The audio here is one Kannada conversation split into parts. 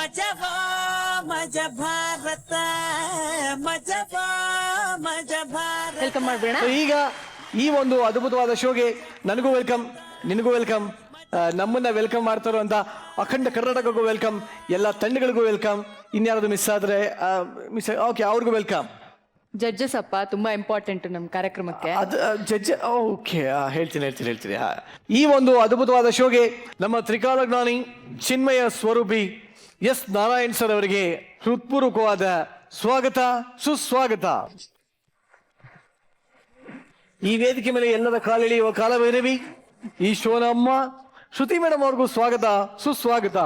ಮಜವಾ ಮಜ ಭಾರತ ಮಜವಾ ಮಜ ಭಾರತ. ವೆಲ್ಕಮ್ ಮಾಡ್ಬೇಡ. ಈಗ ಈ ಒಂದು ಅದ್ಭುತವಾದ ಶೋಗೆ ನನಗೂ ವೆಲ್ಕಮ್, ನಿನಗೂ ವೆಲ್ಕಮ್, ನಮ್ಮನ್ನ ವೆಲ್ಕಮ್ ಮಾಡ್ತಾರೋ ಅಂತ ಅಖಂಡ ಕರ್ನಾಟಕಕ್ಕೂ ವೆಲ್ಕಮ್, ಎಲ್ಲ ತಂಡಗಳಿಗೂ ವೆಲ್ಕಮ್. ಇನ್ಯಾರದು ಮಿಸ್ ಆದ್ರೆ ಓಕೆ ಅವ್ರಿಗೂ ವೆಲ್ಕಮ್. ಜಡ್ಜಸ್ ಅಪ್ಪ ತುಂಬಾ ಇಂಪಾರ್ಟೆಂಟ್ ನಮ್ಮ ಕಾರ್ಯಕ್ರಮಕ್ಕೆ. ಅದು ಜಡ್ಜ್ ಓಕೆ, ಹೇಳ್ತೀನಿ. ಈ ಒಂದು ಅದ್ಭುತವಾದ ಶೋಗೆ ನಮ್ಮ ತ್ರಿಕಾಲಜ್ಞಾನಿ ಚಿನ್ಮಯ ಸ್ವರೂಪಿ ಎಸ್ ನಾರಾಯಣ್ ಸರ್ ಅವರಿಗೆ ಹೃತ್ಪೂರ್ವಕವಾದ ಸ್ವಾಗತ, ಸುಸ್ವಾಗತ. ಈ ವೇದಿಕೆ ಮೇಲೆ ಎಲ್ಲರ ಕಾಲೆಳೆಯುವ ಕಾಲಭೈರವಿ ಈ ಶೋನ ಅಮ್ಮ ಶ್ರುತಿ ಮೇಡಮ್ ಅವ್ರಿಗೂ ಸ್ವಾಗತ, ಸುಸ್ವಾಗತ.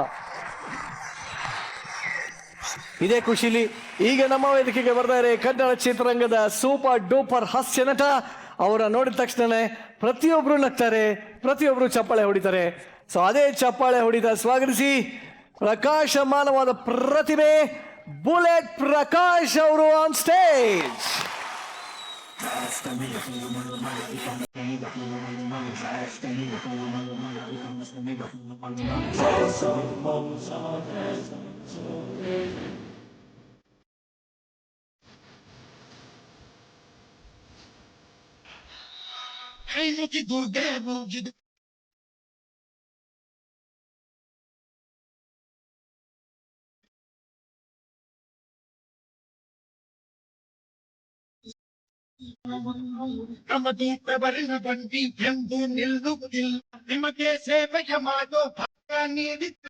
ಇದೇ ಖುಷಿಲಿ ಈಗ ನಮ್ಮ ವೇದಿಕೆಗೆ ಬರ್ತಾರೆ ಕನ್ನಡ ಚಿತ್ರರಂಗದ ಸೂಪರ್ ಡೂಪರ್ ಹಾಸ್ಯ ನಟ. ಅವರ ನೋಡಿದ ತಕ್ಷಣ ಪ್ರತಿಯೊಬ್ರು ನಗ್ತಾರೆ, ಪ್ರತಿಯೊಬ್ರು ಚಪ್ಪಾಳೆ ಹೊಡಿತಾರೆ. ಸೊ ಅದೇ ಚಪ್ಪಾಳೆ ಹೊಡಿತಾ ಸ್ವಾಗತಿಸಿ ಪ್ರಕಾಶಮಾನವಾದ ಪ್ರತಿಭೆ ಬುಲೆಟ್ ಪ್ರಕಾಶ್ ಅವರು ಆನ್ ಸ್ಟೇಜ್. ನಮ್ಮ ದೂತವರಿನ ಬಂದಿ ಎಂದು ನಿಲ್ಲುವುದಿಲ್ಲ, ನಿಮಗೆ ಸೇವೆಯ ಮಾಡೋ ಭಾಗ ನೀಡಿದ್ದ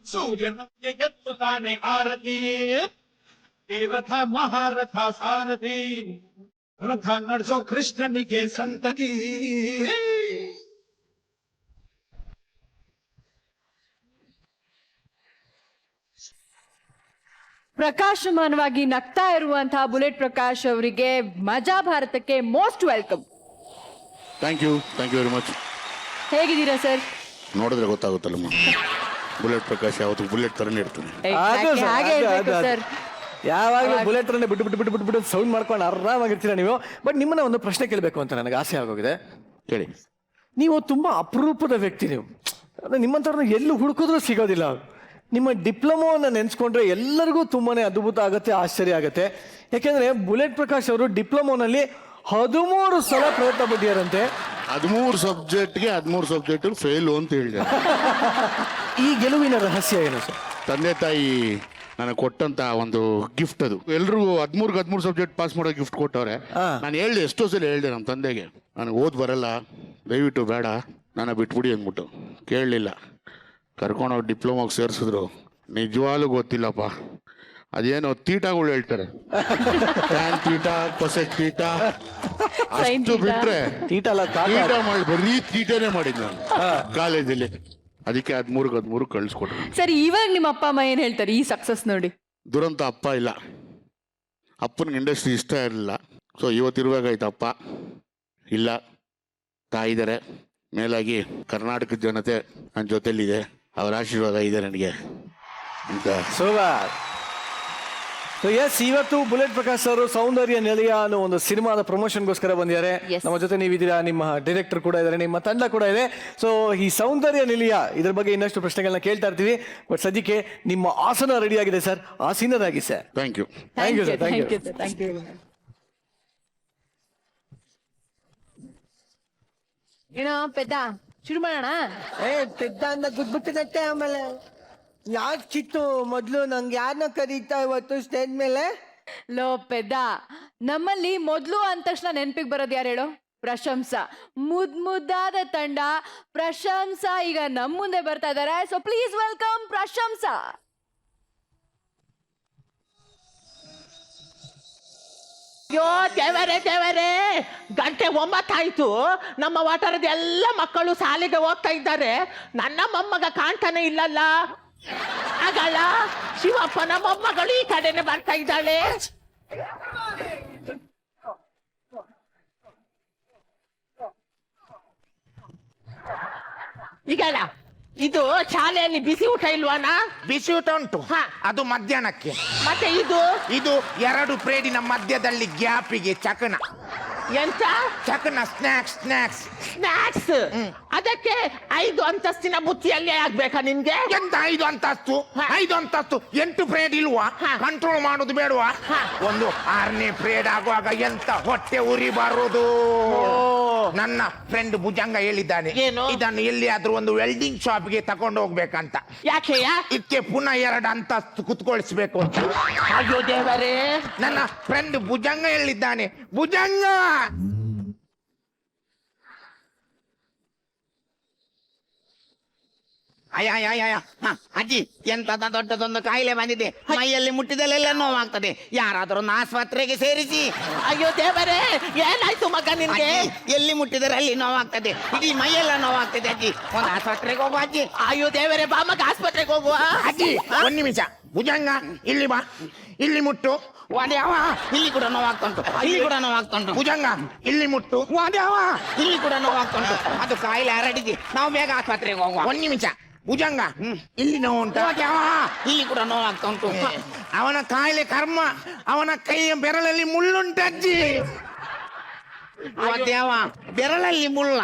ಸೂರ್ಯನಿಗೆ ಎತ್ತುತ್ತಾನೆ ಆರತಿ, ದೇವಥ ಮಹಾರಥ ಸಾರಥಿ, ರಥ ನಡೆಸೋ ಕೃಷ್ಣನಿಗೆ ಸಂತತಿ. ಪ್ರಕಾಶಮಾನವಾಗಿ ನಗ್ತಾ ಇರುವಂತಹ ಬುಲೆಟ್ ಪ್ರಕಾಶ್ ಅವರಿಗೆ ಮಜಾ ಭಾರತಕ್ಕೆ most welcome. Thank you very much. ಹೇಗಿದ್ದೀರಾ ಸರ್? ನೋಡಿದ್ರೆ ಗೊತ್ತಾಗುತ್ತಲ್ಲಮ್ಮ, ಬುಲೆಟ್ ಪ್ರಕಾಶ್ ಯಾವತ್ತು ಬುಲೆಟ್ ತರನೇ ಇರ್ತಾನೆ. ಹಾಗೆ ಇರ್ಬೇಕು ಸರ್. ಯಾವಾಗಲೂ ಬುಲೆಟ್ ಬಿಟ್ಟು ಸೌಂಡ್ ಮಾಡ್ಕೊಂಡು ಆರಾಮಾಗಿರ್ತೀರಾ ನೀವು. ಬಟ್ ನಿಮ್ಮನ್ನ ಒಂದು ಪ್ರಶ್ನೆ ಕೇಳಬೇಕು ಅಂತ ನನಗೆ ಆಸೆ ಆಗೋಗಿದೆ. ಹೇಳಿ. ನೀವು ತುಂಬಾ ಅಪರೂಪದ ವ್ಯಕ್ತಿ. ನೀವು ನಿಮ್ಮಂಥವ್ರನ್ನ ಎಲ್ಲೂ ಹುಡುಕಿದ್ರೂ ಸಿಗೋದಿಲ್ಲ. ನಿಮ್ಮ ಡಿಪ್ಲೊಮೋವನ್ನು ನೆನೆಸ್ಕೊಂಡ್ರೆ ಎಲ್ಲರಿಗೂ ತುಂಬಾನೇ ಅದ್ಭುತ ಆಗುತ್ತೆ, ಆಶ್ಚರ್ಯ ಆಗುತ್ತೆ. ಯಾಕೆಂದ್ರೆ ಬುಲೆಟ್ ಪ್ರಕಾಶ್ ಅವರು ಡಿಪ್ಲೊಮೋನಲ್ಲಿ 13 ಸಲ ಪ್ರಯತ್ನ ಪಟ್ಟಿದ್ದಾರಂತೆ. 13 ಸಬ್ಜೆಕ್ಟ್ಗೆ 13 ಸಬ್ಜೆಕ್ಟ್ ಫೇಲು ಅಂತ ಹೇಳಿದೆ. ಈ ಗೆಲುವಿನ ರಹಸ್ಯ ಏನು ಸರ್? ತಂದೆ ತಾಯಿ ನನಗೆ ಕೊಟ್ಟಂತ ಒಂದು ಗಿಫ್ಟ್ ಅದು. ಎಲ್ರಿಗೂ 13 ಸಬ್ಜೆಕ್ಟ್ ಪಾಸ್ ಮಾಡೋ ಗಿಫ್ಟ್ ಕೊಟ್ಟವ್ರೆ. ನಾನು ಹೇಳ್ದೆ, ಎಷ್ಟೋ ಸಲ ಹೇಳ್ದೆ ನಮ್ಮ ತಂದೆಗೆ, ನನಗೆ ಓದ್ ಬರಲ್ಲ, ದಯವಿಟ್ಟು ಬೇಡ, ನಾನು ಬಿಟ್ಬಿಡಿ ಅಂದ್ಬಿಟ್ಟು. ಕೇಳಲಿಲ್ಲ. ಕರ್ಕೊಂಡೋಗಿ ಡಿಪ್ಲೊಮಾಗೆ ಸೇರಿಸಿದ್ರು. ನಿಜವಾಗ್ಲೂ ಗೊತ್ತಿಲ್ಲಪ್ಪ, ಅದೇನೋ ತೀಟಾಗಳು ಹೇಳ್ತಾರೆ, ಟ್ಯಾನ್ ತೀಟಾ, ಕೊಸೆಕ್ ತೀಟಾ, ಅಷ್ಟು ಬಿಟ್ರೆ ತೀಟ ಮಾಡಿ ಬರೀ ತೀಟನೇ ಮಾಡಿದ್ ನಾನು ಕಾಲೇಜಲ್ಲಿ. ಅದಕ್ಕೆ 13 ಕಳಿಸ್ಕೊಟ್ರು. ಸರಿ, ಇವಾಗ ನಿಮ್ಮ ಅಪ್ಪ ಅಮ್ಮ ಏನ್ ಹೇಳ್ತಾರೆ ಈ ಸಕ್ಸಸ್ ನೋಡಿ? ದುರಂತ ಅಪ್ಪ ಇಲ್ಲ, ಅಪ್ಪನಿಗೆ ಇಂಡಸ್ಟ್ರಿ ಇಷ್ಟ ಇರಲಿಲ್ಲ. ಸೊ ಇವತ್ತಿರುವಾಗೈತೆ ಅಪ್ಪ ಇಲ್ಲ, ತಾಯಿದ್ದಾರೆ. ಮೇಲಾಗಿ ಕರ್ನಾಟಕದ ಜನತೆ ನನ್ನ ಜೊತೆಲಿದೆ, ಅವರ ಆಶೀರ್ವಾದ ಇದೆ ನನಗೆ ಅಂತ. ಎಸ್, ಇವತ್ತು ಬುಲೆಟ್ ಪ್ರಕಾಶ್ ಅವರು ಸೌಂದರ್ಯ ನಿಲಯ ಅನ್ನೋ ಒಂದು ಸಿನಿಮಾದ ಪ್ರಮೋಷನ್ಗೋಸ್ಕರ ಬಂದಿದ್ದಾರೆ. ನಮ್ಮ ಜೊತೆ ನೀವಿದ್ದೀರಾ, ನಿಮ್ಮ ಡೈರೆಕ್ಟರ್ ಕೂಡ ಇದ್ದಾರೆ, ನಿಮ್ಮ ತಂಡ ಕೂಡ ಇದೆ. ಸೊ ಈ ಸೌಂದರ್ಯ ನಿಲಯ ಇದ್ರ ಬಗ್ಗೆ ಇನ್ನಷ್ಟು ಪ್ರಶ್ನೆಗಳನ್ನ ಕೇಳ್ತಾ ಇರ್ತೀವಿ. ಬಟ್ ಸದ್ಯಕ್ಕೆ ನಿಮ್ಮ ಆಸನ ರೆಡಿ ಆಗಿದೆ ಸರ್, ಆಸೀನರಾಗಿ sir. Thank you sir, thank you. ಏನೋ ಪೆದ್ದ ಶುರು ಮಾಡೋಣ? ಪೆದ್ದ ಅಂದ ಗುದ್ಬಿಟ್ಟಿದತ್ತೆ. ಆಮೇಲೆ ಯಾವ್ದು ಕಿತ್ತು ಮೊದ್ಲು ನಂಗೆ ಯಾರನ್ನ ಕರೀತಾ ಇವತ್ತು ಸ್ಟೇಜ್ ಮೇಲೆ? ಲೋ ಪೆದ್ದ, ನಮ್ಮಲ್ಲಿ ಮೊದ್ಲು ಅಂದ ತಕ್ಷಣ ನೆನ್ಪಿಗೆ ಬರೋದು ಯಾರು ಹೇಳು? ಪ್ರಶಂಸಾ. ಮುದ್ದಾದ ತಂಡ ಪ್ರಶಂಸಾ ಈಗ ನಮ್ಮ ಮುಂದೆ ಬರ್ತಾ ಇದಾರೆ. So please welcome Prashamsa. ಅಯ್ಯೋ ದೇವರೇ, ಗಂಟೆ 9 ಆಯ್ತು. ನಮ್ಮ ವಾಟರದ ಎಲ್ಲ ಮಕ್ಕಳು ಶಾಲೆಗೆ ಹೋಗ್ತಾ ಇದ್ದಾರೆ. ನನ್ನ ಮೊಮ್ಮಗ ಕಾಣ್ತಾನೆ ಇಲ್ಲಲ್ಲ. ಆಗಲ್ಲ, ಶಿವಪ್ಪನ ಮೊಮ್ಮಗಳು ಈ ಕಡೆನೆ ಬರ್ತಾ ಇದ್ದಾಳೆ. ಈಗಲ್ಲ, ಇದು ಶಾಲೆಯಲ್ಲಿ ಬಿಸಿ ಊಟ ಇಲ್ವಾನ? ಬಿಸಿ ಊಟ ಉಂಟು, ಅದು ಮಧ್ಯಾಹ್ನಕ್ಕೆ. ಮತ್ತೆ ಇದು 2 ಪ್ಲೇಟಿನ ಮಧ್ಯದಲ್ಲಿ ಗ್ಯಾಪಿಗೆ ಚಕನ. ಎಂತ ಚಕನ ಸ್ನಾಕ್ಸ್ ಸ್ನಾಕ್ಸ್ ಸ್ನಾಕ್ಸ್? ಅದಕ್ಕೆ 5 ಅಂತಸ್ತಿನ ಬುತ್ತಿಯಲ್ಲೇ ಆಗ್ಬೇಕಾ ನಿನ್ಗೆ? ಎಂತ 5 ಅಂತಸ್ತು 5 ಅಂತಸ್ತು 8 ಪ್ರೇಡ್ ಇಲ್ವಾ? ಕಂಟ್ರೋಲ್ ಮಾಡುದು ಬೇಡವಾ? ಒಂದು 6ನೇ ಪ್ರೇಡ್ ಆಗುವಾಗ ಎಂತ ಹೊಟ್ಟೆ ಉರಿ ಬರುದು. ನನ್ನ ಫ್ರೆಂಡ್ ಭುಜಂಗ ಹೇಳಿದ್ದಾನೆ, ಏನು? ಇದನ್ನು ಎಲ್ಲಿಯಾದ್ರೂ ಒಂದು ವೆಲ್ಡಿಂಗ್ ಶಾಪ್ಗೆ ತಕೊಂಡು ಹೋಗ್ಬೇಕಂತ. ಯಾಕೆಯ? ಇದಕ್ಕೆ ಪುನಃ 2 ಅಂತಸ್ತು ಕುತ್ಕೊಳಿಸ್ಬೇಕು ಅಂತ. ಅಯ್ಯೋ ದೇವರೇ, ನನ್ನ ಫ್ರೆಂಡ್ ಭುಜಂಗ ಹೇಳಿದ್ದಾನೆ. ಭುಜಂಗ ಅಯ್ಯ ಅಜ್ಜಿ ಎಂತದ ದೊಡ್ಡದೊಂದು ಕಾಯಿಲೆ ಬಂದಿದೆ, ಮೈಯಲ್ಲಿ ಮುಟ್ಟಿದಲ್ಲೆಲ್ಲ ನೋವಾಗ್ತದೆ, ಯಾರಾದ್ರೂ ಒಂದು ಆಸ್ಪತ್ರೆಗೆ ಸೇರಿಸಿ. ಅಯ್ಯೋ ದೇವರೇ, ಏನಾಯ್ತು ಮಗ ನಿನ್ಗೆ? ಅಜ್ಜಿ, ಎಲ್ಲಿ ಮುಟ್ಟಿದರೆ ಅಲ್ಲಿ ನೋವಾಗ್ತದೆ, ಇಡೀ ಮೈಯೆಲ್ಲ ನೋವಾಗ್ತದೆ ಅಜ್ಜಿ, ಒಂದು ಆಸ್ಪತ್ರೆಗೆ ಹೋಗುವ ಅಜ್ಜಿ. ಅಯ್ಯೋ ದೇವರೇ, ಬಾ ಮಗ ಆಸ್ಪತ್ರೆಗೆ ಹೋಗುವ. ಅಜ್ಜಿ 1 ನಿಮಿಷ. ಭುಜಂಗ ಇಲ್ಲಿ ಬಾ, ಇಲ್ಲಿ ಮುಟ್ಟು. ವಾದ್ಯಾವ, ಇಲ್ಲಿ ಕೂಡ ನೋವಾಗ್ತುಂಟು, ಇಲ್ಲಿ ಕೂಡ ನೋವಾಗ್ತುಂಟು. ಭುಜಂಗ ಇಲ್ಲಿ ಮುಟ್ಟು. ವಾದ್ಯಾವ, ಇಲ್ಲಿ ಕೂಡ ನೋವಾಗ್ತುಂಟು, ಅದು ಕಾಯಿಲೆ ಹರಡಿದೆ, ನಾವು ಬೇಗ ಆಸ್ಪತ್ರೆಗೆ ಹೋಗುವ. 1 ನಿಮಿಷ. ಭುಜಂಗ ಇಲ್ಲಿ ನೋವು ಉಂಟು. ವಾದ್ಯಾವ, ಇಲ್ಲಿ ಕೂಡ ನೋವಾಗ್ತುಂಟು. ಅವನ ಕಾಯಿಲೆ ಕರ್ಮ, ಅವನ ಕೈಯ ಬೆರಳಲ್ಲಿ ಮುಳ್ಳುಂಟಜ್ಜಿ. ವಾದ್ಯಾವ, ಬೆರಳಲ್ಲಿ ಮುಳ್ಳ,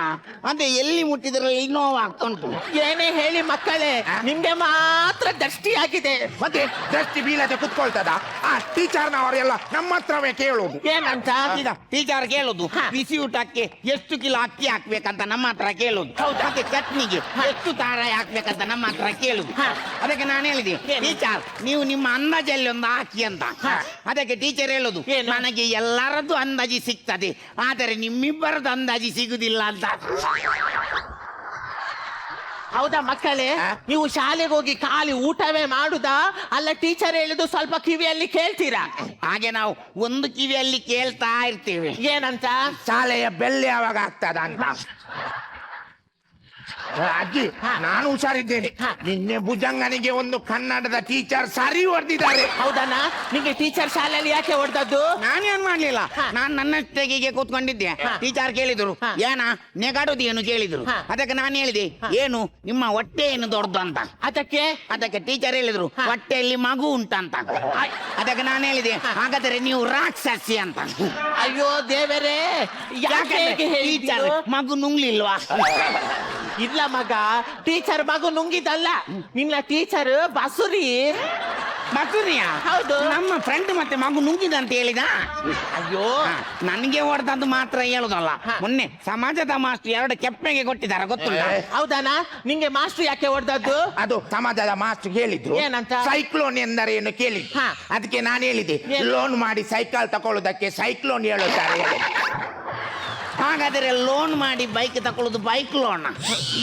ಅದೇ ಎಲ್ಲಿ ಮುಟ್ಟಿದ್ರೆ ಇಲ್ಲಿ ನೋವಾಗ್ತುಂಟು. ಏನೇ ಹೇಳಿ ಮಕ್ಕಳೇ, ನಿಮ್ಗೆ ಮಾತ್ರ ದೃಷ್ಟಿ ಆಗಿದೆ. ಮತ್ತೆ ದೃಷ್ಟಿ ಬೀಳದೆ ಕುತ್ಕೊಳ್ತದ? ಆ ಟೀಚರ್ನವರೆಲ್ಲ ನಮ್ಮ ಹತ್ರವೇ ಕೇಳುದು. ಏನಂತ? ಈಗ ಟೀಚರ್ ಕೇಳುದು, ಬಿಸಿ ಊಟಕ್ಕೆ ಎಷ್ಟು ಕಿಲೋ ಅಕ್ಕಿ ಹಾಕ್ಬೇಕಂತ ನಮ್ಮ ಹತ್ರ ಕೇಳುದು. ಮತ್ತೆ ಚಟ್ನಿಗೆ ಎಷ್ಟು ತಾರಾಯಿ ಹಾಕ್ಬೇಕಂತ ನಮ್ಮ ಹತ್ರ ಕೇಳುದು. ಅದಕ್ಕೆ ನಾನು ಹೇಳಿದೆ, ಟೀಚರ್ ನೀವು ನಿಮ್ಮ ಅಂದಾಜಲ್ಲಿ ಒಂದು ಹಾಕಿ ಅಂತ. ಅದಕ್ಕೆ ಟೀಚರ್ ಹೇಳುದು, ನನಗೆ ಎಲ್ಲರದ್ದು ಅಂದಾಜಿ ಸಿಗ್ತದೆ, ಆದರೆ ನಿಮ್ಮಿಬ್ಬರದ್ದು ಅಂದಾಜಿ ಸಿಗುದಿಲ್ಲ ಅಂತ. ಹೌದಾ ಮಕ್ಕಳೇ, ನೀವು ಶಾಲೆಗೆ ಹೋಗಿ ಖಾಲಿ ಊಟವೇ ಮಾಡುದಾ, ಅಲ್ಲ ಟೀಚರ್ ಹೇಳಿದ್ದು ಸ್ವಲ್ಪ ಕಿವಿಯಲ್ಲಿ ಕೇಳ್ತೀರಾ? ಹಾಗೆ ನಾವು ಒಂದು ಕಿವಿಯಲ್ಲಿ ಕೇಳ್ತಾ ಇರ್ತೇವೆ. ಏನಂತ? ಶಾಲೆಯ ಬೆಲ್ಲೆ ಯಾವಾಗ ಆಗ್ತದ ಅಂತ. ಅಜ್ಜಿ ನಾನು ಹುಷಾರಿದ್ದೇನೆ. ನಿನ್ನೆ ಭುಜಂಗನಿಗೆ ಒಂದು ಕನ್ನಡದ ಟೀಚರ್ ಸರಿ ಹೊಡೆದಿದ್ದಾರೆ. ಹೌದಣ್ಣ, ನಿಂಗೆ ಟೀಚರ್ ಶಾಲೆಯಲ್ಲಿ ಯಾಕೆ ಹೊಡೆದದ್ದು? ನಾನೇನ್ ಮಾಡ್ಲಿಲ್ಲ, ನಾನ್ ನನ್ನಷ್ಟೆಗೆ ಕೂತ್ಕೊಂಡಿದ್ದೆ. ಟೀಚರ್ ಕೇಳಿದ್ರು, ಏನ ನೆಗಾಡೋದು ಏನು ಕೇಳಿದ್ರು. ಅದಕ್ಕೆ ನಾನು ಹೇಳಿದೆ, ಏನು ನಿಮ್ಮ ಹೊಟ್ಟೆ ಏನು ದೊಡ್ಡದು ಅಂತ. ಅದಕ್ಕೆ ಟೀಚರ್ ಹೇಳಿದ್ರು, ಹೊಟ್ಟೆಯಲ್ಲಿ ಮಗು ಉಂಟಂತ. ಅದಕ್ಕೆ ನಾನು ಹೇಳಿದೆ, ಹಾಗಾದ್ರೆ ನೀವು ರಾಕ್ಷಸಿ ಅಂತ. ಅಯ್ಯೋ ದೇವರೇ, ಯಾಕೆ ಟೀಚರ್ ಮಗು ನುಂಗ್ಲಿಲ್ವಾ? ಇಲ್ಲ ಮಗ, ಟೀಚರ್ ಮಗು ನುಂಗಿದಲ್ಲ, ನಿನ್ನ ಟೀಚರ್ ಬಸುರಿ. ಮಧುರಿಯ? ಹೌದು. ನಮ್ಮ ಫ್ರೆಂಡ್ ಮತ್ತೆ ಮಗು ನುಂಗಿದ ಅಂತ ಹೇಳಿದ. ಅಯ್ಯೋ, ನನಗೆ ಹೊಡೆದದ್ದು ಮಾತ್ರ ಹೇಳುದಲ್ಲ, ಮೊನ್ನೆ ಸಮಾಜದ ಮಾಸ್ಟರ್ 2 ಕೆಪ್ಪೆಗೆ ಕೊಟ್ಟಿದ್ದಾರೆ, ಗೊತ್ತುಂಟ? ಹೌದಾನ? ನಿಂಗೆ ಮಾಸ್ಟರ್ ಯಾಕೆ ಹೊಡೆದದ್ದು? ಅದು ಸಮಾಜದ ಮಾಸ್ಟರ್ ಹೇಳಿದ್ರು. ಏನಂತ? ಸೈಕ್ಲೋನ್ ಎಂದರೇನು ಕೇಳಿದ್ರು. ಅದಕ್ಕೆ ನಾನು ಹೇಳಿದೆ, ಲೋನ್ ಮಾಡಿ ಸೈಕಲ್ ತಕೊಳ್ಳುವುದಕ್ಕೆ ಸೈಕ್ಲೋನ್ ಹೇಳುತ್ತಾರೆ. ಹಾಗಾದರೆ ಲೋನ್ ಮಾಡಿ ಬೈಕ್ ತಕೊಳ್ಳೋದು ಬೈಕ್ ಲೋನ್?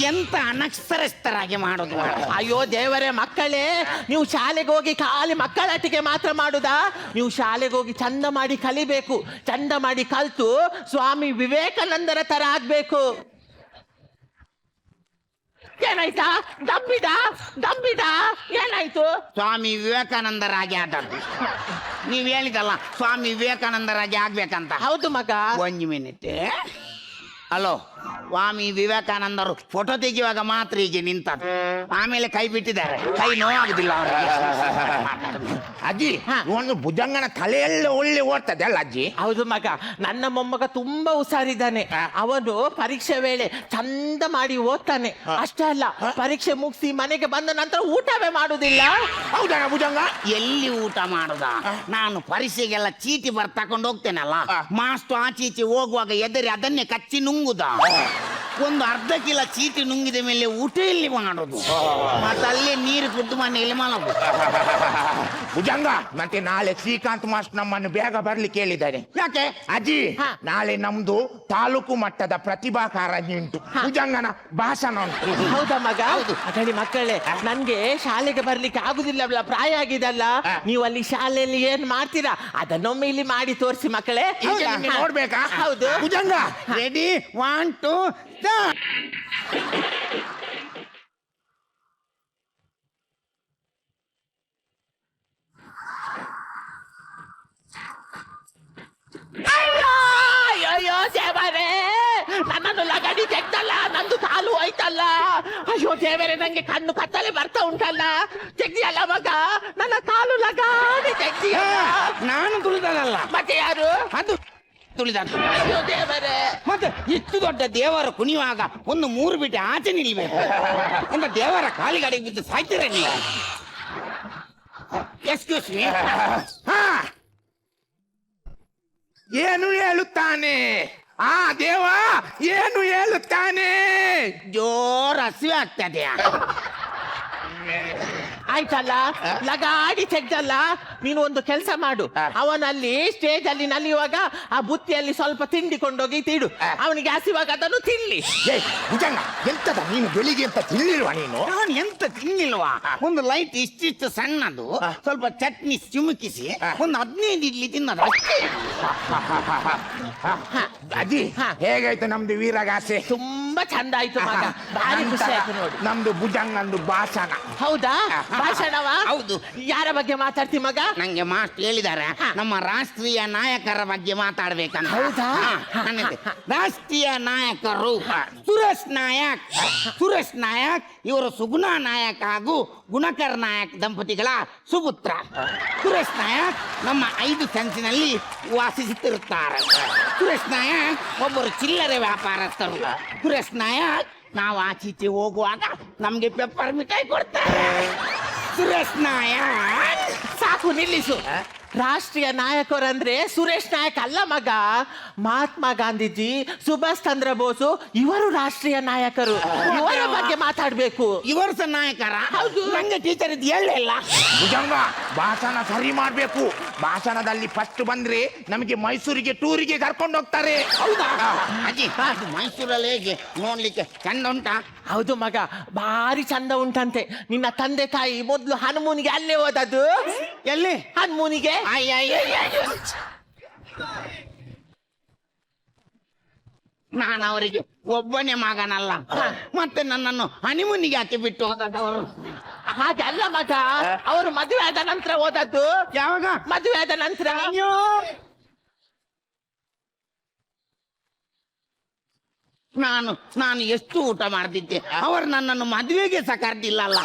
ಎಂತ ಅನಕ್ಷರಸ್ಥರಾಗಿ ಮಾಡೋದು. ಅಯ್ಯೋ ದೇವರೇ, ಮಕ್ಕಳೇ ನೀವು ಶಾಲೆಗೆ ಹೋಗಿ ಖಾಲಿ ಮಕ್ಕಳೊಟ್ಟಿಗೆ ಮಾತ್ರ ಮಾಡುದಾ? ನೀವು ಶಾಲೆಗೆ ಹೋಗಿ ಚಂದ ಮಾಡಿ ಕಲಿಬೇಕು, ಚಂದ ಮಾಡಿ ಕಲ್ತು ಸ್ವಾಮಿ ವಿವೇಕಾನಂದರ ತರ ಆಗ್ಬೇಕು. ಏನಾಯ್ತಾ? ದಬ್ಬಿದ ಏನಾಯ್ತು? ಸ್ವಾಮಿ ವಿವೇಕಾನಂದರಾಗಿ ಆದದ್ದು. ನೀವ್ ಹೇಳಿದಲ್ಲ ಸ್ವಾಮಿ ವಿವೇಕಾನಂದರಾಗಿ ಆಗ್ಬೇಕಂತ. ಹೌದು ಮಗ. 1 ಮಿನಿಟ್. ಹಲೋ, ಸ್ವಾಮಿ ವಿವೇಕಾನಂದರು ಫೋಟೋ ತೆಗೆಯುವಾಗ ಮಾತ್ರ ಹೀಗೆ ನಿಂತದ್ದು, ಆಮೇಲೆ ಕೈ ಬಿಟ್ಟಿದ್ದಾರೆ, ಕೈ ನೋವಾಗುದಿಲ್ಲ ಅವರಿಗೆ. ಅಜ್ಜಿ ಒಂದು ಭುಜಂಗನ ತಲೆಯೆಲ್ಲ ಒಳ್ಳೆ ಓಡ್ತದೆ ಅಲ್ಲ ಅಜ್ಜಿ? ಹೌದು ಮಗ, ನನ್ನ ಮೊಮ್ಮಗ ತುಂಬಾ ಹುಷಾರಿದ್ದಾನೆ. ಅವನು ಪರೀಕ್ಷೆ ವೇಳೆ ಚಂದ ಮಾಡಿ ಓದ್ತಾನೆ. ಅಷ್ಟೇ ಅಲ್ಲ, ಪರೀಕ್ಷೆ ಮುಗಿಸಿ ಮನೆಗೆ ಬಂದ ನಂತರ ಊಟವೇ ಮಾಡುದಿಲ್ಲ. ಹೌದಾ ಭುಜಂಗ? ಎಲ್ಲಿ ಊಟ ಮಾಡುದ? ನಾನು ಪರೀಕ್ಷೆಗೆಲ್ಲ ಚೀಟಿ ತಕೊಂಡು ಹೋಗ್ತೇನಲ್ಲ, ಮಾಸ್ಟರ್ ಆಚೀಚೆ ಹೋಗುವಾಗ ಎದುರಿ ಅದನ್ನೇ ಕಚ್ಚಿ ನುಂಗುದ. ಒಂದು ಅರ್ಧ ಕಿಲೋ ಚೀಟಿ ನುಂಗಿದ ಮೇಲೆ ಊಟ ಎಲ್ಲಿ ಮಾಡೋದು? ಮತ್ತೆ ಅಲ್ಲೇ ನೀರು ಕುದ್ದು ಮನೆಯಲ್ಲಿ ಮಲಗು. ಭುಜಂಗ, ಮತ್ತೆ ನಾಳೆ ಶ್ರೀಕಾಂತ್ ಮಾಸ್ಟರ್ ನಮ್ಮನ್ನು ಬೇಗ ಬರ್ಲಿಕ್ಕೆ ಹೇಳಿದ್ದಾರೆ. ಯಾಕೆ ಅಜ್ಜಿ ನಾಳೆ ನಮ್ದು ತಾಲೂಕು ಮಟ್ಟದ ಪ್ರತಿಭಾ ಕಾರಂಜಿ ಉಂಟು, ಭುಜಂಗನ ಭಾಷಣ ಉಂಟು. ಹೌದಾ ಮಗ? ಅದೇ ಮಕ್ಕಳೇ, ನನ್ಗೆ ಶಾಲೆಗೆ ಬರ್ಲಿಕ್ಕೆ ಆಗುದಿಲ್ಲ, ಪ್ರಾಯ ಆಗಿದಲ್ಲ. ನೀವು ಅಲ್ಲಿ ಶಾಲೆಯಲ್ಲಿ ಏನ್ ಮಾಡ್ತೀರಾ ಅದನ್ನೊಮ್ಮೆ ಇಲ್ಲಿ ಮಾಡಿ ತೋರಿಸಿ ಮಕ್ಕಳೇ. ನೋಡ್ಬೇಕಾ? ಹೌದು. Bhujanga ready 1 2 start. ಅಯ್ಯೋ ದೇವರೇ, ನನ್ನನ್ನು ಲಗಾಡಿ ತೆಗ್ದಲ್ಲ, ನಂದು ಕಾಲು ಹೋಯ್ತಲ್ಲ. ಅಯ್ಯೋ ದೇವರೇ, ನಂಗೆ ಕಣ್ಣು ಕತ್ತಲೆ ಬರ್ತಾ ಉಂಟಲ್ಲ. ತೆಗ್ದಿಯಲ್ಲ ಮಗ, ನನ್ನ ಕಾಲು ಲಗಾಡಿ ತೆಗ್ದಿಯ. ನಾನು ತುಳಿದಲ್ಲ, ಮತ್ತೆ ಯಾರು? ಅದು ತುಳಿದದ್ದು. ಅಯ್ಯೋ ದೇವರೇ, ಮತ್ತೆ ಇಷ್ಟು ದೊಡ್ಡ ದೇವರ ಕುಣಿಯುವಾಗ ಒಂದು 3 ಬಿಟ್ಟು ಆಚೆ ನಿಲ್ಬೇಕು ಅಂತ ದೇವರ ಕಾಲಿಗಡೆಗೆ ಬಿದ್ದು ಸಾಯ್ತೀರ ನೀವು. Excuse me. ಹಾ, ಏನು ಹೇಳುತ್ತಾನೆ ಆ ದೇವ? ಏನು ಹೇಳುತ್ತಾನೆ? ಜೋರ ಹಸಿವೆ ಆಗ್ತದೆ. ಆಯ್ತಲ್ಲ, ಲಗಾಡಿ ತೆಗ್ದಲ್ಲ. ನೀನು ಒಂದು ಕೆಲಸ ಮಾಡು, ಅವನಲ್ಲಿ ಸ್ಟೇಜ್ ಅಲ್ಲಿ ನಲಿಯುವಾಗ ಆ ಬುತ್ತಿಯಲ್ಲಿ ಸ್ವಲ್ಪ ತಿಂಡಿ ಕೊಂಡೋಗಿ ತಿಡು, ಅವನಿಗೆ ಹಸಿವಾಗ ಅದನ್ನು ತಿನ್ಲಿ. ಏ ಭುಜಂಗ, ಎಂತದ ನೀನು ಬೆಳಿಗ್ಗೆ ಅಂತ ತಿನ್ನಿಲ್ವಾ ನೀನು? ನಾನು ಎಂತ ತಿನ್ನಿಲ್ವಾ? ಒಂದು ಲೈಟ್ ಇಷ್ಟಿಷ್ಟು ಸಣ್ಣದು, ಸ್ವಲ್ಪ ಚಟ್ನಿ ಚಿಮುಕಿಸಿ ಒಂದು 15 ಇಡ್ಲಿ ತಿನ್ನೋದು ಅಷ್ಟೇ. ಅಜ್ಜಿ, ಹೇಗಾಯ್ತು ನಮ್ದು ವೀರಗಾಸೆ? ತುಂಬಾ ಚಂದ ಆಯ್ತು ಮಗ, ಭಾರಿ ಖುಷಿ ಆಯ್ತು ನೋಡಿ. ನಮ್ದು ಭುಜಂಗಂದು ಭಾಷಣ. ಹೌದಾ? ಭಾಷಣವ? ಹೌದು. ಯಾರ ಬಗ್ಗೆ ಮಾತಾಡ್ತಿ ಮಗ? ನಂಗೆ ಮಾಸ್ಟರ್ ಹೇಳಿದ್ದಾರೆ ನಮ್ಮ ರಾಷ್ಟ್ರೀಯ ನಾಯಕರ ಬಗ್ಗೆ ಮಾತಾಡ್ಬೇಕಂತ. ಹೌದಾ? ರಾಷ್ಟ್ರೀಯ ನಾಯಕರು ಸುರೇಶ್ ನಾಯಕ್. ಸುರೇಶ್ ನಾಯಕ್ ಇವರು ಸುಗುಣ ನಾಯಕ್ ಹಾಗೂ ಗುಣಕರ್ ನಾಯಕ್ ದಂಪತಿಗಳ ಸುಪುತ್ರ. ಸುರೇಶ್ ನಾಯಕ್ ನಮ್ಮ 5 ಸೆನ್ಸಿನಲ್ಲಿ ವಾಸಿಸುತ್ತಿರುತ್ತಾರೆ. ಸುರೇಶ್ ನಾಯಕ್ ಒಬ್ಬರು ಚಿಲ್ಲರೆ ವ್ಯಾಪಾರಸ್ಥರು. ಸುರೇಶ್ ನಾಯಕ್ ನಾವು ಆಚೀಚೆ ಹೋಗುವಾಗ ನಮ್ಗೆ ಪೆಪ್ಪರ್ ಮಿಠಾಯಿ ಕೊಡ್ತಾರೆ. ಸುರೇಶ್ ನಾಯಕ್. ಸಾಕು, ನಿಲ್ಲಿಸು. ರಾಷ್ಟ್ರೀಯ ನಾಯಕರಂದ್ರೆ ಸುರೇಶ್ ನಾಯಕ್ ಅಲ್ಲ ಮಗ, ಮಹಾತ್ಮ ಗಾಂಧೀಜಿ, ಸುಭಾಷ್ ಚಂದ್ರ ಬೋಸು ಇವರು ರಾಷ್ಟ್ರೀಯ ನಾಯಕರು. ಇವರ ಬಗ್ಗೆ ಮಾತಾಡ್ಬೇಕು. ಇವರು ಸಹ ನಾಯಕರ? ಹೌದು. ನಂಗೆ ಟೀಚರ್ ಇದು ಹೇಳಲಿಲ್ಲ. ಭುಜಂಗ, ಭಾಷಣ ಸರಿ ಮಾಡ್ಬೇಕು. ಭಾಷಣದಲ್ಲಿ ಫಸ್ಟ್ ಬಂದ್ರೆ ನಮಗೆ ಮೈಸೂರಿಗೆ ಟೂರಿಗೆ ಕರ್ಕೊಂಡು ಹೋಗ್ತಾರೆ. ಹೌದಾ ಅಜ್ಜಿ? ಅದು ಮೈಸೂರಲ್ಲಿ ಹೇಗೆ ನೋಡ್ಲಿಕ್ಕೆ ಚಂದ ಉಂಟಾ? ಹೌದು ಮಗ, ಭಾರಿ ಚಂದ ಉಂಟಂತೆ. ನಿನ್ನ ತಂದೆ ತಾಯಿ ಮೊದ್ಲು ಹನುಮೂನಿಗೆ ಅಲ್ಲೇ ಹೋದದ್ದು. ಎಲ್ಲಿ? ಹನುಮೂನಿಗೆ. ನಾನು ಅವರಿಗೆ ಒಬ್ಬನೇ ಮಗನಲ್ಲ, ಮತ್ತೆ ನನ್ನನ್ನು ಹನಿಮೂನಿಗೆ ಹಾಕಿ ಬಿಟ್ಟು ಹೋದವರು. ಹಾಗೆ ಅಲ್ಲ ಮಗ, ಅವರು ಮದುವೆ ಆದ ನಂತರ ಹೋದದ್ದು. ಯಾವಾಗ? ಮದುವೆ ಆದ ನಂತರ. ನಾನು ಎಷ್ಟು ಊಟ ಮಾಡ್ತಿದ್ದೆ. ಅವರು ನನ್ನನ್ನು ಮದುವೆಗೆ ಸಹ ಕರೆದಿಲ್ಲಲ್ಲ.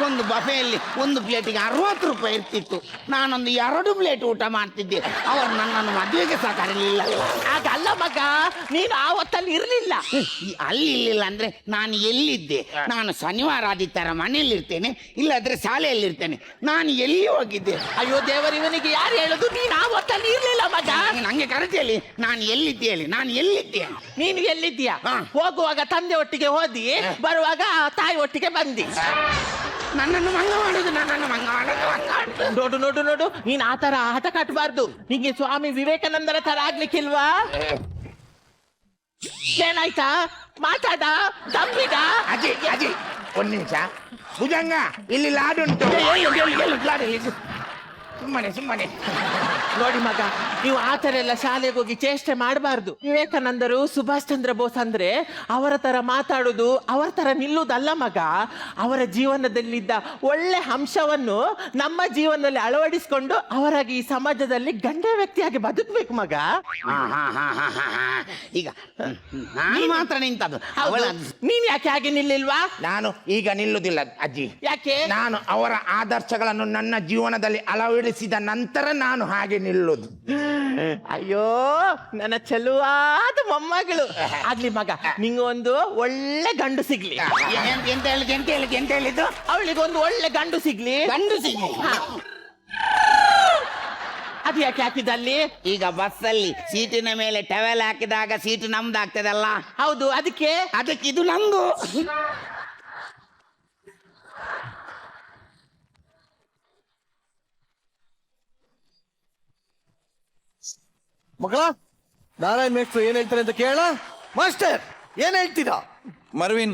ಒಂದು ಬಫೆಯಲ್ಲಿ ಒಂದು ಪ್ಲೇಟಿಗೆ 60 ರೂಪಾಯಿ ಇರ್ತಿತ್ತು. ನಾನೊಂದು 2 ಪ್ಲೇಟ್ ಊಟ ಮಾಡ್ತಿದ್ದೆ. ಅವರು ನನ್ನನ್ನು ಮದುವೆಗೆ ಸಹ ಕರೀಲಿಲ್ಲ. ಹಾಗಲ್ಲ ಮಗ, ನೀನು ಆ ಹೊತ್ತಲ್ಲಿ ಇರ್ಲಿಲ್ಲ. ಅಲ್ಲಿ ಇರ್ಲಿಲ್ಲ ಅಂದ್ರೆ ನಾನು ಎಲ್ಲಿದ್ದೆ? ನಾನು ಶನಿವಾರ ಆದಿತ್ಯವಾರ ಮನೆಯಲ್ಲಿ ಇರ್ತೇನೆ, ಇಲ್ಲಾದ್ರೆ ಶಾಲೆಯಲ್ಲಿರ್ತೇನೆ. ನಾನು ಎಲ್ಲಿ ಹೋಗಿದ್ದೆ? ಅಯ್ಯೋ ದೇವರು, ಇವನಿಗೆ ಯಾರು ಹೇಳುದು? ನೀನು ಆ ಹೊತ್ತಲ್ಲಿ ಇರ್ಲಿಲ್ಲ ಮಗ. ನಂಗೆ ಕರೆಕ್ಟ್ ಹೇಳಿ, ನಾನು ಎಲ್ಲಿದ್ದೆ ಹೇಳಿ. ನಾನು ಎಲ್ಲಿದ್ದೆ? ನೀನು ಎಲ್ಲಿದ್ದೀಯಾ? ಹೋಗುವಾಗ ತಂದೆ ಒಟ್ಟಿಗೆ ಹೋದಿ, ಬರುವಾಗ ತಾಯಿ ಒಟ್ಟಿಗೆ ಬಂದಿ. ನನ್ನನ್ನು ಮಂಗ ಮಾಡುದು, ನನ್ನನ್ನು ಮಂಗ ಮಾಡುದು. ನೋಡು ನೋಡು ನೋಡು, ನೀನ್ ಆ ತರ ಹಠ ಕಟ್ಟಬಾರ್ದು. ನಿಂಗೆ ಸ್ವಾಮಿ ವಿವೇಕಾನಂದರ ತರ ಆಗ್ಲಿಕ್ಕಿಲ್ವಾ? ಏನಾಯ್ತಾ? ಮಾತಾಡ, ತಂಬಿದ. ಅಜ್ಜಿ ಅಜ್ಜಿ, ಒಂದ್ ನಿಮಿಷ. ಭುಜಂಗ, ಇಲ್ಲಿ ಲಾಡುಂಟು. ಸುಮ್ಮನೆ ನೋಡಿ ಮಗ, ನೀವು ಆ ತರ ಎಲ್ಲ ಶಾಲೆಗೆ ಹೋಗಿ ಚೇಷ್ಟೆ ಮಾಡಬಾರ್ದು. ವಿವೇಕಾನಂದರು, ಸುಭಾಷ್ ಚಂದ್ರ ಬೋಸ್ ಅಂದ್ರೆ ಅವರ ತರ ಮಾತಾಡುದು, ಅವರ ತರ ನಿಲ್ಲುವುದಲ್ಲ ಮಗ. ಅವರ ಜೀವನದಲ್ಲಿದ್ದ ಒಳ್ಳೆ ಅಂಶವನ್ನು ನಮ್ಮ ಜೀವನದಲ್ಲಿ ಅಳವಡಿಸಿಕೊಂಡು ಅವರಾಗಿ ಈ ಸಮಾಜದಲ್ಲಿ ಗಂಡ ವ್ಯಕ್ತಿಯಾಗಿ ಬದುಕಬೇಕು ಮಗ. ಈಗ ನಾನು ಮಾತ್ರ ನಿಂತದ್ದು. ನೀನ್ ಯಾಕೆ ಹಾಗೆ ನಿಲ್ಲಿಲ್ವಾ? ನಾನು ಈಗ ನಿಲ್ಲುವುದಿಲ್ಲ ಅಜ್ಜಿ. ಯಾಕೆ? ನಾನು ಅವರ ಆದರ್ಶಗಳನ್ನು ನನ್ನ ಜೀವನದಲ್ಲಿ ಅಳವಡಿಸಿದ ನಂತರ ನಾನು ಹಾಗೆ ನಿಲ್ಲುವುದು. ಅಯ್ಯೋ ನನ್ನ ಚೆಲುವಾದ ಮೊಮ್ಮಗಳು ಆಗ್ಲಿ ಮಗ, ನಿಂಗೊಂದು ಒಳ್ಳೆ ಗಂಡು ಸಿಗ್ಲಿ. ಎಂತ ಹೇಳಿದ್ದು? ಅವಳಿಗೊಂದು ಒಳ್ಳೆ ಗಂಡು ಸಿಗ್ಲಿ. ಗಂಡು ಸಿಗ್ಲಿ? ಅದು ಯಾಕೆ ಹಾಕಿದಲ್ಲಿ? ಈಗ ಬಸ್ಸಲ್ಲಿ ಸೀಟಿನ ಮೇಲೆ ಟವೆಲ್ ಹಾಕಿದಾಗ ಸೀಟ್ ನಮ್ದಾಗ್ತದಲ್ಲ? ಹೌದು, ಅದಕ್ಕೆ ಇದು ನಂದು. ಮಕ್ಕಳ, ನಾರಾಯಣ್ ಮೇಷ್ಟ್ರು ಏನ್ ಹೇಳ್ತಾರೆ ಅಂತ ಕೇಳ. ಮಾಸ್ಟರ್ ಏನ್ ಹೇಳ್ತೀರಾ? ಮರ್ವಿನ್,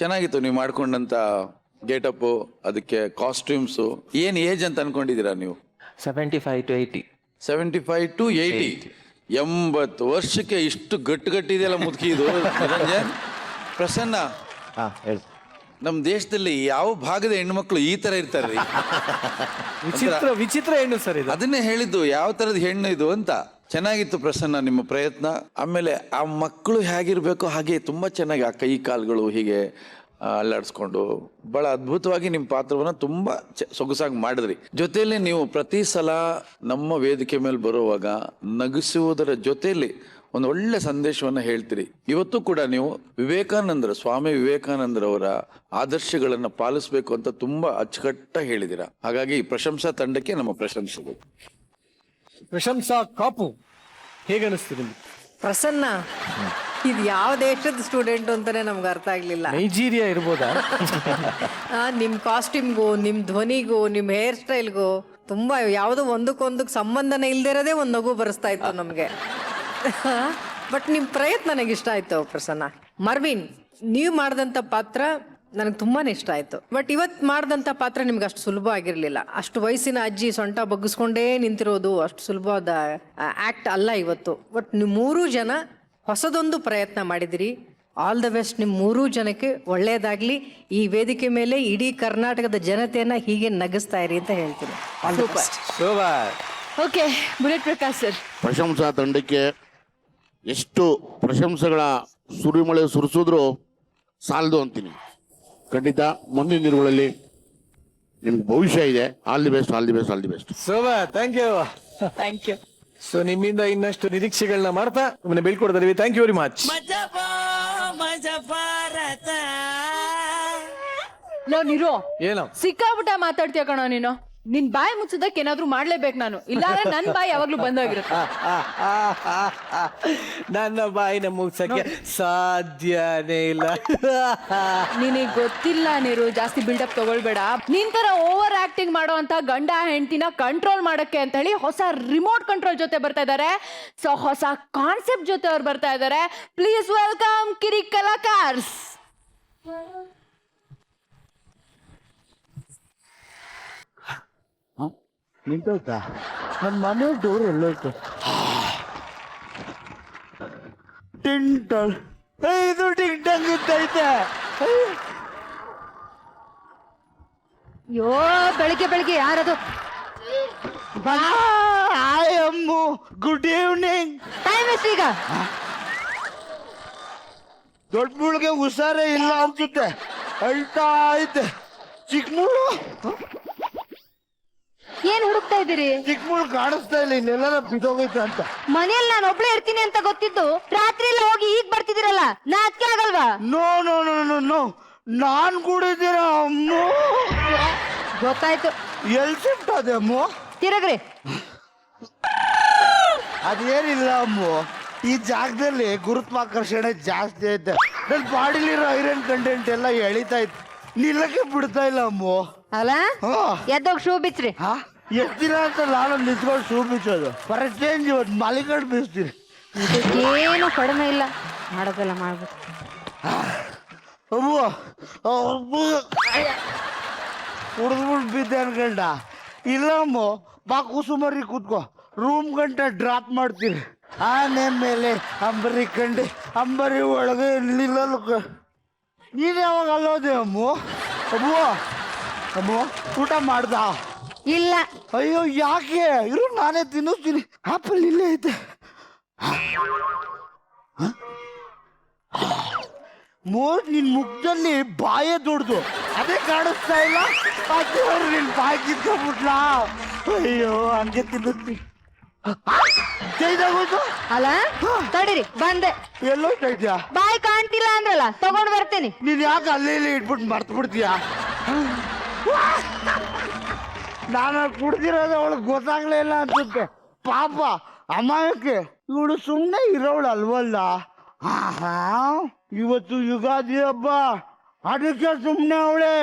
ಚೆನ್ನಾಗಿತ್ತು ನೀವು ಮಾಡ್ಕೊಂಡಂತ ಗೇಟಪ್ಪು, ಅದಕ್ಕೆ ಕಾಸ್ಟ್ಯೂಮ್ಸು. ಏನ್ ಏಜ್ ಅಂತ ಅನ್ಕೊಂಡಿದ್ದೀರಾ ನೀವು? 75 to 80. 75 to 80. 80 ವರ್ಷಕ್ಕೆ ಇಷ್ಟು ಗಟ್ಟಿದೆಯಲ್ಲ ಮುದುಕಿ ಇದು. ನಿರಂಜನ್, ಪ್ರಸನ್ನ, ನಮ್ಮ ದೇಶದಲ್ಲಿ ಯಾವ ಭಾಗದ ಹೆಣ್ಮಕ್ಳು ಈ ತರ ಇರ್ತಾರೆ? ವಿಚಿತ್ರ ಹೆಣ್ಣು ಸರ್ ಇದು. ಅದನ್ನೇ ಹೇಳಿದ್ದು, ಯಾವ ತರದ ಹೆಣ್ಣು ಇದು ಅಂತ. ಚೆನ್ನಾಗಿತ್ತು ಪ್ರಸನ್ನ ನಿಮ್ಮ ಪ್ರಯತ್ನ. ಆಮೇಲೆ ಆ ಮಕ್ಕಳು ಹೇಗಿರ್ಬೇಕು ಹಾಗೆ ತುಂಬಾ ಚೆನ್ನಾಗಿ, ಆ ಕೈ ಕಾಲುಗಳು ಹೀಗೆ ಅಲ್ಲಾಡಿಸ್ಕೊಂಡು ಬಹಳ ಅದ್ಭುತವಾಗಿ ನಿಮ್ಮ ಪಾತ್ರವನ್ನು ತುಂಬ ಸೊಗಸಾಗಿ ಮಾಡಿದ್ರಿ. ಜೊತೆಯಲ್ಲಿ ನೀವು ಪ್ರತಿ ಸಲ ನಮ್ಮ ವೇದಿಕೆ ಮೇಲೆ ಬರುವಾಗ ನಗಿಸುವುದರ ಜೊತೆಯಲ್ಲಿ ಒಂದು ಒಳ್ಳೆ ಸಂದೇಶವನ್ನು ಹೇಳ್ತೀರಿ. ಇವತ್ತು ಕೂಡ ನೀವು ಸ್ವಾಮಿ ವಿವೇಕಾನಂದರವರ ಆದರ್ಶಗಳನ್ನು ಪಾಲಿಸಬೇಕು ಅಂತ ತುಂಬಾ ಅಚ್ಚುಕಟ್ಟಾಗಿ ಹೇಳಿದ್ದೀರಾ. ಹಾಗಾಗಿ ಪ್ರಶಂಸಾ ತಂಡಕ್ಕೆ ನಮ್ಮ ಪ್ರಶಂಸೆಗಳು. ಪ್ರಶಂಸಾ ಕಾಪು ಹೇಗನಿಸ್ತು ನಿಮ್ಗೆ? ಪ್ರಸನ್ನ, ಇದು ಯಾವ ದೇಶದ ಸ್ಟೂಡೆಂಟ್ ಅಂತಾನೆ ನಮ್ಗೆ ಅರ್ಥ ಆಗ್ಲಿಲ್ಲ. ನೈಜೀರಿಯಾ ಇರ್ಬೋದಾ? ನಿಮ್ಮ ಕಾಸ್ಟ್ಯೂಮ್ಗೂ, ನಿಮ್ಮ ಧ್ವನಿಗೂ, ನಿಮ್ಮ ಹೇರ್ ಸ್ಟೈಲ್ಗೂ ತುಂಬಾ ಯಾವುದೋ ಒಂದಕ್ಕೊಂದಕ್ಕೆ ಸಂಬಂಧನೇ ಇಲ್ದಿರೋದೇ ಒಂದು ನಗು ಬರೆಸ್ತಾ ಇತ್ತು ನಮಗೆ. ಬಟ್ ನಿಮ್ಮ ಪ್ರಯತ್ನ ನನಗೆ ಇಷ್ಟ ಆಯ್ತು ಪ್ರಸನ್ನ. ಮರ್ವಿನ್, ನೀವು ಮಾಡಿದಂಥ ಪಾತ್ರ ನನಗೆ ತುಂಬಾನೇ ಇಷ್ಟ ಆಯ್ತು. ಬಟ್ ಇವತ್ತು ಮಾಡಿದಂಥ ಪಾತ್ರ ನಿಮ್ಗೆ ಅಷ್ಟು ಸುಲಭ ಆಗಿರಲಿಲ್ಲ. ಅಷ್ಟು ವಯಸ್ಸಿನ ಅಜ್ಜಿ ಸೊಂಟ ಬಗ್ಗಿಸ್ಕೊಂಡೇ ನಿಂತಿರೋದು ಅಷ್ಟು ಸುಲಭವಾದ ಆ್ಯಕ್ಟ್ ಅಲ್ಲ ಇವತ್ತು. ಬಟ್ ನೀವು 3 ಜನ ಹೊಸದೊಂದು ಪ್ರಯತ್ನ ಮಾಡಿದಿರಿ. ಆಲ್ ದ ಬೆಸ್ಟ್ ನಿಮ್ಮ 3 ಜನಕ್ಕೆ, ಒಳ್ಳೆಯದಾಗಲಿ. ಈ ವೇದಿಕೆ ಮೇಲೆ ಇಡೀ ಕರ್ನಾಟಕದ ಜನತೆಯನ್ನು ಹೀಗೆ ನಗಿಸ್ತಾ ಇರಿ ಅಂತ ಹೇಳ್ತೀನಿ. Okay, Bullet Prakash sir. Prashamsa ತಂಡಕ್ಕೆ ಎಷ್ಟು ಪ್ರಶಂಸೆಗಳ ಸುರಿಮಳೆ ಸುರಿಸಿದ್ರು ಸಾಲದು ಅಂತೀನಿ. ಖಂಡಿತ ಮುಂದಿನ ದಿನಗಳಲ್ಲಿ ನಿಮ್ಗೆ ಭವಿಷ್ಯ ಇದೆ. All the best, all the best, all the best. Thank you. Thank you. So ನಿಮ್ಮಿಂದ ಇನ್ನಷ್ಟು ನಿರೀಕ್ಷೆಗಳನ್ನ ಮಾಡ್ತಾ ನಿಮ್ಮನ್ನ ಬೀಳ್ಕೊಡ್ತೀವಿ. Thank you very much. ಲೋ ನೀರು, ಏನೋ ಸಿಕ್ಕಾಬಿಟ್ಟ ಮಾತಾಡ್ತೀಯ ಕಣೋ ನೀನು. ನಿನ್ ಬಾಯಿ ಮುಚ್ಚದಕ್ಕೆ ಏನಾದ್ರೂ ಮಾಡ್ಲೇಬೇಕು ನಾನು, ಇಲ್ಲಾಂದ್ರೆ ನನ್ ಬಾಯಿ ಯಾವಾಗ್ಲೂ ಬಂದಾಗಿರುತ್ತೆ. ನನ್ನ ಬಾಯಿನ ಮುಗ್ಸಕ್ಕೆ ಸಾಧ್ಯನೇ ಇಲ್ಲ. ನಿನಗ್ ಗೊತ್ತಿಲ್ಲ ನೀರು, ಜಾಸ್ತಿ ಬಿಲ್ಡಪ್ ತಗೊಳ್ಬೇಡ. ನಿನ್ ತರ ಓವರ್ ಆಕ್ಟಿಂಗ್ ಮಾಡೋ ಅಂತ ಗಂಡ ಹೆಂಡತಿನ ಕಂಟ್ರೋಲ್ ಮಾಡಕ್ಕೆ ಅಂತ ಹೇಳಿ ಹೊಸ ರಿಮೋಟ್ ಕಂಟ್ರೋಲ್ ಜೊತೆ ಬರ್ತಾ ಇದಾರೆ. ಸೊ ಹೊಸ ಕಾನ್ಸೆಪ್ಟ್ ಜೊತೆ ಅವ್ರು ಬರ್ತಾ ಇದಾರೆ. ಪ್ಲೀಸ್ ವೆಲ್ಕಮ್ ಕಿರಿ ಕಲಾಕಾರ್ಸ್. ನಿಂತೋಯ್ತಾ? ನನ್ನ ಮನೆ ಡೋರ್ ಎಲ್ಲೋಯ್ತು? ಟಿಂಟಲ್, ಇದು ಟಿಂಗ್ ಟಂಗ್ ಇತ್ತೈತೆ. ಯೋ, ಬೆಳಿಗ್ಗೆ ಬೆಳಿಗ್ಗೆ ಯಾರದು? ಅಮ್ಮು, ಗುಡ್ ಈವ್ನಿಂಗ್. ಟೈಮ್ ಎಷ್ಟು ಈಗ? ದೊಡ್ಡ ಮುಳ್ಗೆ ಹುಷಾರೇ ಇಲ್ಲ ಅನ್ಸುತ್ತೆ, ಅಳ್ತಾ ಐತೆ. ಚಿಕ್ಕ ಮುಳ್ಳು ಏನ್ ಹುಡುಕ್ತಾ ಇದ್ದೀರಿ? ಚಿಕ್ಕ ಮುಳ್ಳು ಕಾಣಿಸ್ತಾ ಇಲ್ಲ, ಇಲ್ಲೆಲ್ಲ ಬಿದ್ದೋಗೈತೆ ಅಂತ. ಮನೆಯಲ್ಲಿ ನಾನು ಒಬ್ಳೆ ಇರ್ತೀನಿ ಅಂತ ಗೊತ್ತಿದ್ದು ರಾತ್ರಿ ಎಲ್ಲ ಹೋಗಿ ಈಗ ಬರ್ತಿದ್ದೀರಲ್ಲ, ನಾಚಿಕೆ ಆಗಲ್ವಾ? No no no no no, ನಾನ್ ಕೂಡ ಇದ್ದೀರ ಅಮ್ಮು. ಗೊತ್ತಾಯ್ತು. ಎಲ್ ಶಿಫ್ಟ್ ಅದೇ ಅಮ್ಮು? ತಿರಗ್ರಿ. ಅದೇನಿಲ್ಲ ಅಮ್ಮು, ಈ ಜಾಗದಲ್ಲಿ ಗುರುತ್ವಾಕರ್ಷಣೆ ಜಾಸ್ತಿ ಐತೆ. ನನ್ನ ಬಾಡಿಲಿರೋ ಐರನ್ ಕಂಟೆಂಟ್ ಎಲ್ಲ ಎಳಿತಾ ಇತ್ತು, ನಿಲ್ಲಕ್ಕೆ ಬಿಡ್ತಾ ಇಲ್ಲ ಅಮ್ಮು. ಅಲ್ಲ, ಎದ್ದೋಗ್ ಶೂ ಬಿಚ್ಚ್ರಿ. ಎಷ್ಟು ದಿನ ಅಂತ ನಾನು ನಿಂತ್ಕೊಂಡು ಶೂ ಬಿಚ್ಚೋದು? ಫಾರ್ ಚೇಂಜ್ ಇವತ್ತು ಮಲಿಕಂಡು ಬೀಸ್ತೀನಿ. ಏನು ಕಡಿಮೆ ಇಲ್ಲ, ಮಾಡೋದೆಲ್ಲ ಮಾಡ್ಬೇಕು. ಅಮ್ಮು ಕುಡಿದ್ಬಿಟ್ಟು ಬಿದ್ದೆ ಅನ್ಕಂಡ. ಇಲ್ಲ ಅಮ್ಮು, ಬಾ ಕುಸುಮರಿ ಕೂತ್ಕೋ, ರೂಮ್ ಗಂಟೆ ಡ್ರಾಪ್ ಮಾಡ್ತೀನಿ. ಆನೆ ಮೇಲೆ ಅಂಬರಿ ಕಂಡು ಅಂಬರಿ ಒಳಗೆ ನಿಲ್ಲಲು ನೀನು ಯಾವಾಗ ಅಲ್ಲೋದೆ ಅಮ್ಮು? ಅಮ್ಮು ಅಮ್ಮು, ಊಟ ಮಾಡ್ದ? ಇಲ್ಲ. ಅಯ್ಯೋ ಯಾಕೆ? ಇರು, ನಾನೇ ತಿನ್ನಿಸ್ತೀನಿ. ಆಪಲ್ ಇಲ್ಲೇ ಐತೆ. ನಿನ್ ಮುಖದಲ್ಲಿ ಬಾಯೇ ದೊಡ್ಡದು, ಅದೇ ಕಾಣಿಸ್ತಾ ಇಲ್ಲ. ಅದೇವ್ರು ನಿನ್ ಬಾಯಿ ಕಿತ್ಕೊಂಡ್ಬಿಟ್ಲಾ? ಅಯ್ಯೋ, ಹಂಗೆ ತಿನ್ನಿಸ್ತೀನಿ. ಜೈದಾಗೋಯ್ತು. ಅಲ್ಲ, ತಡೀರಿ, ಬಂದೆ. ಎಲ್ಲೋಯ್ತಾ? ಬಾಯಿ ಕಾಣ್ತಿಲ್ಲ ಅಂದ್ರಲ್ಲ, ತಗೊಂಡ್ ಬರ್ತೀನಿ. ನೀನ್ ಯಾಕೆ ಅಲ್ಲೇ ಇಲ್ಲಿ ಇಟ್ಬಿಟ್ಟು ಮರ್ತು ಬಿಡ್ತೀಯ? ನಾನು ಕುಡ್ದಿರೋದು ಅವಳಿಗೆ ಗೊತ್ತಾಗ್ಲೇ ಇಲ್ಲ ಅನ್ಸುತ್ತೆ. ಪಾಪ ಅಮಾಯಕ್ಕೆ ಇವಳು ಸುಮ್ಮನೆ ಇರೋಳು ಅಲ್ವಲ್ಲ. ಇವತ್ತು ಯುಗಾದಿ ಹಬ್ಬ, ಅದಕ್ಕೆ ಸುಮ್ಮನೆ ಅವಳೆ.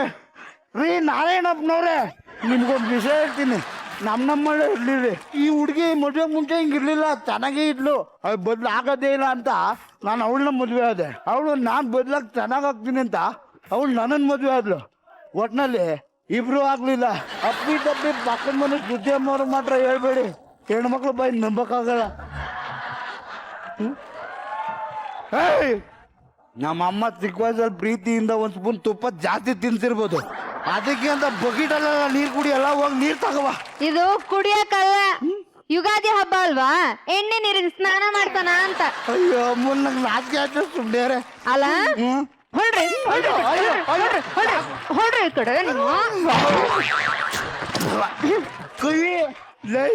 ರೀ ನಾರಾಯಣಪ್ಪನವ್ರೆ, ನಿಮ್ಗೊಂದು ವಿಷಯ ಹೇಳ್ತೀನಿ. ನಮ್ಮಲ್ಲೇ ಇರ್ಲಿರಿ. ಈ ಹುಡುಗಿ ಮದುವೆ ಮುಂಚೆ ಹಿಂಗಿರ್ಲಿಲ್ಲ, ಚೆನ್ನಾಗೇ ಇದ್ಲು. ಅದು ಬದಲು ಆಗೋದೇ ಇಲ್ಲ ಅಂತ ನಾನು ಅವಳನ್ನ ಮದುವೆ ಆದೆ. ಅವಳು ನಾನು ಬದಲಾಗಿ ಚೆನ್ನಾಗಾಗ್ತೀನಿ ಅಂತ ಅವಳು ನನ್ನನ್ನು ಮದುವೆ ಆದ್ಲು. ಒಟ್ನಲ್ಲಿ ಇಬ್ರು ಆಗ್ಲಿಲ್ಲ. ಅಪ್ಪಿ ತಪ್ಪಿ ಪಕ್ಕದ ಮನೆ ಸುದ್ದಿ ಅಮ್ಮವ್ರಿಗೆ ಮಾತ್ರ ಹೇಳ್ಬೇಡಿ, ಹೆಣ್ಮಕ್ಳು ಬಾಯಿ ನಂಬಕ್ಕಾಗಲ್ಲ. ನಮ್ಮಮ್ಮ ಚಿಕ್ಕ ವಯಸ್ಸಲ್ಲಿ ಪ್ರೀತಿಯಿಂದ ಒಂದು ಸ್ಪೂನ್ ತುಪ್ಪ ಜಾಸ್ತಿ ತಿನ್ಸಿರ್ಬೋದು, ಅದಕ್ಕೆ ಅಂತ ಬಕೆಟಲ್ಲ ನೀರು ಕುಡಿಯಲ್ಲ, ಹೋಗಿ ನೀರು ತಗವ. ಇದು ಕುಡಿಯಕ್ಕಲ್ಲ, ಯುಗಾದಿ ಹಬ್ಬ ಅಲ್ವಾ, ಎಣ್ಣೆ ನೀರಿನ ಸ್ನಾನ ಮಾಡ್ತಾನ ಅಂತ. ಅಯ್ಯೋ, ಮುನ್ನ ನಾಚಿಕೆ ಆಯ್ತು ಸುಮ್ಮನೆ. ಅಲ್ಲ, ಹೊಳ್ರಿ ಈ ಕಡೆ ನೀವು ಕೈ ಲೈ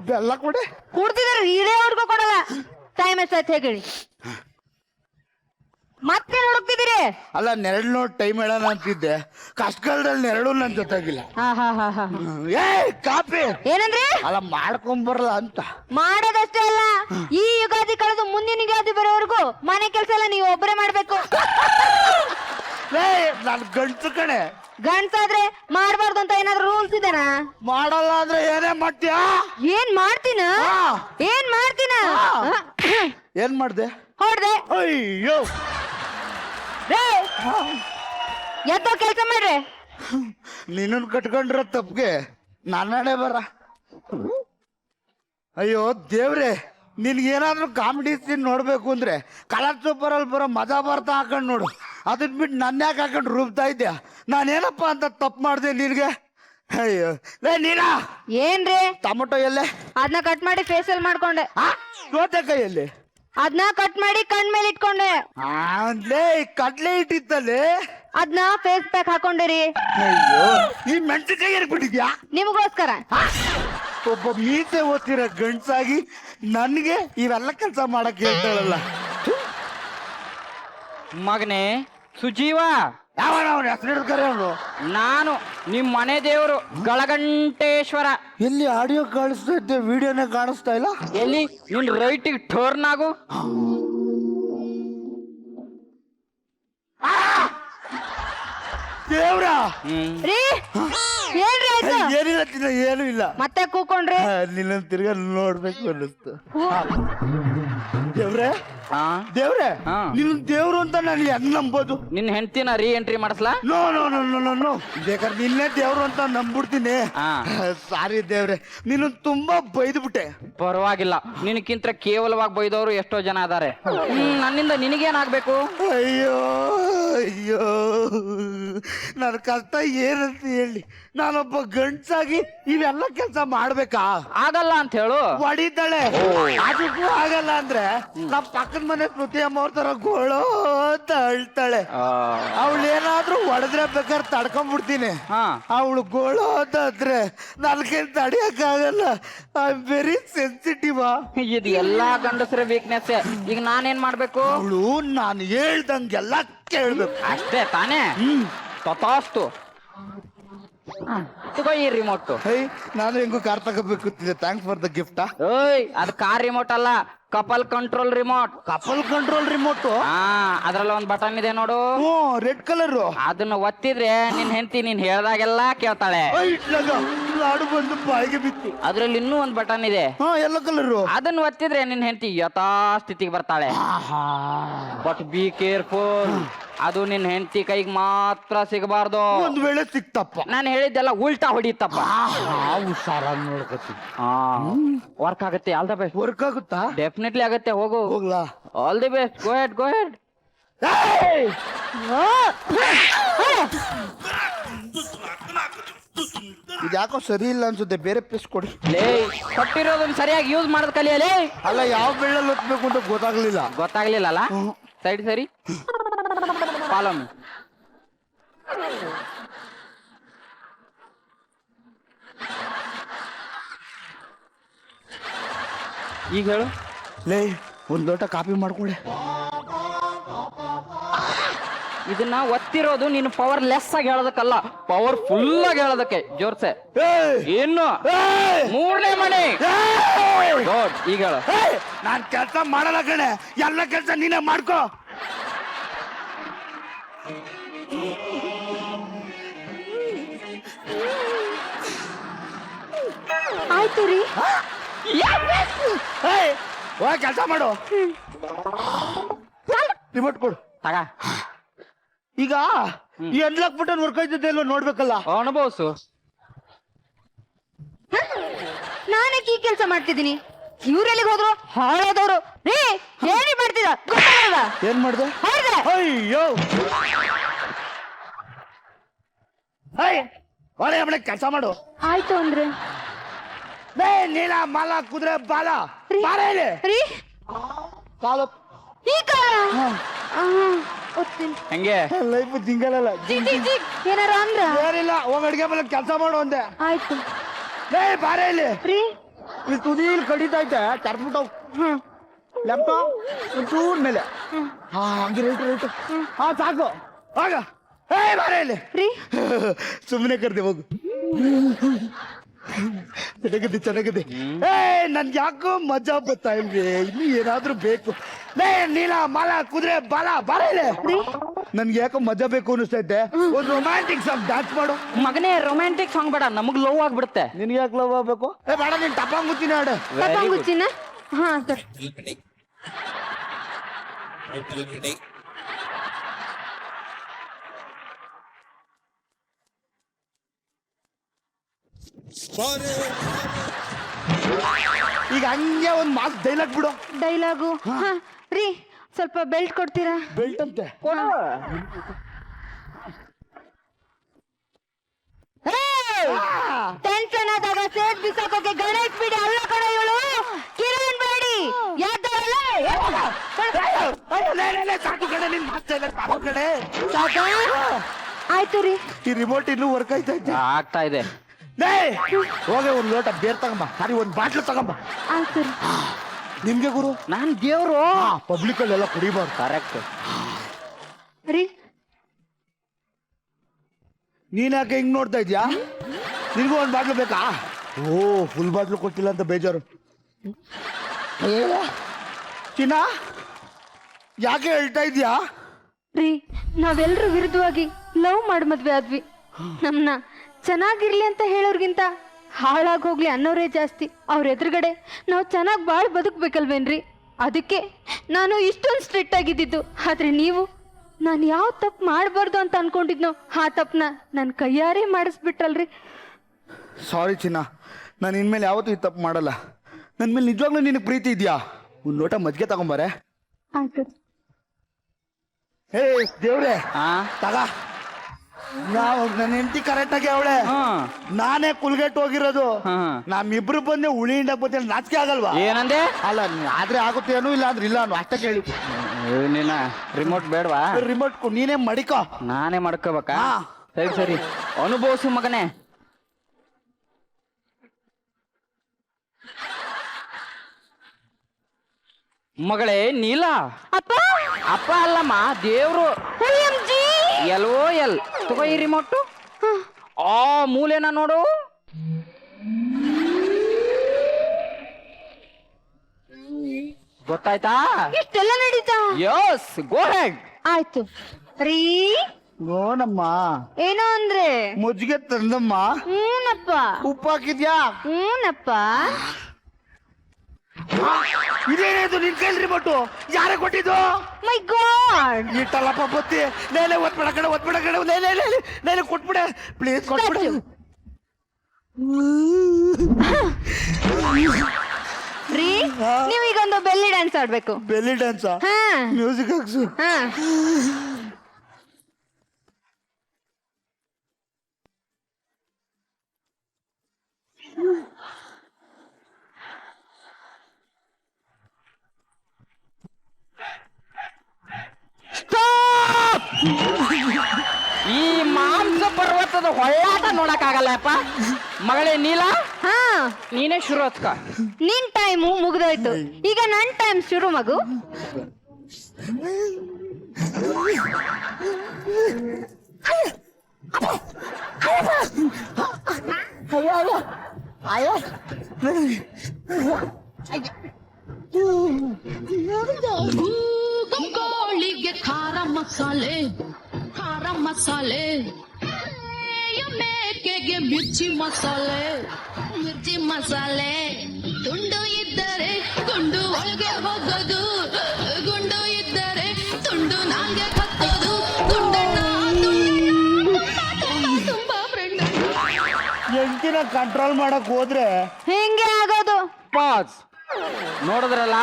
ಬೆಲ್ಲ ಕೊಡೆ ಕೂಡ್ತಿದಾರೆ ಹಿರಿಯವರ್ಗೂ ಕೊಡಲ್ಲ ಟೈಮ್ ಎಷ್ಟಾಯ್ತು ಹೇಳಿ ಮತ್ತೆ ಹುಡುಕ್ತಿದ್ದೀರಿ ಅಲ್ಲ ನೆರಳು ನೋಡಿ ಟೈಮ್ ಹೇಳೋಣ ಅಂತಿದ್ದೆ ಕಷ್ಟಕಾಲದಲ್ಲಿ ನೆರಳು ನನ್ ಜೊತೆಗಿಲ್ಲ ಏ ಕಾಪಿ ಏನಂದ್ರೆ ಅಲ್ಲ ಮಾಡ್ಕೊಂಬರಲ್ಲ ಅಂತ ಮಾಡೋದಷ್ಟೇ ಅಲ್ಲ ಈ ಯುಗಾದಿ ಕಳೆದು ಮುಂದಿನ ಯುಗಾದಿ ಬರೋವರೆಗೂ ಮನೆ ಕೆಲಸ ಎಲ್ಲ ನೀವು ಒಬ್ಬರೇ ಮಾಡ್ಬೇಕು ಏ ನಾನು ಗಂಟು ಕಣೆ ಗಂಡ್ಸಾದ್ರೆ ಮಾಡ್ಬಾರ್ದು ಅಂತ ಏನಾದ್ರು ರೂಲ್ಸ್ ಇದೆನಾ ಮಾಡಲ್ಲ ಅಂದ್ರೆ ಏನೇ ಮಾಡ್ತೀಯಾ ಏನ್ ಮಾಡ್ತೀನ ಏನ್ ಮಾಡ್ತೀನ ಏನ್ ಮಾಡ್ದೆ ಹೊಡ್ದೆ ಅಯ್ಯೋ ಎದ್ದೋ ಕೆಲಸ ಮಾಡ್ರಿ ನಿನ್ನನ್ ಕಟ್ಕೊಂಡ್ರ ತಪ್ಪಿಗೆ ನನ್ನಡೆ ಬರ ಅಯ್ಯೋ ದೇವ್ರೆ ನಿನ್ಗೇನಾದ್ರೂ ಕಾಮಿಡಿ ಸೀನ್ ನೋಡ್ಬೇಕು ಅಂದ್ರೆ ಕಲರ್ ಸೂಪರ್ ಅಲ್ಲಿ ಬರೋ ಮಜಾ ಬರ್ತಾ ಹಾಕೊಂಡ್ ನೋಡು ಅದನ್ ಬಿಟ್ಟು ನನ್ನ ಯಾಕೆ ಹಾಕೊಂಡು ರೂಬ್ತಾ ಇದ್ಯಾ ನಾನೇನಪ್ಪ ಅಂತ ತಪ್ಪು ಮಾಡ್ದೆ ನಿನ್ಗೆ ಅಯ್ಯೋ ಲೇ ನೀನಾ ಏನ್ರಿ ಟೊಮೊಟೊ ಎಲ್ಲೇ ಅದನ್ನ ಕಟ್ ಮಾಡಿ ಫೇಶಿಯಲ್ ಮಾಡ್ಕೊಂಡೆ ಸೌತೆಕಾಯಲ್ಲಿ ಅದನ್ನ ಕಟ್ ಮಾಡಿ ಕಣ್ ಮೇಲೆ ಇಟ್ಕೊಂಡೆ ಲೇ ಕಡ್ಲೆ ಇಟ್ಟಿತ್ತಲ್ಲಿ ಅದನ್ನ ಫೇಸ್ ಪ್ಯಾಕ್ ಹಾಕೊಂಡಿರಿ ಅಯ್ಯೋ ಈ ಮೆಣಸಿನಕಾಯಿ ಏರ್ಬಿಟ್ಟಿದ್ಯಾ ನಿಮಗೋಸ್ಕರ ಒಬ್ಬ ಮೀಸೆ ಓದ್ತಿರೋ ಗಂಡ್ಸಾಗಿ ನನ್ಗೆ ಇವೆಲ್ಲ ಕೆಲಸ ಮಾಡಕ್ ಹೇಳ್ತಾಳಲ್ಲ ಮಗನೇ ಸುಜೀವ ಯಾವನ ಅವನ ಹೆಸರು ಹಿಡ್ಕರೆ ಅವನು ನಾನು ನಿಮ್ ಮನೆ ದೇವರು ಗಳಗಂಟೇಶ್ವರ. ಎಲ್ಲಿ ಆಡಿಯೋ ಕಾಣಿಸ್ತಾ ಇದ್ದೆ ವಿಡಿಯೋನೇ ಕಾಣಿಸ್ತಾ ಇಲ್ಲ ಎಲ್ಲಿ ನಿನ್ ರೈಟಿಗೆ ಟರ್ನ್ ಆಗು. ದೇವ್ರ ರೀ ಏನ್ರಿ ಆಯ್ತು ಏನಿಲ್ಲ ತಿನ್ನ ಏನು ಇಲ್ಲ ಮತ್ತೆ ಕೂಕೊಂಡ್ರಿ ನಿನ್ನ ತಿರ್ಗಾ ನೋಡ್ಬೇಕು ಅನ್ನಿಸ್ತು ದೇವ್ರೆ ದೇವ್ರೆ ನೀನು ದೇವ್ರು ಅಂತ ನಾನು ಹೆಂಗ್ ನಂಬೋದು ನಿನ್ ಹೆಂಡತಿನ ರೀ ಎಂಟ್ರಿ ಮಾಡಿಸ್ಲಾ? No no no no no no ಬೇಕಾದ್ರೆ ನಿನ್ನೆ ದೇವ್ರು ಅಂತ ನಂಬಿಡ್ತೀನಿ. ಸಾರಿ ದೇವ್ರೆ ನೀನು ತುಂಬಾ ಬೈದ್ಬಿಟ್ಟೆ. ಪರವಾಗಿಲ್ಲ, ನಿನಕ್ಕಿಂತ ಕೇವಲವಾಗಿ ಬೈದವರು ಎಷ್ಟೋ ಜನ ಅದಾರೆ. ನನ್ನಿಂದ ನಿನಗೇನಾಗ್ಬೇಕು? ಅಯ್ಯೋ ಅಯ್ಯೋ ನನ್ನ ಕಷ್ಟ ಏನಂತ ಹೇಳಿ, ನಾನೊಬ್ಬ ಗಂಡ್ಸಾಗಿ ಇವೆಲ್ಲ ಕೆಲಸ ಮಾಡ್ಬೇಕಾ? ಆಗಲ್ಲ ಅಂತ ಹೇಳು. ಹೊಡಿತಾಳೆ, ಅದಕ್ಕೂ ಆಗಲ್ಲ ಅಂದ್ರೆ ನಮ್ಮ ಪಕ್ಕದ ಮನೆ ಸ್ಮೃತಿ ಅಮ್ಮ ಅವ್ರ ತರ ಗೋಳೋ ಅಂತ ಅಳ್ತಾಳೆ. ಅವಳೇನಾದ್ರೂ ಹೊಡೆದ್ರೆ ಬೇಕಾದ್ರೆ ತಡ್ಕೊಂಡ್ಬಿಡ್ತೀನಿ. ಅವಳು ಗೋಳೋ ಅಂತ ಅಂದ್ರೆ ನನ್ಗೆ ತಡಿಯಕ್ ಆಗಲ್ಲ. I am very sensitive. ಇದು ಎಲ್ಲಾ ಗಂಡಸರ ವೀಕ್ನೆಸ್. ಈಗ ನಾನೇನ್ ಮಾಡ್ಬೇಕು? ಅವಳು ನಾನು ಹೇಳ್ದಂಗೆಲ್ಲ ಕೇಳ್ಬೇಕು ಅಷ್ಟೇ ತಾನೇ? ತಥಾಸ್ತು. ತಗೋ ಈ ರಿಮೋಟ್. ನಾನು ಹೆಂಗು ಕಾರ್ ತಗೋಬೇಕು. Thanks for the gift. ಓಯ್, ಅದು ಕಾರ್ ರಿಮೋಟ್ ಅಲ್ಲ, couple control remote. Couple control remote? ಅದ್ರಲ್ಲಿ ಒಂದ್ ಬಟನ್ ಇದೆ ನೋಡು, ರೆಡ್ ಕಲರ್. ಅದನ್ನ ಒತ್ತಿದ್ರೆ ನಿನ್ ಹೆಂಡತಿ ನೀನ್ ಹೇಳ್ದಾಗೆಲ್ಲ ಕೇಳ್ತಾಳೆ. ಲಾಡು ಬಂದು ಬಾಯಿಗೆ ಬಿತ್ತು. ಅದ್ರಲ್ಲಿ ಇನ್ನೂ ಒಂದ್ ಬಟನ್ ಇದೆ, ಯೆಲ್ಲೋ ಕಲರ್. ಅದನ್ನ ಒತ್ತಿದ್ರೆ ನಿನ್ ಹೆಂಡತಿ ಯಥಾ ಸ್ಥಿತಿಗೆ ಬರ್ತಾಳೆ. ಬಟ್ ಬಿ ಕೇರ್ಫುಲ್, ಅದು ನಿನ್ ಹೆಂಡತಿ ಕೈಗೆ ಮಾತ್ರ ಸಿಗಬಾರ್ದು. ಒಂದ್ ವೇಳೆ ಸಿಕ್ತಪ್ಪ, ನಾನು ಹೇಳಿದ್ದೆಲ್ಲ ಉಲ್ಟಾ ಹೊಡಿತಪ್ಪ. ಹುಷಾರಾಗಿ ನೋಡ್ಕೊತೀನಿ. ವರ್ಕ್ ಆಗುತ್ತೆ. All the best. ವರ್ಕ್ ಆಗುತ್ತಾ? ಡೆಫಿನೆಟ್ಲಿ ಆಗುತ್ತೆ. ಹೋಗು. ಹೋಗ್ಲಾ? All the best. Go ahead, go ahead. ಇದ್ಯಾಕೋ ಸರಿ ಇಲ್ಲ ಅನ್ಸುತ್ತೆ, ಬೇರೆ ಪೀಸ್ ಕೊಡಿ. ಲೇ, ಕೊಟ್ಟಿರೋದನ್ನ ಸರಿಯಾಗಿ ಯೂಸ್ ಮಾಡೋದ್ ಕಲಿಯಲೇ. ಅಲ್ಲ, ಯಾವ ಬೆಳ್ಳಲ್ಲಿ ಹೊತ್ಬೇಕು ಅಂತ ಗೊತ್ತಾಗ್ಲಿಲ್ಲ. ಗೊತ್ತಾಗ್ಲಿಲ್ಲ? ಸೈಡ್ ಸರಿ, ಫಾಲೋ ಮೀ. ಈಗ ಹೇಳು. ಲೇ, ಒಂದ್ ಲೋಟ ಕಾಫಿ ಮಾಡ್ಕೊಳ್ಳಿ. ಇದನ್ನ ಒತ್ತಿರೋದು ನೀನು ಪವರ್ ಲೆಸ್ ಆಗಿ ಹೇಳೋದಕ್ಕಲ್ಲ, ಪವರ್ ಫುಲ್ ಆಗಿ ಹೇಳೋದಕ್ಕೆ. ಜೋರ್ಸೆ. ಏನು? ಮೂರನೇ ಮನೆ. ಈಗ ಹೇಳು. ನಾನ್ ಕೆಲಸ ಮಾಡಲ್ಲ ಕಣೆ, ಎಲ್ಲ ಕೆಲಸ ನೀನೇ ಮಾಡ್ಕೋ. ಆಯ್ತು ರೀ. ಕೆಲಸ ಮಾಡು. ರಿಮೋಟ್ ಕೊಡು. ತಗ. ಈಗ ಈ ಅನ್ಲಾಕ್ ಬಟನ್ ವರ್ಕ್ ಆಯ್ತದೆ ಇಲ್ವೋ ನೋಡ್ಬೇಕಲ್ಲ. ಅನುಭವಿಸು. ನಾನಕ್ಕೆ ಈ ಕೆಲಸ ಮಾಡ್ತಿದ್ದೀನಿ, ಇವ್ರೆಲ್ಲಿಗೆ ಹೋದ್ರು? ಹಾಳಾದವ್ರು. ರೀ, ಏನೇ ಮಾಡ್ತಿದ? ಗೊತ್ತಾಗಲ್ಲ. ಏನ್ ಮಾಡ್ದೆ? ಅಯ್ಯೋ, ಹೊಳೆ ಕೆಲಸ ಮಾಡು. ಆಯ್ತು ಅಂದ್ರೆ ನೀಲ ಮಾಲ ಕುದುರೆ ಬಾಲ ಬಾಲ ಇಲ್ಲಿ ರೀ, ಕಾಲು ಈ ಕಾಲ ಓದ್ತೀನಿ. ಹೆಂಗೆ ಲೈಫ್ ಜಿಂಗಲಲ್ಲ ಏನಾರ ಅಂದ್ರ ಏನಿಲ್ಲ ಹೋಗ್ ಅಡ್ಗೆ ಮೇಲೆ ಕೆಲಸ ಮಾಡು ಅಂದೆ. ಆಯ್ತು ಲೇ ಬಾರೆ ಇಲ್ಲಿ ರೀ. ಈ ತುದಿಲ್ ಕಡಿತೈತೆ ಕರ್ದ್ಬಿಟ್ಟು ಲೆಪ್ಪ ಒಂಚೂರ್ ಮೇಲೆ ಹಾ ಹಂಗೆ ರೈಟ್ ಹಾ ಸಾಕು ಆಗ ಏ ಬಾರೆ ಇಲ್ಲಿ ರೀ ಸುಮ್ಮನೆ ಕರ್ದೆ ಹೋಗು. ಚೆನ್ನಾಗಿದೆ ಏ ನನ್ಗೆ ಯಾಕೋ ಮಜಾ ಬರ್ತಾ ಇಲ್ವೇ, ಇನ್ನು ಏನಾದ್ರೂ ಬೇಕು. ಲೇ ನೀಲ ಮಾಲ ಕುದುರೆ ಬಾಲ ಬಾರ ಇಲ್ಲಿ. ನನ್ಗೆ ಯಾಕೋ ಮಜಾ ಬೇಕು ಅನಿಸ್ತೈತೆ. ಒಂದು ರೊಮ್ಯಾಂಟಿಕ್ ಸಾಂಗ್ ಡ್ಯಾನ್ಸ್ ಮಾಡು. ಮಗನೇ ರೊಮ್ಯಾಂಟಿಕ್ ಸಾಂಗ್ ಬೇಡ, ನಮಗ್ ಲವ್ ಆಗ್ಬಿಡುತ್ತೆ. ನಿನ್ಗೆ ಯಾಕೆ ಲವ್ ಆಗ್ಬೇಕು? ಏ ಬೇಡ, ನೀನ್ ಟಪಾಂಗುಚ್ಚಿನ ಹಾಡು. ಗುಚ್ಚಿನ ಹಾ ಸರ್. ಈಗ ಹಂಗೆ ಒಂದ್ ಮಾತು ಡೈಲಾಗ್ ಬಿಡು. ಡೈಲಾಗು ರೀ ಸ್ವಲ್ಪ ಬೆಲ್ಟ್ ಕೊಡ್ತೀರಾ? ಬೆಲ್ಟ್ ಅಂತೆ ಟೆನ್ಷನ್ ಆದಾಗ ಸೇಟ್ ಬಿಸಾಕೋಕೆ ಗಣೇಶ್ ಬಿಡಿ ಅಲ್ಲ ಕಣ ಇವಳು ಕಿರಣ್ ಬೇಡಿ ಸಾಕು ಕಡೆ ನಿನ್ ಮಾತಾ ಇಲ್ಲ, ಸಾಕು ಕಡೆ. ಆಯ್ತು ರೀ. ಈ ರಿಮೋಟ್ ಇನ್ನೂ ವರ್ಕ್ ಆಯ್ತಾ ಇದ್ದೆ. ಆಗ್ತಾ ಇದೆ. ಹೋಗಿ ಒಂದ್ ಲೋಟ ಬೇರ್ ತಗೊಂಬ, ಸಾರಿ ಒಂದ್ ಬಾಟ್ಲು ತಗೊಂಬ. ಆಯ್ತು ರೀ. ನಿಮ್ಗೆ ಗುರು ನಾನ್ ದೇವ್ರು. ಪಬ್ಲಿಕ್ ಅಲ್ಲೆಲ್ಲ ಕುಡಿಬಾರ್ದು. ಕರೆಕ್ಟ್ ರೀ ನೀನ್ ಯಾಕೆ ಹಿಂಗ್ ನೋಡ್ತಾ ಇದ್ಯಾ? ನಿನ್ಗೂ ಒಂದ್ ಬಾಟ್ಲು ಬೇಕಾ? ಓ ಫುಲ್ ಬಾಟ್ಲು ಕೊಟ್ಟಿಲ್ಲ ಅಂತ ಬೇಜಾರು. ಚಿನ್ನ ಯಾಕೆ ಹೇಳ್ತಾ ಇದ್ಯಾ? ರೀ ನಾವೆಲ್ರೂ ವಿರುದ್ಧವಾಗಿ ಲವ್ ಮಾಡಿ ಮದ್ವೆ ಆದ್ವಿ. ನಮ್ನ ಚೆನ್ನಾಗಿರ್ಲಿ ಅಂತ ಹೇಳೋರ್ಗಿಂತ ಹಾಳಾಗಿ ಹೋಗ್ಲಿ ಅನ್ನೋರೇ ಜಾಸ್ತಿ. ಅವ್ರ ಎದುರುಗಡೆ ನಾವು ಚೆನ್ನಾಗಿ ಬಾಳ್ ಬದುಕ್ಬೇಕಲ್ವೇನ್ರಿ? ಅದಕ್ಕೆ ನಾನು ಇಷ್ಟೊಂದು ಸ್ಟ್ರಿಕ್ಟ್ ಆಗಿದ್ದಿದ್ದು. ಆದ್ರೆ ನೀವು ನಾನು ಯಾವ ತಪ್ಪು ಮಾಡಬಾರ್ದು ಅಂತ ಅನ್ಕೊಂಡಿದ್ನೋ ಆ ತಪ್ಪನ್ನ ನನ್ನ ಕೈಯಾರೆ ಮಾಡಿಸ್ಬಿಟ್ರಲ್ರಿ. ಸಾರಿ ಚಿನ್ನ, ನಾನು ಇನ್ಮೇಲೆ ಯಾವತ್ತೂ ಈ ತಪ್ಪು ಮಾಡಲ್ಲ. ನನ್ನ ಮೇಲೆ ನಿಜವಾಗ್ಲೂ ನಿನಗೆ ಪ್ರೀತಿ ಇದೆಯಾ? ಒಂದು ಲೋಟ ಮಜ್ಜಿಗೆ ತಗೊಂಬಾರೆ. ಆಯ್ತು. ಹೇ ದೇವ್ರೆ ಹಾ ತಗ. ನಾವು ನನ್ನ ಹೆಂಡತಿ ಕರೆಕ್ಟ್ ಆಗಿ ಅವಳೆ, ನಾನೇ ಕುಲ್ಗೆಟ್ ಹೋಗಿರೋದು. ನಮ್ಮಿಬ್ರು ಬಂದೆ ಉಳಿ ಹಿಂಡಕ್ ಬಂದ ನಾಚಿಕೆ ಆಗಲ್ವಾ? ಏನಂದೆ? ಅಲ್ಲ ಆದ್ರೆ ಆಗುತ್ತೇನು, ಇಲ್ಲ ಅಂದ್ರೆ ಇಲ್ಲ ಅನ್ನು ಅಷ್ಟೇ ಕೇಳಿ. ನೀನ ರಿಮೋಟ್ ಬೇಡವಾ? ರಿಮೋಟ್ ನೀನೇ ಮಡಿಕೋ. ನಾನೇ ಮಾಡ್ಕೋಬೇಕಾ? ಸರಿ ಸರಿ ಅನುಭವಿಸು ಮಗನೇ. ಮಗಳೇ ನೀಲ. ಅಪ್ಪ ಅಪ್ಪ ಅಲ್ಲಮ್ಮ ದೇವ್ರು. ಎಲ್ವೋ ಎಲ್ ತಗೋ ಈ ರಿಮೋಟ್. ಆ ಮೂಲೆನ ನೋಡು. ಗೊತ್ತಾಯ್ತಾ? ಇಷ್ಟೆಲ್ಲ ನಡೀತಾ? ಯಸ್ ಗೋ ಹೆಡ್. ಆಯ್ತು ರೀ. ನೋಡಮ್ಮ ಏನೋ ಅಂದ್ರೆ ಮಜ್ಜಿಗೆ ತಂದಮ್ಮ. ಹೂನಪ್ಪ. ಉಪ್ಪು ಹಾಕಿದ್ಯಾ? ಹೂನಪ್ಪ. ಇದೇನೇದು ನಿನ್ ಕೈಲಿ ರಿಮೋಟು? ಯಾರೇ ಕೊಟ್ಟಿದ್ದು? ಮೈ ಗಾಡ್. ಇಟ್ಟಲ್ಲಪ್ಪ ಬತ್ತಿ. ನೇಲೆ ಒತ್ಬಿಡ ಕಡೆ ಒತ್ಬಿಡ ಕಡೆ ನೇಲೆ ಕೊಟ್ಬಿಡೆ ಪ್ಲೀಸ್ ಕೊಟ್ಬಿಡೆ. ರೀ ನೀವೀಗ ಒಂದು ಬೆಲ್ಲಿ ಡ್ಯಾನ್ಸ್ ಆಡ್ಬೇಕು. ಬೆಲ್ಲಿ ಡ್ಯಾನ್ಸಾ? ಮ್ಯೂಸಿಕ್ ಹಾಕ್ಸು. ಈ ಮಾಂಸ ಪರ್ವತದ ಹೊಳ್ಳಾಟ ನೋಡಕ್ಕಾಗಲ್ಲಪ್ಪ. ಮಗಳೇ ನೀಲ, ನೀನೇ ಶುರು ಹತ್ಕ. ನಿನ್ ಟೈಮು ಮುಗ್ದೋಯ್ತು, ಈಗ ನನ್ ಟೈಮ್ ಶುರು ಮಗು. ಕೋಳಿಗೆ ಖಾರ ಮಸಾಲೆ, ಖಾರ ಮಸಾಲೆ. ಮೇಕೆಗೆ ಮಿರ್ಚಿ ಮಸಾಲೆ, ಮಿರ್ಚಿ ಮಸಾಲೆ. ತುಂಡು ಇದ್ದರೆ ಗುಂಡು ಒಳಗೆ ಹೋಗೋದು, ಗುಂಡು ಇದ್ದರೆ ತುಂಡು ನಾಲ್ಗೆ ಕತ್ತೋದು. ತುಂಡಣ್ಣ ತುಂಬಾ ಫ್ರೆಂಡ್. ಎಂಟಿನ ಕಂಟ್ರೋಲ್ ಮಾಡಕ್ ಹೋದ್ರೆ ಹೆಂಗೆ ಆಗೋದು? ಪಾಸ್. ನೋಡಿದ್ರಲ್ಲ,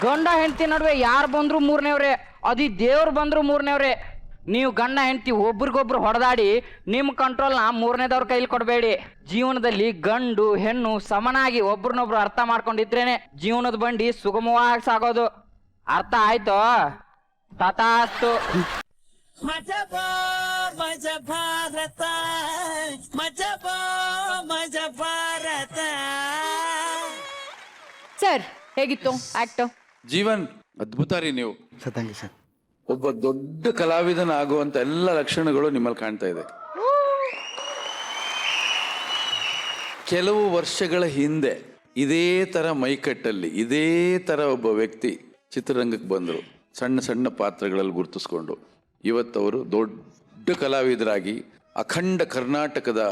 ಗಂಡ ಹೆಂಡತಿ ನಡುವೆ ಯಾರು ಬಂದ್ರು ಮೂರನೇವ್ರೆ, ಅದಿ ದೇವ್ರು ಬಂದ್ರು ಮೂರನೇವ್ರೆ. ನೀವು ಗಂಡ ಹೆಂಡತಿ ಒಬ್ರಿಗೊಬ್ರು ಹೊಡೆದಾಡಿ ನಿಮ್ಮ ಕಂಟ್ರೋಲ್ನ ಮೂರನೇದವ್ರ ಕೈಲಿ ಕೊಡಬೇಡಿ. ಜೀವನದಲ್ಲಿ ಗಂಡು ಹೆಣ್ಣು ಸಮನಾಗಿ ಒಬ್ರನ್ನೊಬ್ರು ಅರ್ಥ ಮಾಡ್ಕೊಂಡಿದ್ರೇನೆ ಜೀವನದ ಬಂಡಿ ಸುಗಮವಾಗಿ ಸಾಗೋದು. ಅರ್ಥ ಆಯ್ತು? ತಥಾಸ್ತು. ಸರ್ ಹೇಗಿತ್ತು ಆಕ್ಟ್? ಜೀವನ್ ಅದ್ಭುತ ರೀ ನೀವು. ಒಬ್ಬ ದೊಡ್ಡ ಕಲಾವಿದನ ಆಗುವಂತ ಎಲ್ಲ ಲಕ್ಷಣಗಳು ನಿಮ್ಮಲ್ಲಿ ಕಾಣ್ತಾ ಇದೆ. ಕೆಲವು ವರ್ಷಗಳ ಹಿಂದೆ ಇದೇ ತರ ಮೈಕಟ್ಟಲ್ಲಿ ಇದೇ ತರ ಒಬ್ಬ ವ್ಯಕ್ತಿ ಚಿತ್ರರಂಗಕ್ಕೆ ಬಂದರು, ಸಣ್ಣ ಸಣ್ಣ ಪಾತ್ರಗಳಲ್ಲಿ ಗುರುತಿಸ್ಕೊಂಡು. ಇವತ್ತವರು ದೊಡ್ಡ ಕಲಾವಿದರಾಗಿ ಅಖಂಡ ಕರ್ನಾಟಕದ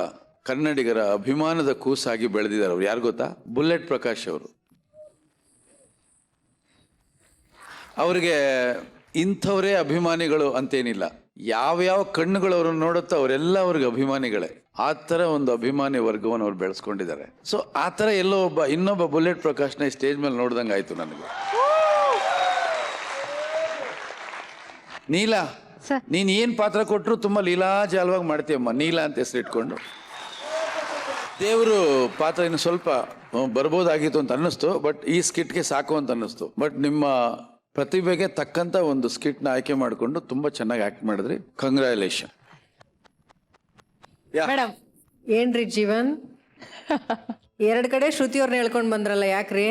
ಕನ್ನಡಿಗರ ಅಭಿಮಾನದ ಕೂಸಾಗಿ ಬೆಳೆದಿದ್ದಾರೆ. ಅವ್ರು ಯಾರು ಗೊತ್ತಾ? ಬುಲೆಟ್ ಪ್ರಕಾಶ್ ಅವರು. ಅವ್ರಿಗೆ ಇಂಥವರೇ ಅಭಿಮಾನಿಗಳು ಅಂತೇನಿಲ್ಲ. ಯಾವ್ಯಾವ ಕಣ್ಣುಗಳು ಅವ್ರನ್ನ ನೋಡುತ್ತೋ ಅವರೆಲ್ಲ ಅವ್ರಿಗೆ ಅಭಿಮಾನಿಗಳೇ. ಆ ಥರ ಒಂದು ಅಭಿಮಾನಿ ವರ್ಗವನ್ನು ಅವ್ರು ಬೆಳೆಸ್ಕೊಂಡಿದ್ದಾರೆ. ಸೊ ಆ ಥರ ಎಲ್ಲೋ ಇನ್ನೊಬ್ಬ ಬುಲೆಟ್ ಪ್ರಕಾಶ್ನ ಸ್ಟೇಜ್ ಮೇಲೆ ನೋಡ್ದಂಗೆ ಆಯ್ತು ನನಗೆ. ನೀಲಾ, ನೀನ್ ಏನ್ ಪಾತ್ರ ಕೊಟ್ಟರು ತುಂಬಾ ಲೀಲಾಜಾಲವಾಗಿ ಮಾಡ್ತೀಯಮ್ಮ. ನೀಲಾ ಅಂತ ಹೆಸರು ಇಟ್ಕೊಂಡು. ದೇವರು ಪಾತ್ರ ಇನ್ನು ಸ್ವಲ್ಪ ಬರ್ಬೋದಾಗಿತ್ತು ಅಂತ ಅನ್ನಿಸ್ತು, ಬಟ್ ಈ ಸ್ಕಿಟ್ಗೆ ಸಾಕು ಅಂತ ಅನ್ನಿಸ್ತು. ಬಟ್ ನಿಮ್ಮ ಪ್ರತಿಭೆಗೆ ತಕ್ಕಂತ ಒಂದು ಸ್ಕಿಟ್ನ ಆಯ್ಕೆ ಮಾಡಿಕೊಂಡು ತುಂಬಾ ಚೆನ್ನಾಗಿ ಆಕ್ಟ್ ಮಾಡಿದ್ರಿ. ಕಂಗ್ರ್ಯಾಚುಲೇಷನ್. ಮೇಡಮ್ ಏನ್ರಿ ಜೀವನ್, ಎರಡ್ ಕಡೆ ಶ್ರುತಿಯವ್ರನ್ನ ಹೇಳ್ಕೊಂಡ್ ಬಂದ್ರಲ್ಲ, ಯಾಕ್ರಿ?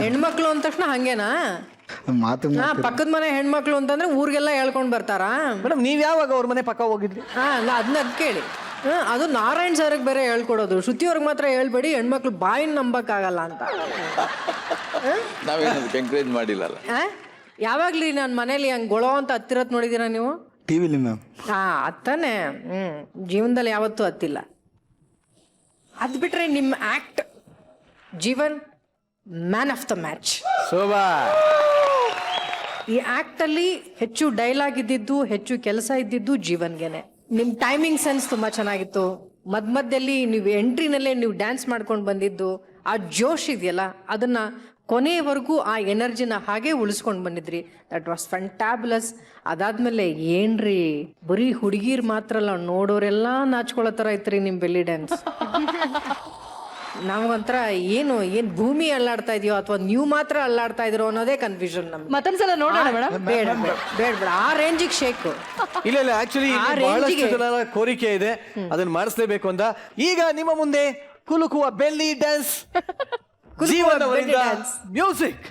ಹೆಣ್ಮಕ್ಳು ಅಂದ ತಕ್ಷಣ ಹಂಗೇನಾ? ಪಕ್ಕದ ಮನೆ ಹೆಣ್ಮಕ್ಳು ಅಂತಂದ್ರೆ ಊರಿಗೆಲ್ಲ ಹೇಳ್ಕೊಂಡ್ ಬರ್ತಾರಾ? ಮೇಡಮ್ ನೀವ್ ಯಾವಾಗ ಅವ್ರ ಮನೆ ಪಕ್ಕ ಹೋಗಿದ್ರಿ? ಅದನ್ನ ಕೇಳಿ. ಅದು ನಾರಾಯಣ್ ಸರ್ಗೆ ಬೇರೆ ಹೇಳ್ಕೊಡೋದು, ಶ್ರುತಿಯವ್ರಿಗೆ ಮಾತ್ರ ಹೇಳ್ಬೇಡಿ, ಹೆಣ್ಮಕ್ಳು ಬಾಯಿನ ನಂಬಕ್ಕಾಗಲ್ಲ ಅಂತ. ನಾವೇನದಕ್ಕೆ ಎಂಕರೇಜ್ ಮಾಡಿಲ್ಲ. ಯಾವಾಗ್ಲಿ ನಾನು ಮನೇಲಿ ಹಂಗ್ ಗೊಳೋ ಅಂತ ಹತ್ತಿರತ್ ನೋಡಿದೀರಾ ನೀವು? ಟಿವಿಲಿ ಮ್ಯಾಮ್. ಹತ್ತಾನೆ. ಜೀವನದಲ್ಲಿ ಯಾವತ್ತೂ ಹತ್ತಿಲ್ಲ. ಅದ್ ಬಿಟ್ರೆ ನಿಮ್ಮ act Jeevan man of the match. ಈ ಆಕ್ಟ್ ಅಲ್ಲಿ ಹೆಚ್ಚು ಡೈಲಾಗ್ ಇದ್ದಿದ್ದು, ಹೆಚ್ಚು ಕೆಲಸ ಇದ್ದಿದ್ದು ಜೀವನ್ಗೆನೆ. ನಿಮ್ ಟೈಮಿಂಗ್ ಸೆನ್ಸ್ ತುಂಬಾ ಚೆನ್ನಾಗಿತ್ತು. ಮಧ್ಯದಲ್ಲಿ ನೀವು ಎಂಟ್ರಿನಲ್ಲೇ ನೀವು ಡ್ಯಾನ್ಸ್ ಮಾಡ್ಕೊಂಡು ಬಂದಿದ್ದು, ಆ ಜೋಶ್ ಇದೆಯಲ್ಲ, ಅದನ್ನ ಕೊನೆಯವರೆಗೂ ಆ ಎನರ್ಜಿನ ಹಾಗೆ ಉಳಿಸ್ಕೊಂಡು ಬಂದಿದ್ರಿ. That was fantabulous. ಅದಾದ್ಮೇಲೆ ಏನ್ರಿ, ಬರೀ ಹುಡುಗಿರ್ ಮಾತ್ರ ಅಲ್ಲ, ನೋಡೋರೆಲ್ಲ ನಾಚ್ಕೊಳ್ಳೋ ಥರ ಐತ್ರಿ ನಿಮ್ ಬೆಲ್ಲಿ ಡ್ಯಾನ್ಸ್. ನಾವಂತರ ಏನು ಭೂಮಿ ಅಲ್ಲಾಡ್ತಾ ಇದೆಯೋ ಅಥವಾ ನೀವು ಮಾತ್ರ ಅಲ್ಲಾಡ್ತಾ ಇದ್ರೋ ಅನ್ನೋದೇ ಕನ್ಫ್ಯೂಷನ್ ನಮ್ಗೆ. ಮತ್ತೊಂದ್ಸಲ ನೋಡೋಣ ಮೇಡಮ್. ಬೇಡ ಆ ರೇಂಜಿಗೆ ಶೇಕು. ಇಲ್ಲ ಆಕ್ಚುಲಿ ಬಹಳಷ್ಟು ಜನರ ಕೋರಿಕೆ ಇದೆ, ಅದನ್ನ ಮಾಡಿಸ್ಲೇಬೇಕು ಅಂತ. ಈಗ ನಿಮ್ಮ ಮುಂದೆ ಕುಲುಕುವ ಬೆಲ್ಲಿ ಡ್ಯಾನ್ಸ್, ಜೀವನ ಮ್ಯೂಸಿಕ್.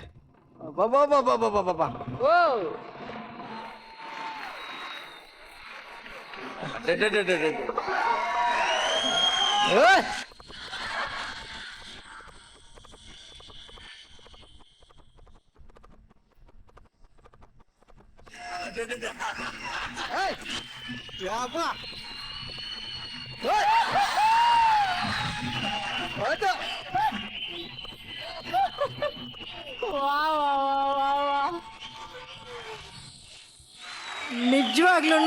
ನಿಜವಾಗ್ಲೂ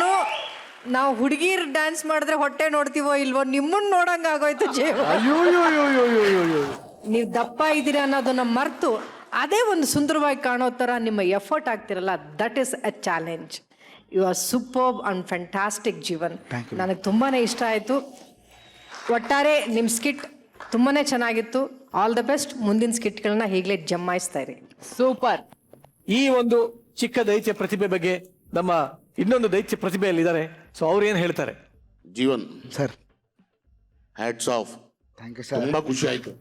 ನಾವು ಹುಡುಗಿರ್ ಡ್ಯಾನ್ಸ್ ಮಾಡಿದ್ರೆ ಹೊಟ್ಟೆ ನೋಡ್ತೀವೋ ಇಲ್ವೋ, ನಿಮ್ಮನ್ನ ನೋಡಂಗ ಆಗೋಯ್ತು ಜೀವ. ನೀವು ದಪ್ಪ ಇದ್ದೀರಾ ಅನ್ನೋದನ್ನ ಮರ್ತು ಅದೇ ಒಂದು ಸುಂದರವಾಗಿ ಕಾಣೋ ಥರ ನಿಮ್ಮ ಎಫರ್ಟ್ ಆಗ್ತಿರಲ್ಲ, that is a challenge. You are superb and fantastic Jeevan. ನನಗೆ ತುಂಬಾ ಇಷ್ಟ ಆಯಿತು. ಒಟ್ಟಾರೆ ನಿಮ್ಮ ಸ್ಕಿಟ್ ತುಂಬಾ ಚೆನ್ನಾಗಿತ್ತು. All the best. ಮುಂದಿನ ಸ್ಕಿಟ್ಗಳನ್ನ ಹೀಗಲೇ ಜಮಾಯಿಸ್ತಾ ಇರಿ. ಸೂಪರ್. ಈ ಒಂದು ಚಿಕ್ಕ ದೈತ್ಯ ಪ್ರತಿಭೆ ಬಗ್ಗೆ ನಮ್ಮ ಇನ್ನೊಂದು ದೈತ್ಯ ಪ್ರತಿಭೆಯಲ್ಲಿದ್ದಾರೆ. ಸೊ ಅವ್ರು ಏನ್ ಹೇಳ್ತಾರೆ? Jeevan sir, hats off. Thank you sir. ತುಂಬಾ ಖುಷಿ ಆಯ್ತು.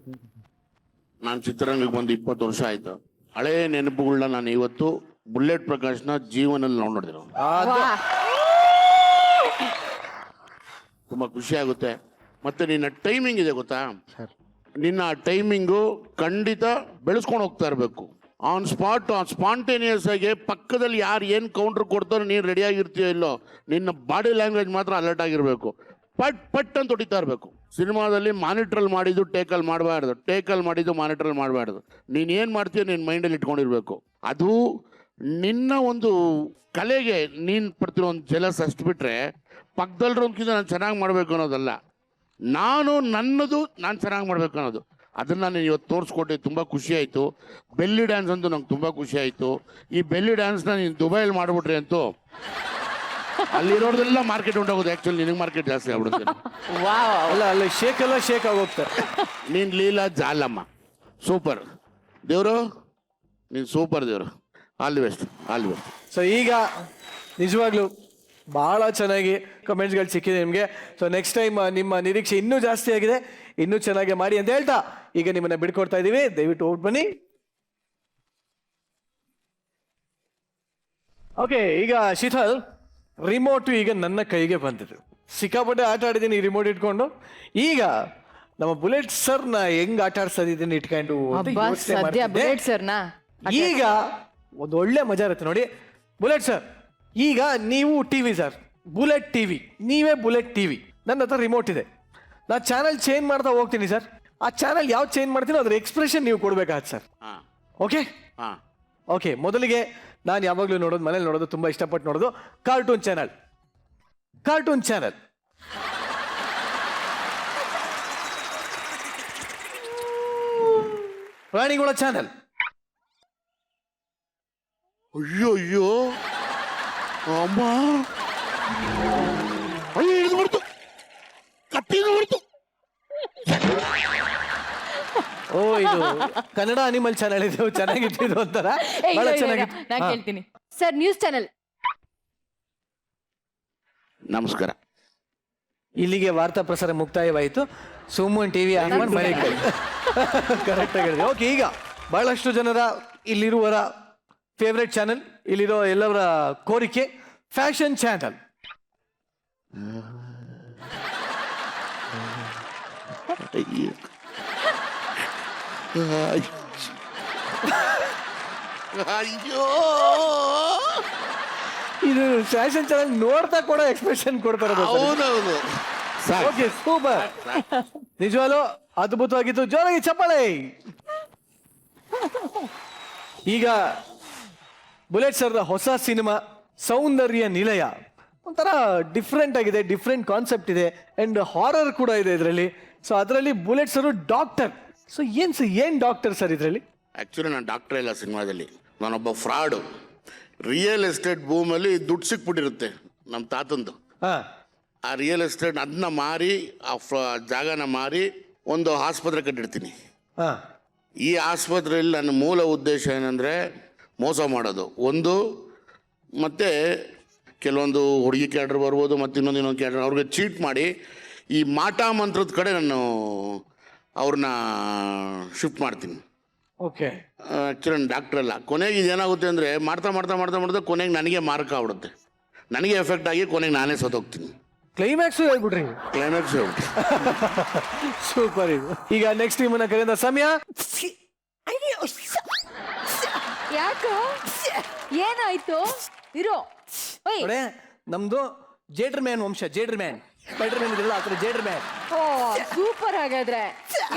ನಾನು ಚಿತ್ರರಂಗಕ್ಕೆ ಬಂದು 20 ವರ್ಷ ಆಯ್ತು. ಹಳೆಯ ನೆನಪುಗಳನ್ನ ನಾನು ಇವತ್ತು ಬುಲೆಟ್ ಪ್ರಕಾಶ್ನ ಜೀವನಲ್ಲಿ ನೋಡಿದ್ರು. ತುಂಬಾ ಖುಷಿ ಆಗುತ್ತೆ. ಮತ್ತೆ ನಿನ್ನ ಟೈಮಿಂಗ್ ಇದೆ ಗೊತ್ತಾ? ನಿನ್ನ ಟೈಮಿಂಗು ಖಂಡಿತ ಬೆಳೆಸ್ಕೊಂಡು ಹೋಗ್ತಾ ಇರಬೇಕು. ಆನ್ ಸ್ಪಾಂಟೇನಿಯಸ್ ಆಗಿ ಪಕ್ಕದಲ್ಲಿ ಯಾರು ಏನು ಕೌಂಟ್ರ್ ಕೊಡ್ತಾರೋ ನೀನು ರೆಡಿಯಾಗಿರ್ತೀಯೋ ಇಲ್ಲೋ, ನಿನ್ನ ಬಾಡಿ ಲ್ಯಾಂಗ್ವೇಜ್ ಮಾತ್ರ ಅಲರ್ಟ್ ಆಗಿರಬೇಕು. ಪಟ್ ಅಂತ ಹೊಡಿತಾ ಇರಬೇಕು. ಸಿನಿಮಾದಲ್ಲಿ ಮಾನಿಟ್ರಲ್ ಮಾಡಿದ್ದು ಟೇಕಲ್ ಮಾಡಬಾರ್ದು, ಟೇಕಲ್ ಮಾಡಿದ್ದು ಮಾನಿಟ್ರಲ್ ಮಾಡಬಾರ್ದು. ನೀನು ಏನು ಮಾಡ್ತೀಯೋ ನಿನ್ನ ಮೈಂಡಲ್ಲಿ ಇಟ್ಕೊಂಡಿರ್ಬೇಕು. ಅದು ನಿನ್ನ ಒಂದು ಕಲೆಗೆ ನೀನು ಪಡ್ತಿರೋ ಒಂದು ಜಲಸ್ ಅಷ್ಟು ಬಿಟ್ಟರೆ ಪಕ್ಕದಲ್ರೋದ್ಕಿಂತ ನಾನು ಚೆನ್ನಾಗಿ ಮಾಡಬೇಕು ಅನ್ನೋದಲ್ಲ. ನನ್ನದು ನಾನು ಚೆನ್ನಾಗಿ ಮಾಡಬೇಕು ಅನ್ನೋದು. ಅದನ್ನು ನಾನು ಇವತ್ತು ತೋರಿಸ್ಕೊಟ್ಟೆ. ತುಂಬ ಖುಷಿ ಆಯಿತು. ಬೆಲ್ಲಿ ಡ್ಯಾನ್ಸ್ ಅಂತೂ ನಂಗೆ ತುಂಬ ಖುಷಿ ಆಯಿತು. ಈ ಬೆಲ್ಲಿ ಡ್ಯಾನ್ಸ್ನ ನೀನು ದುಬೈಲಿ ಮಾಡಿಬಿಟ್ರೆ ಅಂತೂ ಅಲ್ಲಿರೋದೆಲ್ಲ ಮಾರ್ಕೆಟ್ ಉಂಟಾಗೋದು. ಆ್ಯಕ್ಚುಲಿ ನಿನಗೆ ಮಾರ್ಕೆಟ್ ಜಾಸ್ತಿ ಆಗ್ಬಿಡುತ್ತೆ. ಅಲ್ಲ ಶೇಕ್ ಆಗೋಗ್ತಾರೆ. ನೀನು ಲೀಲಾ ಜಾಲಮ್ಮ ಸೂಪರ್. ದೇವರು ನೀನು ಸೂಪರ್ ದೇವರು. All the best. ಸೊ ಈಗ ನಿಜವಾಗ್ಲೂ ಬಹಳ ಚೆನ್ನಾಗಿ ಕಮೆಂಟ್ಸ್ಗಳು ಸಿಕ್ಕಿದೆ ನಿಮಗೆ. ಸೊ ನೆಕ್ಸ್ಟ್ ಟೈಮ್ ನಿಮ್ಮ ನಿರೀಕ್ಷೆ ಇನ್ನೂ ಜಾಸ್ತಿ ಆಗಿದೆ, ಇನ್ನೂ ಚೆನ್ನಾಗಿ ಮಾಡಿ ಅಂತ ಹೇಳ್ತಾ ಈಗ ನಿಮ್ಮನ್ನ ಬಿಡ್ಕೊಡ್ತಾ ಇದ್ದೀವಿ. ದಯವಿಟ್ಟು ಹೋಗಿ ಬನ್ನಿ. ಓಕೆ, ಈಗ ಶೀತಲ್, ರಿಮೋಟ್ ಈಗ ನನ್ನ ಕೈಗೆ ಬಂದಿದೆ. ಸಿಕ್ಕಾಪಟ್ಟೆ ಆಟ ಆಡಿದ್ದೀನಿ ರಿಮೋಟ್ ಇಟ್ಕೊಂಡು. ಈಗ ನಮ್ಮ ಬುಲೆಟ್ ಸರ್ನ ಹೆಂಗ್ ಆಟ ಆಡ್ಸೋದಿದ್ದೀನಿ ಇಟ್ಕೊಂಡು ಅಂತ ಅಬ್ಬಾ, ಯೋಚ್ನೆ ಸದ್ಯ ಮಾಡ್ತಿದ್ದೆ. ಬುಲೆಟ್ ಸರ್ನ ಈಗ ಒಂದು ಒಳ್ಳೆ ಮಜಾ ಇರುತ್ತೆ ನೋಡಿ. ಬುಲೆಟ್ ಸರ್, ಈಗ ನೀವು ಟಿವಿ ಸರ್, ಬುಲೆಟ್ ಟಿವಿ, ನೀವೇ ಬುಲೆಟ್ ಟಿವಿ. ನನ್ನ ಹತ್ರ ರಿಮೋಟ್ ಇದೆ. ನಾ ಚಾನಲ್ ಚೇಂಜ್ ಮಾಡ್ತಾ ಹೋಗ್ತೀನಿ ಸರ್. ಆ ಚಾನಲ್ ಯಾವ್ದು ಚೇಂಜ್ ಮಾಡ್ತೀನೋ ಅದ್ರ ಎಕ್ಸ್ಪ್ರೆಷನ್ ನೀವು ಕೊಡ್ಬೇಕಾಗತ್ತೆ ಸರ್. Okay okay. ಮೊದಲಿಗೆ ನಾನು ಯಾವಾಗಲೂ ನೋಡೋದು, ಮನೇಲಿ ನೋಡೋದು, ತುಂಬಾ ಇಷ್ಟಪಟ್ಟು ನೋಡೋದು ಕಾರ್ಟೂನ್ ಚಾನಲ್. ಪ್ರಾಣಿಗಳ ಚಾನಲ್. ಅಯ್ಯೋ ಅಮ್ಮ, ಅಯ್ಯೋ ಹಿಡಿದು ಬಿಡ್ತು, ಕತ್ತಿದು ಬಿಡ್ತು. ಓ, ಇದು ಕನ್ನಡ ಅನಿಮಲ್ ಚಾನಲ್ ಇದು, ಚೆನ್ನಾಗಿತ್ತು ಇದು ಒಂಥರ, ಬಹಳ ಚೆನ್ನಾಗಿತ್ತು. ನಾನು ಕೇಳ್ತೀನಿ ಸರ್. News channel. ನಮಸ್ಕಾರ. ಇಲ್ಲಿಗೆ ವಾರ್ತಾ ಪ್ರಸಾರ ಮುಕ್ತಾಯವಾಯಿತು. ಸುಮ್ಮನ್ ಟಿವಿ ಹಾಕೊಂಡು ಮನೆ ಕರೆಕ್ಟ್ ಆಗಿ ಹೇಳಿದೆ. ಓಕೆ, ಈಗ ಬಹಳಷ್ಟು ಜನರ ಇಲ್ಲಿರುವರ ಫೇವ್ರೆಟ್ ಚಾನಲ್, ಇಲ್ಲಿರೋ ಎಲ್ಲವರ ಕೋರಿಕೆ ಫ್ಯಾಷನ್ ಚಾನಲ್. ಅಯ್ಯೋ, ಇದು ಫ್ಯಾಷನ್ ಚಾನಲ್ ನೋಡ್ತಾ ಕೂಡ ಎಕ್ಸ್ಪ್ರೆಷನ್ ಕೊಡ್ತಾರೆ. ಹೌದೌದು. Okay, super. ನಿಜವಾಗ್ಲೂ ಅದ್ಭುತವಾಗಿತ್ತು. ಜೋರಾಗಿ ಚಪ್ಪಾಳೆ. ಈಗ ಬುಲೆಟ್ ಸರ್ ಹೊಸ ಸಿನಿಮಾ ಸೌಂದರ್ಯ ನಿಲಯ ಒಂಥರ ಡಿಫ್ರೆಂಟ್ ಆಗಿದೆ, ಡಿಫ್ರೆಂಟ್ ಕಾನ್ಸೆಪ್ಟ್ ಇದೆ, ಅಂಡ್ ಹಾರರ್ ಕೂಡ ಇದೆ ಇದರಲ್ಲಿ. ಸೊ ಅದರಲ್ಲಿ ಬುಲೆಟ್ ಸರ್ ಡಾಕ್ಟರ್. ಸೊ ಏನ್ ಡಾಕ್ಟರ್ ಸರ್ ಇದರಲ್ಲಿ? ಆಕ್ಚುಲಿ ನಾನು ಡಾಕ್ಟರ್ ಇಲ್ಲ ಸಿನಿಮಾದಲ್ಲಿ, ನಾನೊಬ್ಬ ಫ್ರಾಡು. ರಿಯಲ್ ಎಸ್ಟೇಟ್ ಭೂಮಲ್ಲಿ ದುಡ್ಡು ಸಿಕ್ಬಿಟ್ಟಿರುತ್ತೆ ನಮ್ಮ ತಾತಂದು. ಆ ರಿಯಲ್ ಎಸ್ಟೇಟ್ ಅದನ್ನ ಮಾರಿ, ಆ ಜಾಗನ ಮಾರಿ ಒಂದು ಆಸ್ಪತ್ರೆ ಕಟ್ಟಿಡ್ತೀನಿ. ಈ ಆಸ್ಪತ್ರೆಯಲ್ಲಿ ನನ್ನ ಮೂಲ ಉದ್ದೇಶ ಏನಂದರೆ ಮೋಸ ಮಾಡೋದು ಒಂದು, ಮತ್ತು ಕೆಲವೊಂದು ಹುಡುಗಿ ಕ್ಯಾಡ್ರ್ ಬರ್ಬೋದು, ಮತ್ತು ಇನ್ನೊಂದು ಕ್ಯಾಡ್ರ್, ಅವ್ರಿಗೆ ಚೀಟ್ ಮಾಡಿ ಈ ಮಾಟ ಮಂತ್ರದ ಕಡೆ ನಾನು ಅವ್ರನ್ನ ಶಿಫ್ಟ್ ಮಾಡ್ತೀನಿ. ಓಕೆ. ಆ್ಯಕ್ಚುಲಿ ನಾನು ಡಾಕ್ಟ್ರ್ ಅಲ್ಲ. ಕೊನೆಗೆ ಇದೇನಾಗುತ್ತೆ ಅಂದರೆ ಮಾಡ್ತಾ ಮಾಡ್ತಾ ಮಾಡ್ತಾ ಮಾಡ್ತಾ ಕೊನೆಗೆ ನನಗೆ ಮಾರ್ಕ್ ಆಗ್ಬಿಡುತ್ತೆ, ನನಗೆ ಎಫೆಕ್ಟ್ ಆಗಿ ಕೊನೆಗೆ ನಾನೇ ಸತ್ತೋಗ್ತೀನಿ. ಕ್ಲೈಮ್ಯಾಕ್ಸು ಹೇಳ್ಬಿಟ್ರಿ. ಕ್ಲೈಮ್ಯಾಕ್ಸ್ ಹೇಳ್ಬಿಟ್ಟು ಸೂಪರ್. ಇದು ಈಗ ನೆಕ್ಸ್ಟ್ ಟೀಮನ್ನ ಕರೆದ ಸಮಯ. ಯಾಕೋ ಏನಾಯ್ತು? ಇರೋ ನೋಡಿ, ನಮ್ದು ಜೇಡ್ರ್ ಮ್ಯಾನ್ ವಂಶ. ಜೇಡ್ರ್ ಮ್ಯಾನ್, ಸ್ಪೈಡರ್ ಮ್ಯಾನ್ ಇದೆಲ್ಲ ಆ ಥರ ಜೇಡ್ರ್ ಮ್ಯಾನ್. ಓ ಸೂಪರ್. ಹಾಗಾದ್ರೆ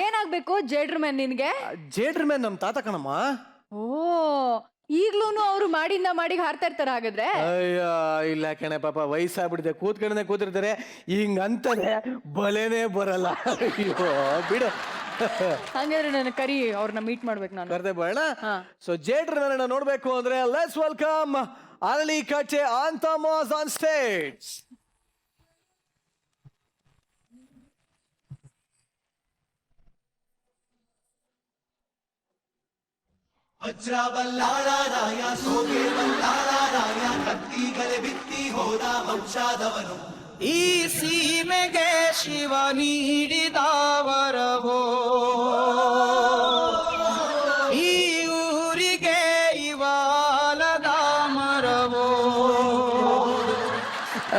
ಏನಾಗ್ಬೇಕು ಜೇಡ್ರ್ ಮ್ಯಾನ್ ನಿನ್ಗೆ? ಜೇಡ್ರ್ ಮ್ಯಾನ್ ನಮ್ ತಾತ ಕಣಮ್ಮ. ಓ, ಈಗ್ಲೂನು ಅವ್ರು ಮಾಡಿಂದ ಮಾಡಿಗೆ ಹಾರ್ತಾ ಇರ್ತಾರ ಹಾಗಾದ್ರೆ? ಅಯ್ಯ ಇಲ್ಲ ಕಣೆ, ಪಾಪ ವಯಸ್ಸಾಗ್ಬಿಟ್ಟಿದೆ, ಕೂತಿರ್ತಾರೆ, ಹಿಂಗಂತಾನೆ ಬಲೆನೇ ಬರಲ್ಲ. ಅಯ್ಯೋ ಬಿಡು. ಹಂಗಾದ್ರೆ ನನ್ನ ಕರಿ ಅವ್ರನ್ನ ಮೀಟ್ ಮಾಡ್ಬೇಕು ನಾನು. ಕರ್ದೆ ಬೇಡ. ಸೊ ಜೇಡ್ರ್ ಮ್ಯಾನ್ ನೋಡ್ಬೇಕು ಅಂದ್ರೆ ಲೆಟ್ಸ್ ವೆಲ್ಕಮ್ ಅರಳಿ ಕಟ್ಟೆ ಆಂಥೋಮಸ್ ಆನ್ ಸ್ಟೇಜ್. ವಜ್ರವಲ್ಲಾಳರಾಯ ಸೋಗೆ ವಲ್ಲಾಳರಾಯ ಕತ್ತಿಗಲೆ ಬಿತ್ತಿ ಹೋದ ವಂಶಾದವನು. ಈ ಸೀಮೆಗೆ ಶಿವ ನೀಡಿದ ವರವೋ, ಈ ಊರಿಗೆ ಇವಾಲದ ಮರವೋ.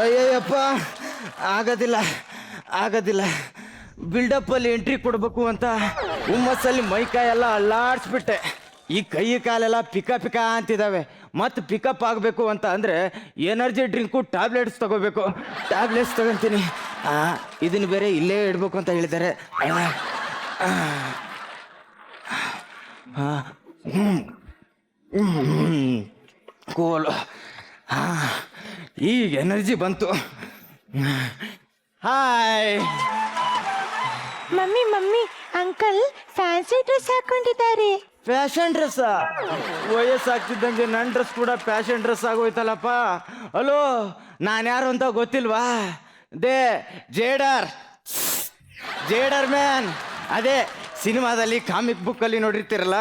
ಅಯ್ಯಪ್ಪ, ಆಗೋದಿಲ್ಲ. ಬಿಲ್ಡಪ್ಪಲ್ಲಿ ಎಂಟ್ರಿ ಕೊಡಬೇಕು ಅಂತ ಹುಮ್ಮಸ್ಸಲ್ಲಿ ಮೈಕಾಯಿ ಎಲ್ಲ ಅಲ್ಲಾಡ್ಸ್ಬಿಟ್ಟೆ. ಈ ಕೈ ಕಾಲೆಲ್ಲ ಪಿಕ ಅಂತಿದ್ದಾವೆ. ಮತ್ತು ಪಿಕಪ್ ಆಗಬೇಕು ಅಂತ ಅಂದರೆ ಎನರ್ಜಿ ಡ್ರಿಂಕು ಟ್ಯಾಬ್ಲೆಟ್ಸ್ ತಗೋಬೇಕು. ಟ್ಯಾಬ್ಲೆಟ್ಸ್ ತಗೊತೀನಿ. ಇದನ್ನು ಬೇರೆ ಇಲ್ಲೇ ಇಡಬೇಕು ಅಂತ ಹೇಳಿದ್ದಾರೆ. ಕೂಲ್. ಈಗ ಎನರ್ಜಿ ಬಂತು. Hi mummy uncle fancy dress ಹಾಕೊಂಡಿದ್ದಾರೆ. Fashion dress? ವಯಸ್ಸಾಗ್ತಿದ್ದಂಗೆ ನನ್ನ ಡ್ರೆಸ್ ಕೂಡ ಫ್ಯಾಷನ್ ಡ್ರೆಸ್ ಆಗೋಯ್ತಲ್ಲಪ್ಪ. ಹಲೋ, ನಾನು ಯಾರು ಅಂತ ಗೊತ್ತಿಲ್ವಾ? ಜೇಡರ್ ಮ್ಯಾನ್. ಅದೇ ಸಿನಿಮಾದಲ್ಲಿ ಕಾಮಿಕ್ ಬುಕ್ಕಲ್ಲಿ ನೋಡಿರ್ತೀರಲ್ಲ,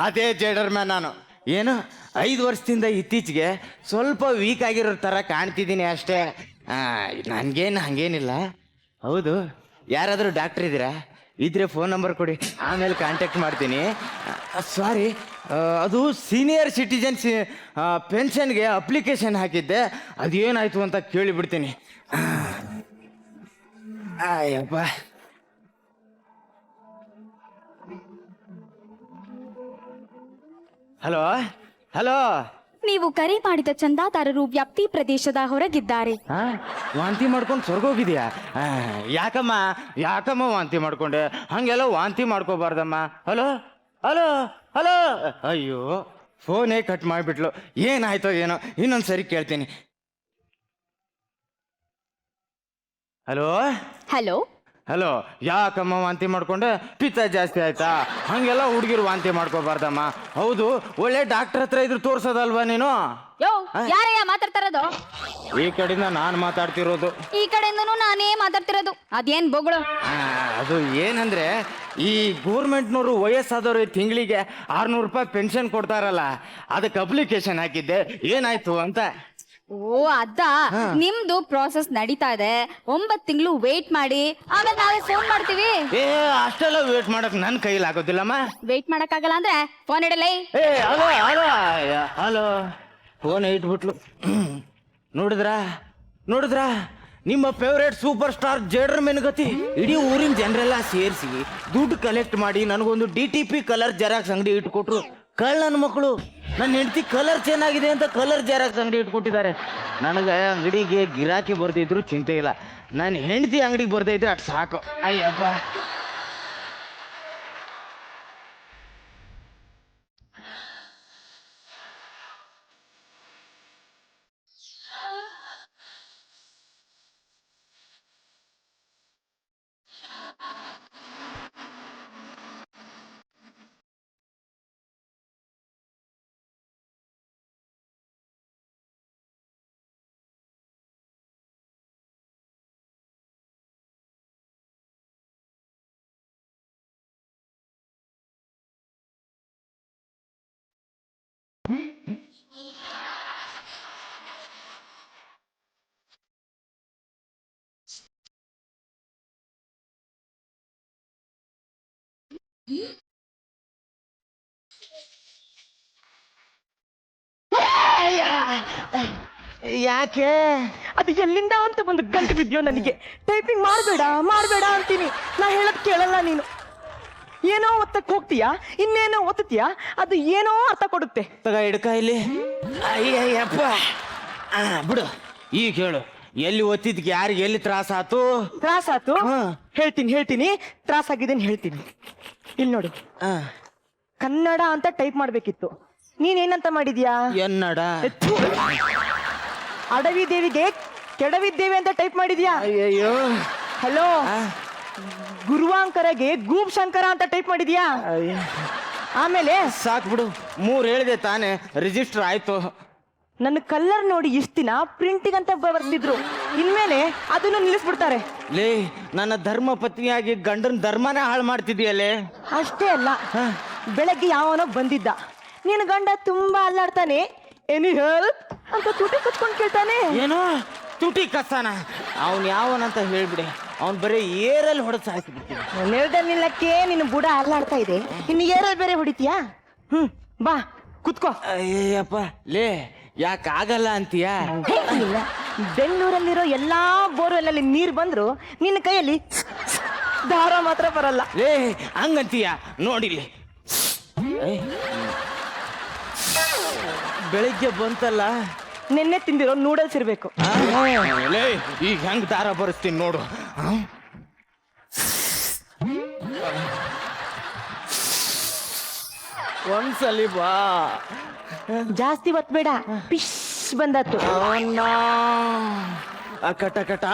ಅದೇ ಜೇಡರ್ ಮ್ಯಾನ್ ನಾನು. ಏನು 5 ವರ್ಷದಿಂದ ಇತ್ತೀಚೆಗೆ ಸ್ವಲ್ಪ ವೀಕ್ ಆಗಿರೋ ಥರ ಕಾಣ್ತಿದ್ದೀನಿ ಅಷ್ಟೇ. ನನಗೇನು ಹಾಗೇನಿಲ್ಲ. ಹೌದು, ಯಾರಾದರೂ ಡಾಕ್ಟ್ರ್ ಇದ್ದೀರಾ? ಇದ್ರೆ ಫೋನ್ ನಂಬರ್ ಕೊಡಿ, ಆಮೇಲೆ ಕಾಂಟ್ಯಾಕ್ಟ್ ಮಾಡ್ತೀನಿ. ಸಾರಿ, ಅದು ಸೀನಿಯರ್ ಸಿಟಿಜನ್ಸ್ ಪೆನ್ಷನ್ಗೆ ಅಪ್ಲಿಕೇಶನ್ ಹಾಕಿದ್ದೆ, ಅದೇನಾಯಿತು ಅಂತ ಕೇಳಿಬಿಡ್ತೀನಿ. ಅಯ್ಯಪ್ಪ. ಹಲೋ ಹಲೋ, ನೀವು ಕರೆ ಮಾಡಿದ ಚಂದಾದಾರರು ವ್ಯಾಪ್ತಿ ಪ್ರದೇಶದ ಹೊರಗಿದ್ದಾರೆ. ವಾಂತಿ ಮಾಡ್ಕೊಂಡು ಸ್ವರ್ಗೋಗಿದ್ಯಾ? ಯಾಕಮ್ಮ ವಾಂತಿ ಮಾಡ್ಕೊಂಡೆ? ಹಂಗೆಲ್ಲ ವಾಂತಿ ಮಾಡ್ಕೋಬಾರ್ದಮ್ಮ. ಹಲೋ ಹಲೋ ಹಲೋ, ಅಯ್ಯೋ ಫೋನೇ ಕಟ್ ಮಾಡಿಬಿಟ್ಲು. ಏನಾಯ್ತೋ ಏನೋ, ಇನ್ನೊಂದ್ಸರಿ ಕೇಳ್ತೀನಿ. ಹಲೋ ಹಲೋ ಹಲೋ, ಯಾಕಮ್ಮ ವಾಂತಿ ಮಾಡ್ಕೊಂಡೆ? ಪಿತ್ತ ಜಾಸ್ತಿ ಆಯ್ತಾ? ಹಂಗೆಲ್ಲ ಹುಡುಗಿರು ವಾಂತಿ ಮಾಡ್ಕೋಬಾರ್ದಮ್ಮ. ಹೌದು, ಒಳ್ಳೆ ಡಾಕ್ಟರ್ ಹತ್ರ ಇದ್ರು ತೋರ್ಸೋದಲ್ವಾ ನೀನು? ಯೋ, ಯಾರಯ್ಯ ಮಾತಾಡ್ತಾರದು? ಈ ಕಡೆಯಿಂದ ನಾನು ಮಾತಾಡ್ತಿರೋದು. ಈ ಕಡೆಯಿಂದನೂ ನಾನೇ ಮಾತಾಡ್ತಿರೋದು. ಅದೇನ್ ಬೊಗಳು? ಅದು ಏನಂದ್ರೆ, ಈ ಗೋರ್ಮೆಂಟ್ನವರು ವಯಸ್ಸಾದವ್ರು ತಿಂಗಳಿಗೆ 600 ರೂಪಾಯಿ ಪೆನ್ಷನ್ ಕೊಡ್ತಾರಲ್ಲ, ಅದಕ್ಕೆ ಅಪ್ಲಿಕೇಶನ್ ಹಾಕಿದ್ದೆ. ಏನಾಯ್ತು ಅಂತ. ಓ ಅದ, ನಿಮ್ದು ಪ್ರಾಸೆಸ್ ನಡೀತಾ ಇದೆ. 9 ತಿಂಗಳು ವೇಟ್ ಮಾಡಿ, ಆಮೇಲೆ ನಾವೇ ಫೋನ್ ಮಾಡ್ತೀವಿ. ಅಷ್ಟೆಲ್ಲ ವೇಟ್ ಮಾಡಕ್ ನನ್ನ ಕೈಲಿ ಆಗೋದಿಲ್ಲಮ್ಮ. ವೇಟ್ ಮಾಡಕ್ಕಾಗಲ್ಲ ಅಂದ್ರೆ ಫೋನ್ ಇಡಲೇ. ಹಲೋ ಹಲೋ ಹಲೋ, ಫೋನ್ ಇಟ್ಬಿಟ್ಲು. ನೋಡಿದ್ರಾ ನಿಮ್ಮ ಫೇವ್ರೇಟ್ ಸೂಪರ್ ಸ್ಟಾರ್ ಜೇಡ್ರ ಮೆನ್ಗತಿ ಇಡೀ ಊರಿನ ಜನರೆಲ್ಲ ಸೇರಿಸಿ ದುಡ್ಡು ಕಲೆಕ್ಟ್ ಮಾಡಿ ನನಗೊಂದು DTP ಕಲರ್ ಜೆರಾಕ್ಸ್ ಅಂಗಡಿ ಇಟ್ಕೊಟ್ರು. ನನ್ನ ಮಕ್ಕಳು ನನ್ನ ಹೆಂಡತಿ ಕಲರ್ ಚೆನ್ನಾಗಿದೆ ಅಂತ ಕಲರ್ ಜೆರಾಕ್ಸ್ ಅಂಗಡಿ ಇಟ್ಕೊಟ್ಟಿದ್ದಾರೆ. ನನಗೆ ಅಂಗಡಿಗೆ ಗಿರಾಕಿ ಬರ್ದಿದ್ರು ಚಿಂತೆ ಇಲ್ಲ, ನನ್ನ ಹೆಂಡತಿ ಅಂಗಡಿಗೆ ಬರ್ದೈತೆ ಅಷ್ಟು ಸಾಕು. ಅಯ್ಯಪ್ಪ. ಯಾಕೆ? ಅದು ಎಲ್ಲಿಂದ ಅಂತ ಒಂದು ಗಂಟು ಬಿದ್ಯೋ ನನಗೆ. ಟೈಪಿಂಗ್ ಮಾಡಬೇಡ ಅಂತೀನಿ, ನಾ ಹೇಳೋದು ಕೇಳಲ್ಲ ನೀನು. ಏನೋ ಒತ್ತಕ್ಕೆ ಹೋಗ್ತೀಯಾ, ಇನ್ನೇನೋ ಒತ್ತತೀಯಾ, ಅದು ಏನೋ ಅರ್ಥ ಕೊಡುತ್ತೆ. ತಗ ಹಿಡ್ಕ ಇಲ್ಲಿ. ಅಯ್ಯಪ್ಪ, ಬಿಡು. ಈಗ ಹೇಳು, ಎಲ್ಲಿ ಒತ್ತಿದ್ಕೆ ಯಾರಿಗೆ ಎಲ್ಲಿ ತ್ರಾಸಾತು? ಹೇಳ್ತೀನಿ, ತ್ರಾಸಾಗಿದ್ದೇನೆ ಹೇಳ್ತೀನಿ. ಇಲ್ಲಿ ನೋಡು, ಕನ್ನಡ ಅಂತ ಟೈಪ್ ಮಾಡ್ಬೇಕಿತ್ತು, ನೀನೇನಂತ ಮಾಡಿದ್ಯಾ? ಎನ್ನಡ. ಅಡವಿ ದೇವಿಗೆ ಕೆಡವಿದ್ದೇವೆ ಅಂತ ಟೈಪ್ ಮಾಡಿದ್ಯಾ? ಅಯ್ಯಯ್ಯೋ. ಹಲೋ, ಗುರುವಾಂಕರಗೆ ಗೂಬ್ ಶಂಕರ ಅಂತ ಟೈಪ್ ಮಾಡಿದ್ಯಾ? ಆಮೇಲೆ ಸಾಕು ಬಿಡು, 3 ಹೇಳಿದೆ ತಾನೇ, ರಿಜಿಸ್ಟರ್ ಆಯ್ತು. ನನ್ನ ಕಲ್ಲರ್ ನೋಡಿ ಇಷ್ಟ ದಿನ ಪ್ರಿಂಟಿಂಗ್ ಅಂತ ಬರ್ದಿದ್ರು, ಇನ್ಮೇಲೆ ಅದನ್ನು ನಿಲ್ಲಿಸ್ಬಿಡ್ತಾರೆ. ಲೇ, ನನ್ನ ಧರ್ಮ ಪತ್ನಿಯಾಗಿ ಗಂಡನ ಧರ್ಮನೇ ಹಾಳು ಮಾಡ್ತಿದ್ಯಲ್ಲೇ. ಅಷ್ಟೇ ಅಲ್ಲ, ಬೆಳಗ್ಗೆ ಯಾವನೋ ಬಂದಿದ್ದ, ನಿನ್ನ ಗಂಡ ತುಂಬಾ ಅಲ್ಲಾಡ್ತಾನೆ, ಎನಿ ಹೆಲ್ಪ್ ಅಂತ ತುಟಿ ಕಚ್ಕೊಂಡು ಕೇಳ್ತಾನೆ. ಏನೋ ತುಟಿ ಕಸ್ತಾನ? ಅವನ್ ಯಾವನಂತ ಹೇಳ್ಬಿಡಿ, ಅವ್ನ್ ಬರೀ ಏರಲ್ಲಿ ಹೊಡೆದು ಸಾಕಿಬಿಡ್ತೀನಿ. ನೆಲದಲ್ಲಿ ನಿಲ್ಲಕ್ಕೆ ನಿನ್ನ ಬುಡ ಅಲ್ಲಾಡ್ತಾ ಇದೆ, ಇನ್ನು ಏರಲ್ಲಿ ಬೇರೆ ಹೊಡಿತೀಯಾ? ಬಾ ಕುತ್ಕೋ. ಅಯ್ಯಪ್ಪ, ಲೇ ಯಾಕಾಗಲ್ಲ ಅಂತೀಯಾ? ಬೆಂಗಳೂರಲ್ಲಿರೋ ಎಲ್ಲಾ ಬೋರ್ವೆಲ್ಲಲ್ಲಿ ನೀರು ಬಂದ್ರು ನಿನ್ನ ಕೈಯಲ್ಲಿ ದಾರ ಮಾತ್ರ ಬರಲ್ಲ. ಲೇ ಹಂಗಂತೀಯ? ನೋಡಿಲಿ, ಬೆಳಿಗ್ಗೆ ಬಂತಲ್ಲ, ನೆನ್ನೆ ತಿಂದಿರೋ ನೂಡಲ್ಸ್ ಇರ್ಬೇಕು. ಲೇ, ಈಗ ಹೆಂಗ್ ದಾರ ಬರಿಸ್ತೀನಿ ನೋಡು. ಒಂದ್ಸಲಿ ಬಾ, ಜಾಸ್ತಿ ಒತ್ಬೇಡ, ಪಿಶ್ ಬಂದತ್ತು. ಕಟ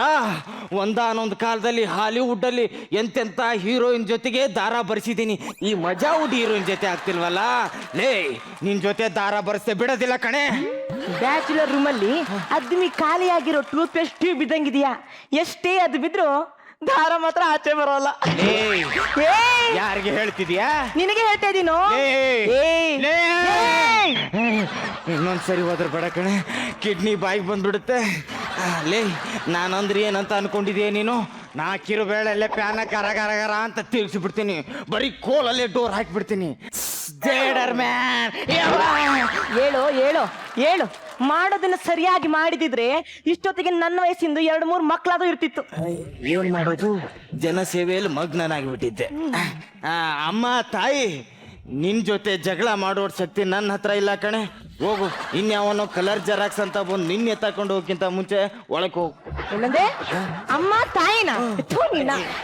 ಒಂದಾನೊಂದು ಕಾಲದಲ್ಲಿ ಹಾಲಿವುಡ್ ಅಲ್ಲಿ ಎಂತೆಂತ ಹೀರೋಯಿನ್ ಜೊತೆಗೆ ದಾರ ಬರ್ಸಿದ್ದೀನಿ. ಈ ಮಜಾವುಡ್ ಹೀರೋಯಿನ್ ಜೊತೆ ಆಗ್ತಿಲ್ವಲ್ಲ. ಲೇ, ನಿನ್ ಜೊತೆ ದಾರ ಬರ್ಸೆ ಬಿಡೋದಿಲ್ಲ ಕಣೆ. ಬ್ಯಾಚುಲರ್ ರೂಮ್ ಅಲ್ಲಿ ಅದ್ಮಿ ಖಾಲಿಯಾಗಿರೋ ಟೂತ್ ಪೇಸ್ಟ್ ಟ್ಯೂಬ್ ಇದ್ದಂಗಿದ್ಯಾ. ಎಷ್ಟೇ ಅದು ಬಿದ್ರು ದಾರ ಮಾತ್ರ ಆಚೆ ಬರೋಲ್ಲ. ಯಾರಿಗೆ ಹೇಳ್ತಿದ್ಯಾ? ನಿನಗೆ ಹೇಳ್ತಾ ಇದೀನೋ. ಇನ್ನೊಂದ್ಸರಿ ಹೋದ್ರೆ ಬೇಡ ಕಣೆ, ಕಿಡ್ನಿ ಬಾಯಿಗೆ ಬಂದ್ಬಿಡುತ್ತೆ. ಲೇ, ನಾನಂದ್ರೆ ಏನಂತ ಅನ್ಕೊಂಡಿದ್ಯಾ ನೀನು? ನಾಕಿರು ಬೇಳೆಲ್ಲೇ ಪ್ಯಾನ ಕರ ಕರ ಕರ ಅಂತ ತಿರ್ಗಿಸ್ಬಿಡ್ತೀನಿ, ಬರೀ ಕೋಲಲ್ಲೇ ಡೋರ್ ಹಾಕಿಬಿಡ್ತೀನಿ. ಹೇಳು ಹೇಳು ಹೇಳು. ಮಾಡೋದನ್ನ ಸರಿಯಾಗಿ ಮಾಡಿದಿದ್ರೆ ಇಷ್ಟೊತ್ತಿಗೆ ನನ್ನ ವಯಸ್ಸಿಂದು 2-3 ಮಕ್ಕಳಾದ್ರೂ ಇರ್ತಿತ್ತು. ಏನ್ ಮಾಡೋದು, ಜನಸೇವೆಯಲ್ಲಿ ಮಗ್ನನಾಗ್ಬಿಟ್ಟಿದ್ದೆ. ಅಮ್ಮ ತಾಯಿ, ನಿನ್ ಜೊತೆ ಜಗಳ ಮಾಡೋಡ್ ಶಕ್ತಿ ನನ್ನ ಹತ್ರ ಇಲ್ಲ ಕಣೆ. ಹೋಗು, ಇನ್ಯಾವನೋ ಕಲರ್ ಜೆರಾಕ್ಸ್ ಅಂತ ಬಂದು ನಿನ್ನೆ ತಕೊಂಡು ಹೋಗಿಂತ ಮುಂಚೆ ಒಳಗೆ ಹೋಗು. ಏನಂದೆ? ಅಮ್ಮ ತಾಯಿನ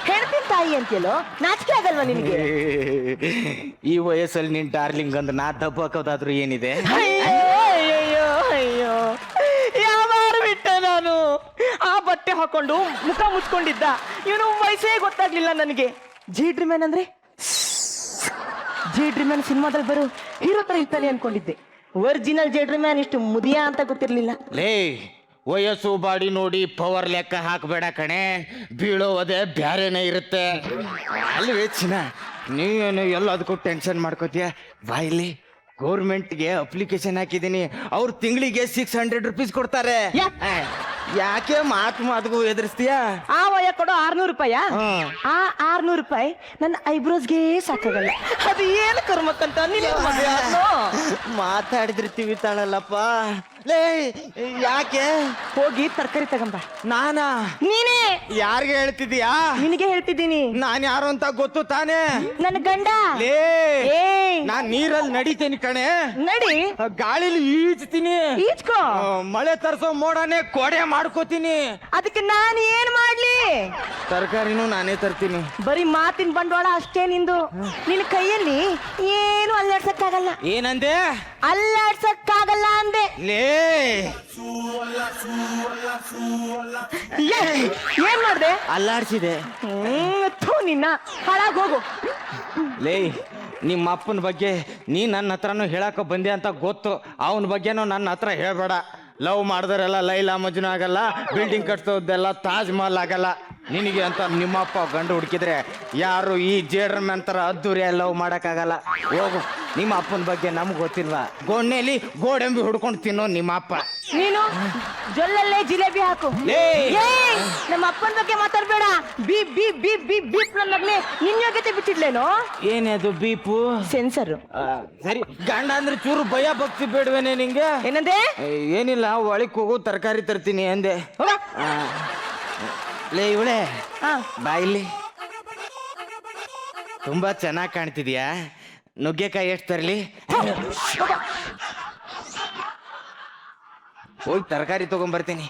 ಹೇಳ್ತೀನಿ ತಾಯಿ ಅಂತೇಳೋ, ನಾಚಿಕೆ ಆಗಲ್ವಾ ನಿನಗೆ? ಈ ವಯಸ್ಸಲ್ಲಿ ನಿನ್ ಡಾರ್ಲಿಂಗ್ ಅಂದ್ ನಾ ದಬ್ಬಾಕೋದಾದ್ರೂ ಏನಿದೆ? ಅಯ್ಯೋ ಅಯ್ಯೋ, ಯಾವಾರು ಬಿಟ್ಟೆ ನಾನು. ಆ ಬಟ್ಟೆ ಹಾಕೊಂಡು ಮುಖ ಮುಚ್ಕೊಂಡಿದ್ದ ಇವನು, ವಯಸ್ಸೇ ಗೊತ್ತಾಗ್ಲಿಲ್ಲ ನನಗೆ. ಜಿ ಡ್ರೀಮ್ಯಾನ್ ಅಂದ್ರೆ ಜಿ ಡ್ರೀಮ್ಯಾನ್ ಸಿನಿಮಾದಲ್ಲಿ ಬರೋ ಹೀರೋ ತರ ಇರ್ತಾನೆ ಅನ್ಕೊಂಡಿದ್ದೆ. ಒರಿಜಿನಲ್ ಜಿ ಡ್ರೀಮ್ಯಾನ್ ಇಷ್ಟು ಮುದಿಯಾ ಅಂತ ಗೊತ್ತಿರ್ಲಿಲ್ಲ. ಲೇ, ವಯಸ್ಸು ಬಾಡಿ ನೋಡಿ ಪವರ್ ಲೆಕ್ಕ ಹಾಕಬೇಡ ಕಣೆ, ಬೀಳೋದೇ ಬ್ಯಾರೇನೆ ಇರುತ್ತೆ. ಅಲ್ವೇ ಚಿನ್ನ, ನೀವೇನು ಎಲ್ಲದಕ್ಕೂ ಟೆನ್ಷನ್ ಮಾಡ್ಕೋತೀಯ? ಬಾಯಿಲಿ ಗೌರ್ಮೆಂಟ್ಗೆ ಅಪ್ಲಿಕೇಶನ್ ಹಾಕಿದ್ದೀನಿ, ಅವ್ರು ತಿಂಗಳಿಗೆ 600 ರೂಪೀಸ್ ಕೊಡ್ತಾರೆ. ಯಾಕೆ ಮಾತಿಗೂ ಎದುರಿಸ್ತೀಯ? ಆ ವಯ ಕೊಡೋ 600 ರೂಪಾಯಿ. ಆ 600 ರೂಪಾಯಿ ನನ್ನ ಐಬ್ರೋಸ್ಗೆ ಸಾಕಾಗಲ್ಲ. ಅದು ಏನು ಕರ್ಮಕ್ಕಂತ ಮಾತಾಡಿದ್ರೆ ತಿವಿತಾಳಲ್ಲಪ್ಪ. ಲೇ, ಯಾಕೆ? ಹೋಗಿ ತರಕಾರಿ ತಗೊಂಬ. ನಾನಾ? ನೀನೇ. ಯಾರಿಗೆ ಹೇಳ್ತಿದ್ಯಾ? ನಿನಗೆ ಹೇಳ್ತಿದ್ದೀನಿ. ನಾನ್ ಯಾರು ಅಂತ ಗೊತ್ತು ತಾನೇ? ನನ್ನ ಗಂಡ. ಲೇ, ನಾನ್ ನೀರಲ್ಲಿ ನಡಿತೀನಿ ಕಣೆ. ನಡಿ. ಗಾಳಿಲಿ ಈಜ್ತೀನಿ. ಈಜ್ಕೋ. ಮಳೆ ತರ್ಸೋ ಮೋಡನೆ ಕೊಡೆ ಮಾಡ್ಕೋತೀನಿ. ಅದಕ್ಕೆ ನಾನು ಏನ್ ಮಾಡ್ಲಿ? ತರಕಾರಿನೂ ನಾನೇ ತರ್ತೀನಿ. ಬರೀ ಮಾತಿನ ಬಂಡವಾಳ ಅಷ್ಟೇ ನಿಂದು. ನಿನ್ನ ಕೈಯಲ್ಲಿ ಏನು ಅಲ್ಲಾಡ್ಸಕ್ಕಾಗಲ್ಲ. ಏನಂದೆ? ಅಲ್ಲಾಡ್ಸಕ್ಕಾಗಲ್ಲ ಅಂದೆ. ಲೇ, ಏನ್ ಮಾಡ್ದೆ? ಅಲ್ಲಾಡ್ಸಿದೆ. ನಿನ್ನ ಹಾಳಾಗ್ ಹೋಗು. ಲೇ, ನಿಮ್ಮ ಅಪ್ಪನ ಬಗ್ಗೆ ನೀ ನನ್ನ ಹತ್ರನೂ ಹೇಳಕ ಬಂದೆ ಅಂತ ಗೊತ್ತು. ಅವನ ಬಗ್ಗೆನೂ ನನ್ನ ಹತ್ರ ಹೇಳ್ಬೇಡ. ಲವ್ ಮಾಡಿದರೆಲ್ಲ ಲೈಲಾ ಮಜ್ನು ಆಗಲ್ಲ, ಬಿಲ್ಡಿಂಗ್ ಕಟ್ಸೋದೆಲ್ಲ ತಾಜ್ ಮಹಲ್ ಆಗಲ್ಲ. ನಿನಗೆ ಅಂತ ನಿಮ್ಮಪ್ಪ ಗಂಡು ಹುಡುಕಿದ್ರೆ ಯಾರು ಈ ಜೇಡ್ರ ತರ ಅದ್ದೂರಿಯ ಲವ್ ಮಾಡಕ್ಕಾಗಲ್ಲ. ಹೋಗು, ನಿಮ್ಮ ಅಪ್ಪನ ಬಗ್ಗೆ ನಮ್ಗೆ ಗೊತ್ತಿಲ್ವಾ? ಗೋಣೆಲಿ ಗೋಡೆಂಬಿ ಹುಡ್ಕೊಂಡು ತಿನ್ನೋ ನಿಮ್ಮ ಅಪ್ಪ. ನೀನು ಜೊಲ್ಲಲ್ಲೇ ಜಿಲೇಬಿ ಹಾಕು. ನಮ್ಮ ಅಪ್ಪನ ಬಗ್ಗೆ ಮಾತಾಡ್ಬೇಡ. Beep beep beep beep beep ನನ್ನ ಮಗನೇ, ನಿನ್ ಯೋಗ್ಯತೆ ಬಿಟ್ಟಿಡ್ಲೇನೋ? ಏನೇದು ಬೀಪು? ಸೆನ್ಸರ್. ಸರಿ, ಗಂಡ ಅಂದ್ರೆ ಚೂರು ಭಯ ಭಕ್ತಿ ಬೇಡವೇನೆ ನಿಂಗೆ? ಏನಂದೆ? ಏನಿಲ್ಲ, ಒಳಕ್ ಹೋಗು, ತರಕಾರಿ ತರ್ತೀನಿ ಅಂದೆ. ಲೇ ಇವಳೆ, ಬಾಯಿಲಿ ತುಂಬಾ ಚೆನ್ನಾಗಿ ಕಾಣ್ತಿದ್ಯಾ. ನುಗ್ಗೆಕಾಯಿ ಎಷ್ಟು ತರಲಿ? ಹೋಗಿ ತರಕಾರಿ ತಗೊಂಡ್ಬರ್ತೀನಿ.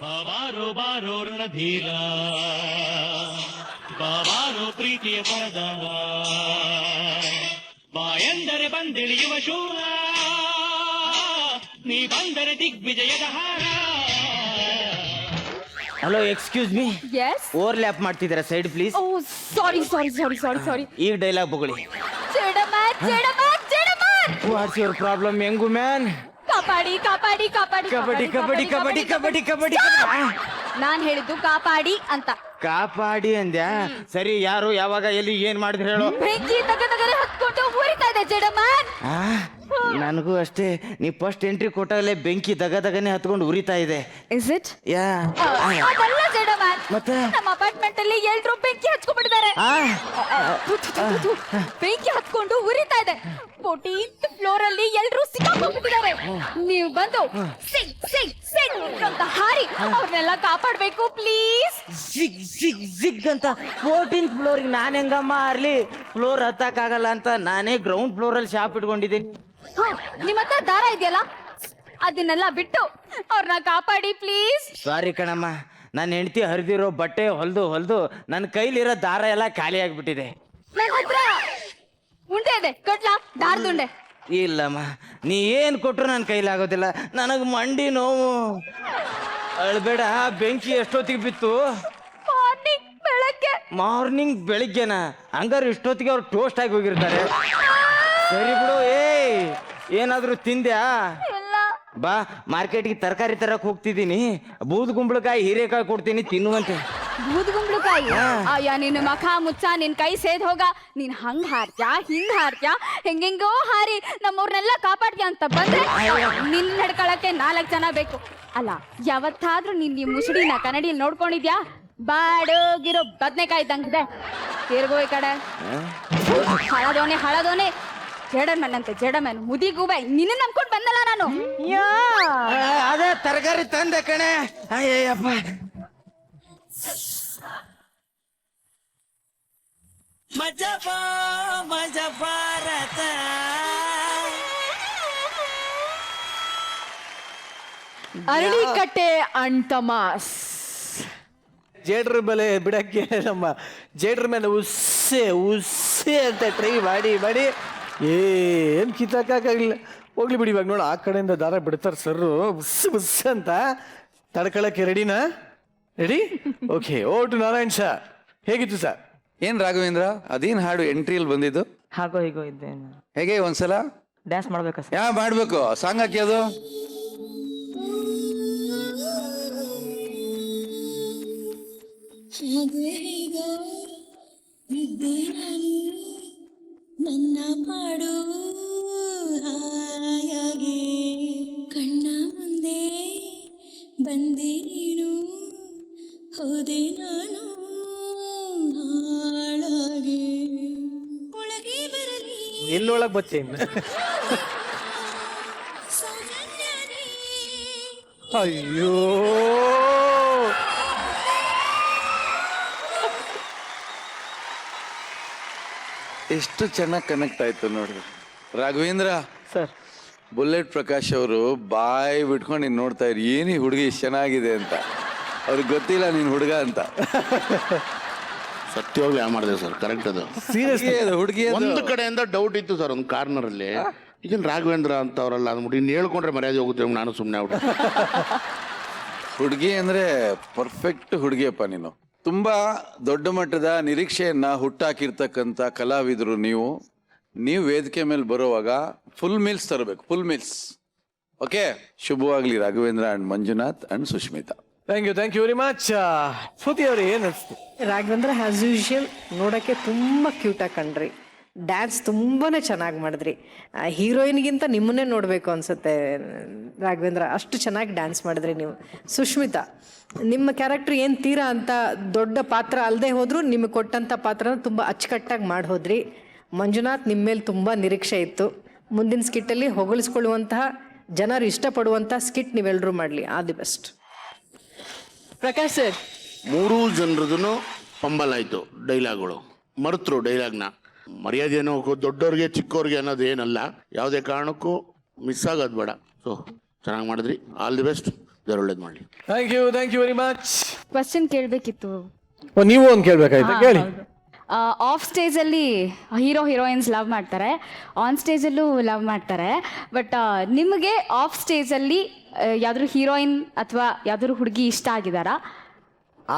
ಬಾರೋ ಬಾರೋ ರಣಧೀರ, ಬಾರೋ ಪ್ರೀತಿಯ ಪರದಾರ, ಬಾ ಎಂದರೆ ಬಂದಿಳಿಯುವ ಶೂರ, ನೀ ಬಂದರೆ ದಿಗ್ವಿಜಯದ ಹಾರ. Hello, excuse me. Yes. Overlap ಮಾಡ್ತಿದ್ದೀರಾ? Side please. Oh, sorry. ಈಗ ಡೈಲಾಗ್ ಬೊಗಳಿ. What's your problem young man? ಕಾಪಾಡಿ. ನಾನ್ ಹೇಳಿದ್ದು ಕಾಪಾಡಿ ಅಂತ. ಕಾಪಾಡಿ ಅಂದ್ಯಾ? ಸರಿ, ಯಾರು ಯಾವಾಗ ಎಲ್ಲಿ ಏನ್ ಮಾಡಿದ್ರೆ ಹೇಳು. ಬೆಂಕಿ ತಗದಗನೆ ಹತ್ಕೊಂಡು ಉರಿತಾ ಇದೆ ಜಡಮನ್. ನನಗೂ ಅಷ್ಟೇ. ನೀ ಫಸ್ಟ್ ಎಂಟ್ರಿ ಕೊಟ್ಟಾಗಲೇ ಬೆಂಕಿ ದಗದಗನೆ ಹತ್ಕೊಂಡು ಉರಿತಾ ಇದೆ. Is it? ಯಾ, ಅದಲ್ಲ ಜಡಮನ್. ಮತ್ತೆ ನಮ್ಮ ಅಪಾರ್ಟ್ಮೆಂಟ್ ಅಲ್ಲಿ ಎಲ್ರು ಬೆಂಕಿ ಹಚ್ಕೊಂಡ್ಬಿಟ್ಟಿದ್ದಾರೆ. ಬೆಂಕಿ ಹತ್ಕೊಂಡು ಉರಿತಾ ಇದೆ. 14th ಫ್ಲೋರ್ ಅಲ್ಲಿ ಎಲ್ರು ಸಿಕ್ಕಾಕೊಂಡ್ಬಿಟ್ಟಿದ್ದಾರೆ. ನೀವು ಬಂದು ಸಿಗ್ ಅಂತ ಹಾರಿ ಅವ್ರನ್ನೆಲ್ಲ ಕಾಪಾಡ್ಬೇಕು ಪ್ಲೀಸ್. ಸಿಗ್ ಅಂತ 14th ಫ್ಲೋರ್ಗೆ ನಾನು ಹೆಂಗಮ್ಮ ಅರ್ಲಿ? ಫ್ಲೋರ್ ಹತ್ತಕ್ಕಾಗಲ್ಲ ಅಂತ ನಾನೇ ಗ್ರೌಂಡ್ ಫ್ಲೋರ್ ಅಲ್ಲಿ ಶಾಪ್ ಇಟ್ಕೊಂಡಿದ್ದೀನಿ. ನಿಮ್ಮ ಹತ್ರ ದಾರ ಇದೆಯಲ್ಲ, ಅದನ್ನೆಲ್ಲ ಬಿಟ್ಟು ಅವ್ರನ್ನ ಕಾಪಾಡಿ ಪ್ಲೀಸ್. ಸಾರಿ ಕಣಮ್ಮ, ನನ್ನ ಹೆಂಡತಿ ಹರಿದಿರೋ ಬಟ್ಟೆ ಹೊಲ್ದು ನನ್ನ ಕೈಲಿರೋ ದಾರ ಎಲ್ಲ ಖಾಲಿ ಆಗ್ಬಿಟ್ಟಿದೆ. ನನ್ನ ಹತ್ರ ಉಂಡೆ ಇದೆ, ಕಟ್ಲಾ ದಾರದುಂಡೆ? ಇಲ್ಲಮ್ಮ, ನೀ ಏನ್ ಕೊಟ್ರು ನನ್ನ ಕೈಲಾಗೋದಿಲ್ಲ. ನನಗೆ ಮಂಡಿ ನೋವು. ಅಳ್ಬೇಡ. ಬೆಂಕಿ ಎಷ್ಟೊತ್ತಿಗೆ ಬಿತ್ತು? ಮಾರ್ನಿಂಗ್ ಬೆಳಿಗ್ಗೆನಾ? ಹಂಗಾರೆ ಇಷ್ಟೊತ್ತಿಗೆ ಅವ್ರು ಟೋಸ್ಟ್ ಆಗಿ ಹೋಗಿರ್ತಾರೆ. ಸರಿ ಬಿಡು. ಏನಾದ್ರು ತಿಂದ್ಯಾ? ಬಾ, ಮಾರ್ಕೆಟ್ಗೆ ತರಕಾರಿ ತರಕ್ ಹೋಗ್ತಿದ್ದೀನಿ. ಬೂದ್ ಕುಂಬಳಕಾಯಿ, ಹೀರೆಕಾಯಿ ಕೊಡ್ತೀನಿ, ತಿನ್ನುವಂತೆ. ಬೂದ್ಗುಂಬ್ಳಕಾಯಿ ಅಯ್ಯ ನಿನ್ನ ಮಖ ಮುಚ್ಚ ನಿನ್ ಕೈ ಸೇದ್ ಹೋಗ ನೀನ್ ಹಂಗ್ ಹಾರ್ತ್ಯಾ ಹಿಂಗ್ ಹಾರ್ತ್ಯಾ ಹೆಂಗೆಂಗೋ ಹಾರಿ ನಮ್ಮವ್ರನ್ನೆಲ್ಲ ಕಾಪಾಡ್ತ್ಯಾ ಅಂತ ಬಂದ್ರೆ ನಿನ್ ನಡ್ಕೊಳಕ್ಕೆ 4 ಜನ ಬೇಕು ಅಲ್ಲ ಯಾವತ್ತಾದ್ರೂ ನೀನ್ ಈ ಮುಸುಡಿನ ಕನ್ನಡಿಯಲ್ಲಿ ನೋಡ್ಕೊಂಡಿದ್ಯಾ ಬಾಡೋಗಿರೋ ಬದ್ನೆಕಾಯಿ ಇದ್ದಂಗಿದೆ ತಿರ್ಗೋ ಈ ಕಡೆ ಹಳದೋನೆ ಜಡಮನ್ ಮುದಿಗೂಬೆ ನಿನ್ನ ನಂಬ್ಕೊಂಡ್ ಬಂದಲ್ಲ ನಾನು ಅದೇ ತರಕಾರಿ ತಂದೆ ಕಣೆ ಅಯ್ಯಪ್ಪ ಮಜ ಭಾರತ ಅರಳಿಕಟ್ಟೆ ಅಣ್ತಮಾಸ್ ಜೇಡ್ರ ಬೆಲೆ ಬಿಡಕ್ಕೆ ನಮ್ಮ ಜೇಡ್ರ ಮೇಲೆ ಉಸ್ಸೆ ಅಂತ ಟ್ರೈ ಮಾಡಿ ಏನ್ ಕಿತ್ತಾಕಾಗಿಲ್ಲ. ಹೋಗ್ಲಿ ಬಿಡಿ, ಇವಾಗ ನೋಡು ಆ ಕಡೆಯಿಂದ ದಾರ ಬಿಡ್ತಾರೆ ಸರ್, ಬುಸ್ ಅಂತ ತಡ್ಕೊಳಕ್ಕೆ ರೆಡಿನಾ? ರೆಡಿ? ಓಕೆ. ಓ ಟು ನಾರಾಯಣ್ ಸರ್, ಹೇಗಿತ್ತು ಸರ್? ಏನ್ ರಾಘವೇಂದ್ರ, ಅದೇನ್ ಹಾಡು ಎಂಟ್ರಿಯಲ್ಲಿ ಬಂದಿದ್ದು? ಹಾಗೋ ಹೀಗೋ ಇದ್ದೆ ಹೇಗೆ ಒಂದ್ಸಲ ಡ್ಯಾನ್ಸ್ ಮಾಡ್ಬೇಕಾ ಸರ್? ಮಾಡ್ಬೇಕು. ಸಾಂಗ್ ಹಾಕಿ ಅದು. ನನ್ನ ಪಾಡು ಹಾಯಾಗೆ ಕಣ್ಣ ಮುಂದೆ ಬಂದೆ ನೀನು ಹೋದೆ ನಾನು ಹಾಳಾಗೆ ಒಳಗೆ ಬರಲಿ ಎಲ್ಲೊಳಗೆ ಬಚ್ಚೆ ಅಯ್ಯೋ ಎಷ್ಟು ಚೆನ್ನಾಗಿ ಕನೆಕ್ಟ್ ಆಯ್ತು ನೋಡ್ರಿ ರಾಘವೇಂದ್ರ ಸರ್. ಬುಲೆಟ್ ಪ್ರಕಾಶ್ ಅವರು ಬಾಯಿ ಬಿಟ್ಕೊಂಡು ನೀನು ನೋಡ್ತಾ ಇರಿ, ಏನಿ ಹುಡುಗಿ ಇಷ್ಟು ಚೆನ್ನಾಗಿದೆ ಅಂತ. ಅವ್ರಿಗೆ ಗೊತ್ತಿಲ್ಲ ನೀನು ಹುಡುಗ ಅಂತ. ಸತ್ಯವಾಗ್ಲೂ ಯಾವ ಮಾಡಿದೆ ಸರ್, ಕರೆಕ್ಟ್ ಅದು. ಸೀರಿಯಸ್ಲಿ ಹುಡುಗಿ ಒಂದು ಕಡೆಯಿಂದ ಡೌಟ್ ಇತ್ತು ಸರ್, ಒಂದು ಕಾರ್ನರ್ ಅಲ್ಲಿ ಇದನ್ನ ರಾಘವೇಂದ್ರ ಅಂತ ಅವರಲ್ಲ ಅಂದ್ಬಿಟ್ಟು ಇನ್ನು ಹೇಳ್ಕೊಂಡ್ರೆ ಮರ್ಯಾದೆ ಹೋಗುತ್ತೆ, ನಾನು ಸುಮ್ಮನೆ ಆಗ್ಬಿಟ್ಟು. ಹುಡುಗಿ ಅಂದ್ರೆ ಪರ್ಫೆಕ್ಟ್ ಹುಡುಗಿಯಪ್ಪ ನೀನು. ತುಂಬಾ ದೊಡ್ಡ ಮಟ್ಟದ ನಿರೀಕ್ಷೆಯನ್ನ ಹುಟ್ಟಾಕಿರ್ತಕ್ಕಂಥ ಕಲಾವಿದರು ನೀವು ವೇದಿಕೆ ಮೇಲೆ ಬರುವಾಗ ಫುಲ್ ಮೀಲ್ಸ್ ತರಬೇಕು, ಫುಲ್ ಮೀಲ್ಸ್. ಓಕೆ, ಶುಭವಾಗ್ಲಿ Raghavendra and Manjunath and Sushmita. Thank you very much. Shruti ಅವ್ರಿ ಏನ್ ಅನ್ಸ್ತು? ರಾಘವೇಂದ್ರ ಆಸ್ ಯೂಶುವಲ್ ನೋಡೋಕ್ಕೆ ತುಂಬ ಕ್ಯೂಟಾಗಿ ಕಂಡ್ರಿ. ಡ್ಯಾನ್ಸ್ ತುಂಬಾ ಚೆನ್ನಾಗಿ ಮಾಡಿದ್ರಿ. ಹೀರೋಯಿನ್ಗಿಂತ ನಿಮ್ಮನ್ನೇ ನೋಡಬೇಕು ಅನ್ಸುತ್ತೆ ರಾಘವೇಂದ್ರ, ಅಷ್ಟು ಚೆನ್ನಾಗಿ ಡ್ಯಾನ್ಸ್ ಮಾಡಿದ್ರಿ ನೀವು. ಸುಷ್ಮಿತಾ, ನಿಮ್ಮ ಕ್ಯಾರೆಕ್ಟರ್ ಏನು ತೀರಾ ಅಂತ ದೊಡ್ಡ ಪಾತ್ರ ಅಲ್ಲದೆ ಹೋದರೂ ನಿಮಗೆ ಕೊಟ್ಟಂಥ ಪಾತ್ರನ ತುಂಬ ಅಚ್ಚುಕಟ್ಟಾಗಿ ಮಾಡಿ ಹೋದ್ರಿ. ಮಂಜುನಾಥ್, ನಿಮ್ಮ ಮೇಲೆ ತುಂಬ ನಿರೀಕ್ಷೆ ಇತ್ತು. ಮುಂದಿನ ಸ್ಕಿಟ್ಟಲ್ಲಿ ಹೊಗಳಿಸ್ಕೊಳ್ಳುವಂತಹ, ಜನರು ಇಷ್ಟಪಡುವಂಥ ಸ್ಕಿಟ್ ನೀವೆಲ್ಲರೂ ಮಾಡಲಿ. All the best. Prakash sir, 3 ಜನರದೂ ಪಂಬಲ್ ಆಯ್ತು, ಡೈಲಾಗ್ಗಳು ಮರ್ತರು. ಡೈಲಾಗ್ನ ಮರ್ಯಾದೆ ಏನೋ ದೊಡ್ಡವ್ರಿಗೆ ಚಿಕ್ಕವ್ರಿಗೆ ಅನ್ನೋದು ಏನಲ್ಲ, ಯಾವುದೇ ಕಾರಣಕ್ಕೂ ಮಿಸ್ ಆಗೋದು ಬೇಡ. ಸೊ ಚೆನ್ನಾಗಿ ಮಾಡಿದ್ರಿ, ಆಲ್ ದಿ ಬೆಸ್ಟ್, ದೇವ್ರು ಒಳ್ಳೇದು ಮಾಡಲಿ. Thank you very much. Question ಕೇಳಬೇಕಿತ್ತು. ನೀವು ಒಂದು ಕೇಳಬೇಕಾಯ್ತು, ಕೇಳಿ. ಆಫ್ ಸ್ಟೇಜಲ್ಲಿ ಹೀರೋಯಿನ್ಸ್ ಲವ್ ಮಾಡ್ತಾರೆ, ಆನ್ ಸ್ಟೇಜಲ್ಲೂ ಲವ್ ಮಾಡ್ತಾರೆ. ಬಟ್ ನಿಮಗೆ ಆಫ್ ಸ್ಟೇಜಲ್ಲಿ ಯಾವ್ದಾದ್ರು ಹೀರೋಯಿನ್ ಅಥವಾ ಯಾವ್ದಾದ್ರು ಹುಡುಗಿ ಇಷ್ಟ ಆಗಿದಾರಾ?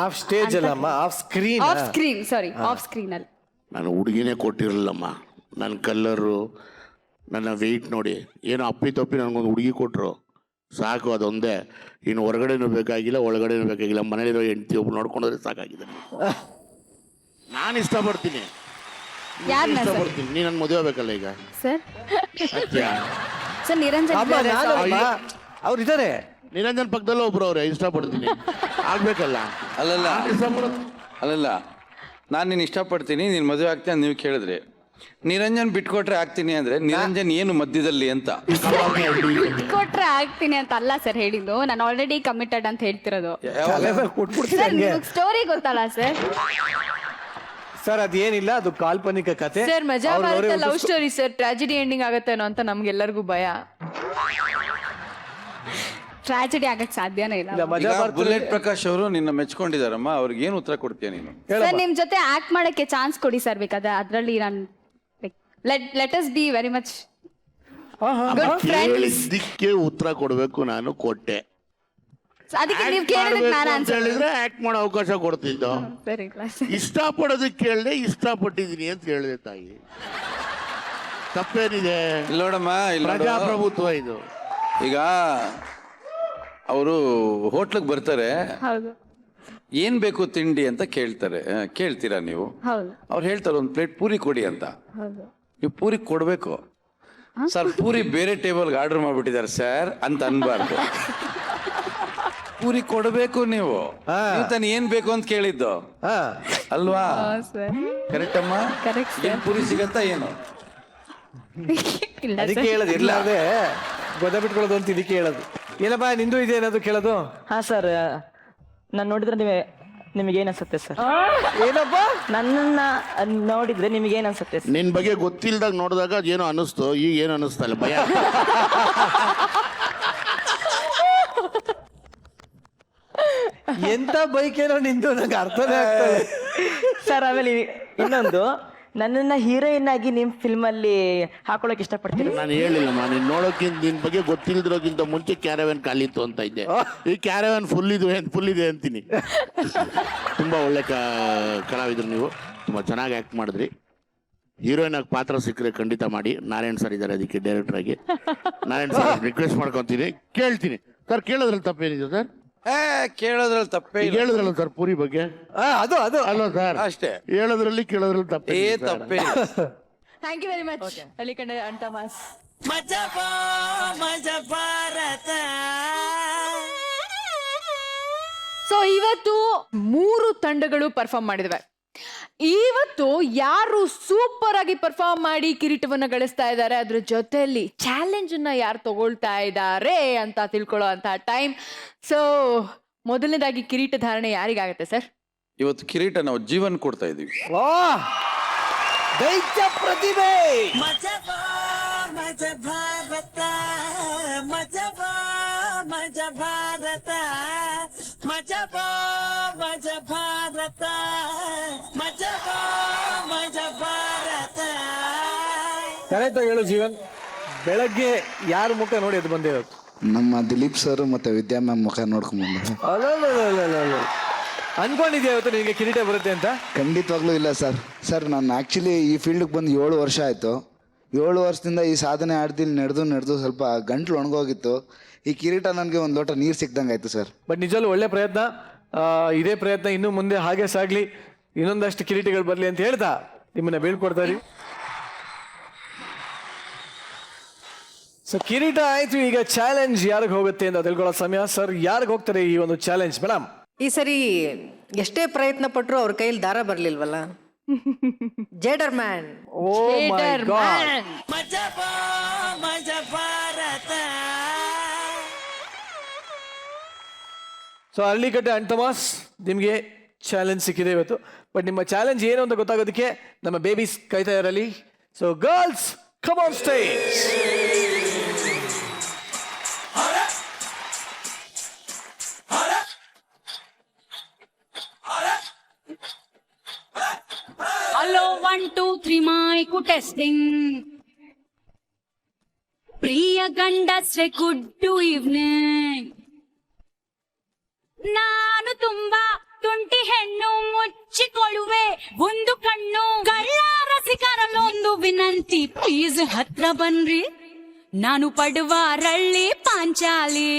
ಆಫ್ ಸ್ಟೇಜ್ ಅಲ್ಲಮ್ಮ, ಆಫ್ ಸ್ಕ್ರೀನ್. ಆಫ್ ಸ್ಕ್ರೀನಲ್ಲಿ ನಾನು ಹುಡುಗಿನೇ ಕೊಟ್ಟಿರಲಿಲ್ಲಮ್ಮ. ನನ್ನ ಕಲ್ಲರು, ನನ್ನ ವೆಯ್ಟ್ ನೋಡಿ ಏನೋ ಅಪ್ಪಿ ನನಗೊಂದು ಹುಡುಗಿ ಕೊಟ್ಟರು ಸಾಕು, ಅದೊಂದೇ. ಇನ್ನು ಹೊರಗಡೆನೂ ಬೇಕಾಗಿಲ್ಲ, ಒಳಗಡೆನೂ ಬೇಕಾಗಿಲ್ಲ, ಮನೇಲಿರೋ ಹೆಂಡತಿ ಒಬ್ಬರು ನೋಡ್ಕೊಂಡ್ರೆ ಸಾಕಾಗಿದೆ. ನಾನು ಇಷ್ಟಪಡ್ತೀನಿ, ನೀ ನನ್ನ ಮದುವೆ ಆಗಬೇಕಲ್ಲ ಈಗ. ಸರ್ ಸತ್ಯ, ಸರ್ ನಿರಂಜನ್ ಅವ್ರು ಇದ್ದಾರೆ, ನಿರಂಜನ್ ಪಕ್ಕದಲ್ಲೂ ಒಬ್ರು ಅವ್ರೆ, ಇಷ್ಟಪಡ್ತೀನಿ, ಆಗ್ಬೇಕಲ್ಲ. ಅಲ್ಲಲ್ಲ ನಾನು ನೀನು ಇಷ್ಟಪಡ್ತೀನಿ, ನೀನು ಮದುವೆ ಆಗ್ತೀನಿ ಅಂತ ನೀವು ಕೇಳಿದ್ರಿ. ನಿರಂಜನ್ ಬಿಟ್ಕೊಟ್ರೆ ಆಗ್ತೀನಿ ಅಂದ್ರೆ ನಿರಂಜನ್ ಏನು ಮಧ್ಯದಲ್ಲಿ ಅಂತ? ಕೊಟ್ರೆ ಆಗ್ತೀನಿ ಅಂತ ಅಲ್ಲ ಸರ್ ಹೇಳಿದ್ದು, ನಾನು ಆಲ್ರೆಡಿ ಕಮಿಟೆಡ್ ಅಂತ ಹೇಳ್ತಿರೋದು. ಸ್ಟೋರಿ ಗೊತ್ತಲ್ಲ ಸರ್? ಸರ್ ಅದೇನಿಲ್ಲ, ಅದು ಕಾಲ್ಪನಿಕ ಕತೆ sir. Majaa Bharatha love story sir, tragedy ending ಆಗತ್ತೇನೋ ಅಂತ ನಮ್ಗೆಲ್ಲರಿಗೂ ಭಯ. ಟ್ರಾಜಿಡಿ ಆಗಕ್ ಸಾಧ್ಯನೇ ಇಲ್ಲ. ಬುಲೆಟ್ ಪ್ರಕಾಶ್ ಅವರು ನಿನ್ನ ಮೆಚ್ಕೊಂಡಿದಾರಮ್ಮ, ಅವ್ರಿಗೆ ಏನು ಉತ್ತರ ಕೊಡ್ತೀಯ ನೀನು? ಸರ್ ನಿಮ್ ಜೊತೆ ಆಕ್ಟ್ ಮಾಡಕ್ಕೆ ಚಾನ್ಸ್ ಕೊಡಿ ಸರ್, ಬೇಕಾದ್ರೆ ಅದ್ರಲ್ಲಿ ನಾನು let us be very much good friends. ಇದಕ್ಕೆ ಉತ್ತರ ಕೊಡಬೇಕು, ನಾನು ಕೊಟ್ಟೆ. ಅದಕ್ಕೆ ನೀವು ಕೇಳಿದ್ರೆ ನಾನು ಆನ್ಸರ್ ಹೇಳಿದ್ರೆ ಆಕ್ಟ್ ಮಾಡೋ ಅವಕಾಶ ಕೊಡ್ತಿದ್ದು. ಸರಿ, ಇಷ್ಟಪಡೋದಕ್ಕೆ ಕೇಳಿದೆ, ಇಷ್ಟಪಟ್ಟಿದ್ದೀನಿ ಅಂತ ಹೇಳಿದೆ ತಾಯಿ. ತಪ್ಪೇನಿದೆ? ಇಲ್ಲ ನೋಡಮ್ಮ, ಪ್ರಜಾಪ್ರಭುತ್ವ ಇದು. ಈಗ ಅವರು ಹೋಟ್ಲಿಗೆ ಬರ್ತಾರೆ, ಹೌದು, ಏನ್ ಬೇಕು ತಿಂಡಿ ಅಂತ ಕೇಳ್ತಾರೆ, ಕೇಳ್ತೀರಾ ನೀವು? ಹೌದು ಅವ್ರು ಹೇಳ್ತಾರೆ ಒಂದು ಪ್ಲೇಟ್ ಪೂರಿ ಕೊಡಿ ಅಂತ. ಹೌದು. ನೀವು ಪೂರಿ ಕೊಡ್ಬೇಕು. ಸರ್ ಪೂರಿ ಬೇರೆ ಟೇಬಲ್ಗೆ ಆರ್ಡರ್ ಮಾಡ್ಬಿಟ್ಟಿದ್ದಾರೆ ಸರ್ ಅಂತ ಅನ್ಬಾರ್ದು. ಪೂರಿ ಕೊಡ್ಬೇಕು ನೀವು. ನೀವು ತಾನು ಏನ್ ಬೇಕು ಅಂತ ಕೇಳಿದ್ದು ಅಲ್ವಾ? ಕರೆಕ್ಟ್ ಅಮ್ಮ? ಏನ್ ಪೂರಿ ಸಿಗತ್ತಾ ಏನು? ಅದಕ್ಕೆ ಹೇಳೋದು, ಇಲ್ಲ ಅದೇ ಗೊತ್ತಾಬಿಟ್ಕೊಳ್ಳೋದು ಅಂತ ಇದಕ್ಕೆ ಹೇಳೋದು. ಏನಪ್ಪ ನಿಂದು ಇದೆ ಏನಾದ್ರು ಕೇಳೋದು? ಹಾ ಸರ್, ನಾನು ನೋಡಿದ್ರೆ ನಿಮಗೆ ಏನ್ ಅನ್ಸುತ್ತೆ ಸರ್? ಏನಪ್ಪ? ನನ್ನನ್ನ ನೋಡಿದ್ರೆ ನಿಮಗೆ ಏನ್ ಅನ್ಸುತ್ತೆ ಸರ್? ನಿನ್ ಬಗ್ಗೆ ಗೊತ್ತಿಲ್ದಾಗ ನೋಡಿದಾಗ ಅದೇನೋ ಅನಿಸ್ತು, ಈಗ ಏನು ಅನಿಸ್ತಾ ಇಲ್ಲ, ಭಯ. ಎಂತ ಬೈಕ್ ಏನೋ ನಿಂದು, ನಂಗೆ ಅರ್ಥನೇ ಆಗ್ತದೆ ಸರ್. ಆಮೇಲೆ ಇನ್ನೊಂದು, ನನ್ನನ್ನ ಹೀರೋಯಿನ್ ಆಗಿ ನಿಮ್ ಫಿಲ್ಮ್ ಅಲ್ಲಿ ಹಾಕೊಳಕ್ ಇಷ್ಟಪಡ್ತೀನಿ. ನಾನು ಹೇಳಿಲ್ಲಮ್ಮ, ನೀನ್ ನೋಡೋಕ್ಕಿಂತ ನಿನ್ ಬಗ್ಗೆ ಗೊತ್ತಿಲ್ದಿರೋಕ್ಕಿಂತ ಮುಂಚೆ ಕ್ಯಾರವ್ಯಾನ್ ಖಾಲಿತ್ತು ಅಂತ ಇದ್ದೆ. ಈ ಕ್ಯಾರವ್ಯಾನ್ ಫುಲ್ ಇದೆ ಅಂತೀನಿ. ತುಂಬಾ ಒಳ್ಳೆ ಕಲಾವಿದ್ರು ನೀವು, ತುಂಬಾ ಚೆನ್ನಾಗಿ ಆಕ್ಟ್ ಮಾಡಿದ್ರಿ. ಹೀರೋಯಿನ್ ಆಗಿ ಪಾತ್ರ ಸಿಕ್ಕರೆ ಖಂಡಿತ ಮಾಡಿ. ನಾರಾಯಣ್ ಸರ್ ಇದ್ದಾರೆ ಅದಕ್ಕೆ ಡೈರೆಕ್ಟರ್ ಆಗಿ. ನಾರಾಯಣ್ ಸರ್ ರಿಕ್ವೆಸ್ಟ್ ಮಾಡ್ಕೊಂತೀನಿ, ಕೇಳ್ತೀನಿ ಸರ್. ಕೇಳೋದ್ರಲ್ಲಿ ತಪ್ಪೇನಿದೆ ಸರ್? ಕೇಳೋದ್ರಲ್ಲಿ ತಪ್ಪೇ ಇಲ್ಲ. ಹೇಳಿದ್ರಲ್ಲ ಸರ್ ಪೂರಿ ಬಗ್ಗೆ, ಅದು ಅಲ್ವಾ ಸರ್? ಅಷ್ಟೇ. ಹೇಳೋದ್ರಲ್ಲಿ ಕೇಳೋದ್ರಲ್ಲಿ ತಪ್ಪೇ ತಪ್ಪೇ. ಥ್ಯಾಂಕ್ ಯು ವೆರಿ ಮಚ್ ಹಳ್ಳಿಕಂಡ ಅಂಟಮಾಸ್. ಸೊ ಇವತ್ತು 3 ತಂಡಗಳು ಪರ್ಫಾರ್ಮ್ ಮಾಡಿದವೆ. ಇವತ್ತು ಯಾರು ಸೂಪರ್ ಆಗಿ ಪರ್ಫಾರ್ಮ್ ಮಾಡಿ ಕಿರೀಟವನ್ನ ಗಳಿಸ್ತಾ ಇದ್ದಾರೆ, ಅದ್ರ ಜೊತೆಯಲ್ಲಿ ಚಾಲೆಂಜ್ ಅನ್ನ ಯಾರು ತಗೊಳ್ತಾ ಇದ್ದಾರೆ ಅಂತ ತಿಳ್ಕೊಳ್ಳೋ ಅಂತ ಟೈಮ್. ಸೊ ಮೊದಲನೇದಾಗಿ ಕಿರೀಟ ಧಾರಣೆ ಯಾರಿಗಾಗತ್ತೆ ಸರ್? ಇವತ್ತು ಕಿರೀಟ ನಾವು ಜೀವನ್ ಕೊಡ್ತಾ ಇದೀವಿ. ದೈತ್ಯ ಪ್ರತಿಭೆ ಕರೆಕ್ಟ್ ಹೇಳು ಜೀವನ್. ಬೆಳಗ್ಗೆ ಯಾರ ಮುಖ ನೋಡಿ ಅದು ಬಂದಿರೋದು? ನಮ್ಮ ದಿಲೀಪ್ ಸರ್ ಮತ್ತೆ ವಿದ್ಯಾ ಮ್ಯಾಮ್ ಮುಖ ನೋಡ್ಕೊಂಡ್ ಬಂದೆ. ಅನ್ಕೊಂಡಿದ್ಯಾ ಇವತ್ತು ನಿಮಗೆ ಕಿರೀಟ ಬರುತ್ತೆ ಅಂತ? ಖಂಡಿತವಾಗ್ಲೂ ಇಲ್ಲ ಸರ್. ಸರ್ ನಾನು ಆ್ಯಕ್ಚುಲಿ ಈ ಫೀಲ್ಡ್ಗೆ ಬಂದು 7 ವರ್ಷ ಆಯಿತು. 7 ವರ್ಷದಿಂದ ಈ ಸಾಧನೆ ಆಡ್ದಿಲ್ಲಿ ನಡೆದು ಸ್ವಲ್ಪ ಗಂಟ್ಲು ಒಣಗೋಗಿತ್ತು. ಈ ಕಿರೀಟ ನನಗೆ ಒಂದು ಲೋಟ ನೀರು ಸಿಕ್ದಂಗೆ ಆಯಿತು ಸರ್. ಬಟ್ ನಿಜವೂ ಒಳ್ಳೆ ಪ್ರಯತ್ನ. ಇದೇ ಪ್ರಯತ್ನ ಇನ್ನು ಮುಂದೆ ಹಾಗೆ ಸಾಗಲಿ, ಇನ್ನೊಂದಷ್ಟು ಕಿರೀಟಗಳು ಬರಲಿ ಅಂತ ಹೇಳ್ತಾ ನಿಮ್ಮನ್ನ ಬೀಳ್ಕೊಡ್ತಾ ಇದೀವಿ. ಸೊ ಕಿರೀಟ ಆಯ್ತು, ಈಗ ಚಾಲೆಂಜ್ ಯಾರಿಗೆ ಹೋಗುತ್ತೆ ಅಂತ ತಿಳ್ಕೊಳ್ಳೋ ಸಮಯ. ಸರ್ ಯಾರಿಗೆ ಹೋಗ್ತಾರೆ ಈ ಒಂದು ಚಾಲೆಂಜ್ ಮೇಡಮ್? ಈ ಸರಿ ಎಷ್ಟೇ ಪ್ರಯತ್ನ ಪಟ್ರು ಅವ್ರ ಕೈಲಿ ದಾರ ಬರ್ಲಿಲ್ವಲ್ಲ. ಜೇಡರ್ ಮ್ಯಾನ್. ಓ ಮೈ ಗಾಡ್. ಸೊ ಹಳ್ಳಿಕಟ್ಟೆ ಅಂಟಮಾಸ್, ನಿಮಗೆ ಚಾಲೆಂಜ್ ಸಿಕ್ಕಿದೆ ಇವತ್ತು. ಬಟ್ ನಿಮ್ಮ ಚಾಲೆಂಜ್ ಏನು ಅಂತ ಗೊತ್ತಾಗೋದಕ್ಕೆ ನಮ್ಮ ಬೇಬೀಸ್ ಕಾಯ್ತಾ ಇರಲಿ. So girls come on stage. Hello, 1, 2, 3 mic testing. ಪ್ರಿಯ ಗಂಡಸ್ರೆ ಗುಡ್ ಈವ್ನಿಂಗ್. ನಾನು ತುಂಬಾ ತುಂಟಿ ಹೆಣ್ಣು, ಮುಚ್ಚಿಕೊಳ್ಳುವೆ ಒಂದು ಕಣ್ಣು. ಕಳ್ಳ ರಸಿಕರಲ್ಲೊಂದು ವಿನಂತಿ, ಪ್ಲೀಸ್ ಹತ್ರ ಬನ್ರಿ. ನಾನು ಪಡುವ ರಳ್ಳಿ ಪಾಂಚಾಲಿ,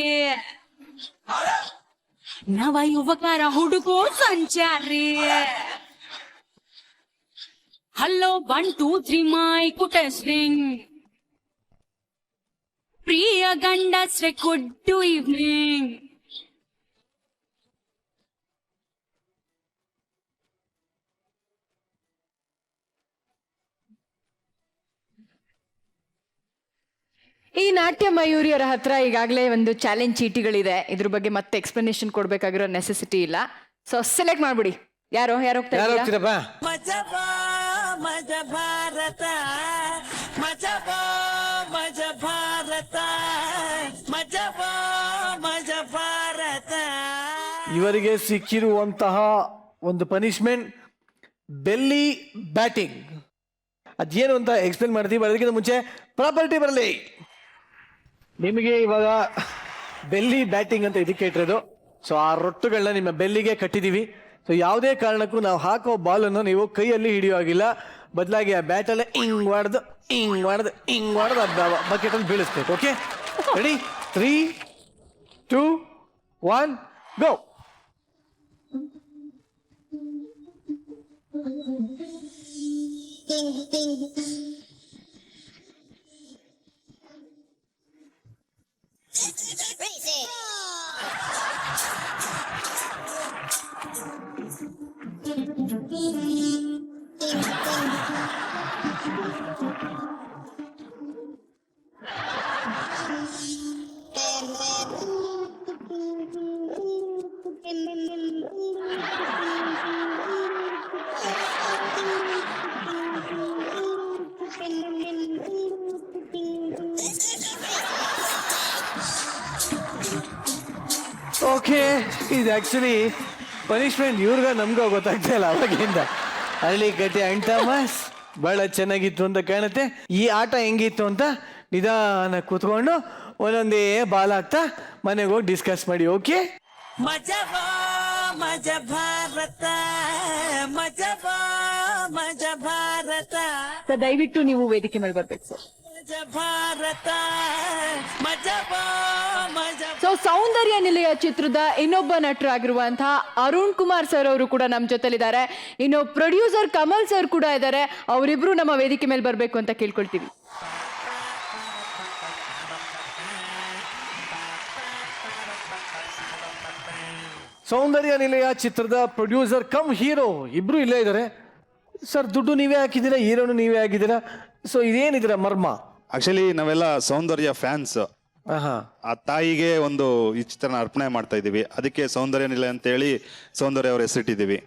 ನವ ಯುವಕರ ಹುಡುಗೋ ಸಂಚಾರಿ. Hello 1, 2, 3 mic testing. ಪ್ರಿಯ ಗಂಡಸ್ರೆ ಗುಡ್ ಈವ್ನಿಂಗ್. ಈ ನಾಟ್ಯ ಮಯೂರಿಯರ ಹತ್ರ ಈಗಾಗಲೇ ಒಂದು ಚಾಲೆಂಜ್ ಚೀಟಿಗಳಿದೆ. ಇದ್ರ ಬಗ್ಗೆ ಮತ್ತೆ ಎಕ್ಸ್ಪ್ಲನೇಷನ್ ಕೊಡ್ಬೇಕಾಗಿರೋ ನೆಸೆಸಿಟಿ ಇಲ್ಲ. ಸೊ ಸೆಲೆಕ್ಟ್ ಮಾಡ್ಬಿಡಿ. ಯಾರು ಹೋಗ್ತೀರಪ್ಪ? ಇವರಿಗೆ ಸಿಕ್ಕಿರುವಂತಹ ಒಂದು ಪನಿಷ್ಮೆಂಟ್ ಬೆಲ್ಲಿ ಬ್ಯಾಟಿಂಗ್. ಅದೇನು ಅಂತ ಎಕ್ಸ್ಪ್ಲೇನ್ ಮಾಡ್ತೀವಿ. ಅದಕ್ಕಿಂತ ಮುಂಚೆ ಪ್ರಾಪರ್ಟಿ ಬರಲಿ. ನಿಮಗೆ ಇವಾಗ ಬೆಲ್ಲಿ ಬ್ಯಾಟಿಂಗ್ ಅಂತ ಇದಕ್ಕೆ ಇಟ್ಟಿರೋದು. ಸೊ ಆ ರೊಟ್ಟುಗಳನ್ನ ನಿಮ್ಮ ಬೆಲ್ಲಿಗೆ ಕಟ್ಟಿದೀವಿ. ಸೊ ಯಾವುದೇ ಕಾರಣಕ್ಕೂ ನಾವು ಹಾಕೋ ಬಾಲನ್ನು ನೀವು ಕೈಯಲ್ಲಿ ಹಿಡಿಯೋ ಆಗಿಲ್ಲ. ಬದಲಾಗಿ ಆ ಬ್ಯಾಟಲ್ಲೇ ಹಿಂಗ್ ಮಾಡ್ದು ಬಕೆಟಲ್ಲಿ ಬೀಳಿಸ್ಬೇಕು. Okay, ready? 3, 2, 1 ಗೋ. ಓಕೆ, ಇದು ಆಕ್ಚುಲಿ ಪನಿಷ್ಮೆಂಟ್ ಇವ್ರಿಗ ನಮ್ಗೆ ಗೊತ್ತಾಗ್ತಾ ಇಲ್ಲ ಅವಾಗಿಂದ. ಹಳ್ಳಿ ಕಟ್ಟೆ ಅಂಡ್ ಥಾಮಸ್ ಬಹಳ ಚೆನ್ನಾಗಿತ್ತು ಅಂತ ಕಾಣುತ್ತೆ. ಈ ಆಟ ಹೆಂಗಿತ್ತು ಅಂತ ನಿಧಾನ ಕೂತ್ಕೊಂಡು ಒಂದೊಂದೇ ಬಾಲ್ ಹಾಕ್ತಾ ಮನೆಗೆ ಹೋಗಿ ಡಿಸ್ಕಸ್ ಮಾಡಿ. ಓಕೆ, ಮಜವಾ ಮಜ ಭಾರತ ಮಜವಾ ಮಜ ಭಾರತ ದಯವಿಟ್ಟು ನೀವು ವೇದಿಕೆ ಮೇಲೆ ಬರ್ಬೇಕು ಸರ್. ಮಜ ಭಾರತ ಮಜವಾ ಮಜ. ಸೊ ಸೌಂದರ್ಯ ನಿಲಯ ಚಿತ್ರದ ಇನ್ನೊಬ್ಬ ನಟರಾಗಿರುವಂತಹ ಅರುಣ್ ಕುಮಾರ್ ಸರ್ ಅವರು ಕೂಡ ನಮ್ಮ ಜೊತೆಲಿದ್ದಾರೆ. ಇನ್ನು ಪ್ರೊಡ್ಯೂಸರ್ ಕಮಲ್ ಸರ್ ಕೂಡ ಇದ್ದಾರೆ. ಅವರಿಬ್ರು ನಮ್ಮ ವೇದಿಕೆ ಮೇಲೆ ಬರಬೇಕು ಅಂತ ಕೇಳ್ಕೊಳ್ತೀವಿ. ಸೌಂದರ್ಯ ನಿಲಯ ಚಿತ್ರದ ಪ್ರೊಡ್ಯೂಸರ್ ಕಮ್ ಹೀರೋ ಇಬ್ರು ಇಲ್ಲೇ ಇದ್ದಾರೆ. ಸರ್, ದುಡ್ಡು ನೀವೇ ಹಾಕಿದ್ದೀರಾ, ಹೀರೋನು ನೀವೇ ಹಾಕಿದ್ದೀರಾ. ಸೊ ಇದೇನಿದ್ದೀರಾ ಮರ್ಮ? ಆಕ್ಚುಲಿ ನಾವೆಲ್ಲ ಸೌಂದರ್ಯ ಫ್ಯಾನ್ಸ್. ಆ ತಾಯಿಗೆ ಒಂದು ಈ ಚಿತ್ರನ ಅರ್ಪಣೆ ಮಾಡ್ತಾ ಇದೀವಿ. ಅದಕ್ಕೆ ಸೌಂದರ್ಯ ನಿಲಯ ಅಂತ ಹೇಳಿ ಸೌಂದರ್ಯ ಅವ್ರ ಹೆಸರಿಟ್ಟಿದ್ದೀವಿ.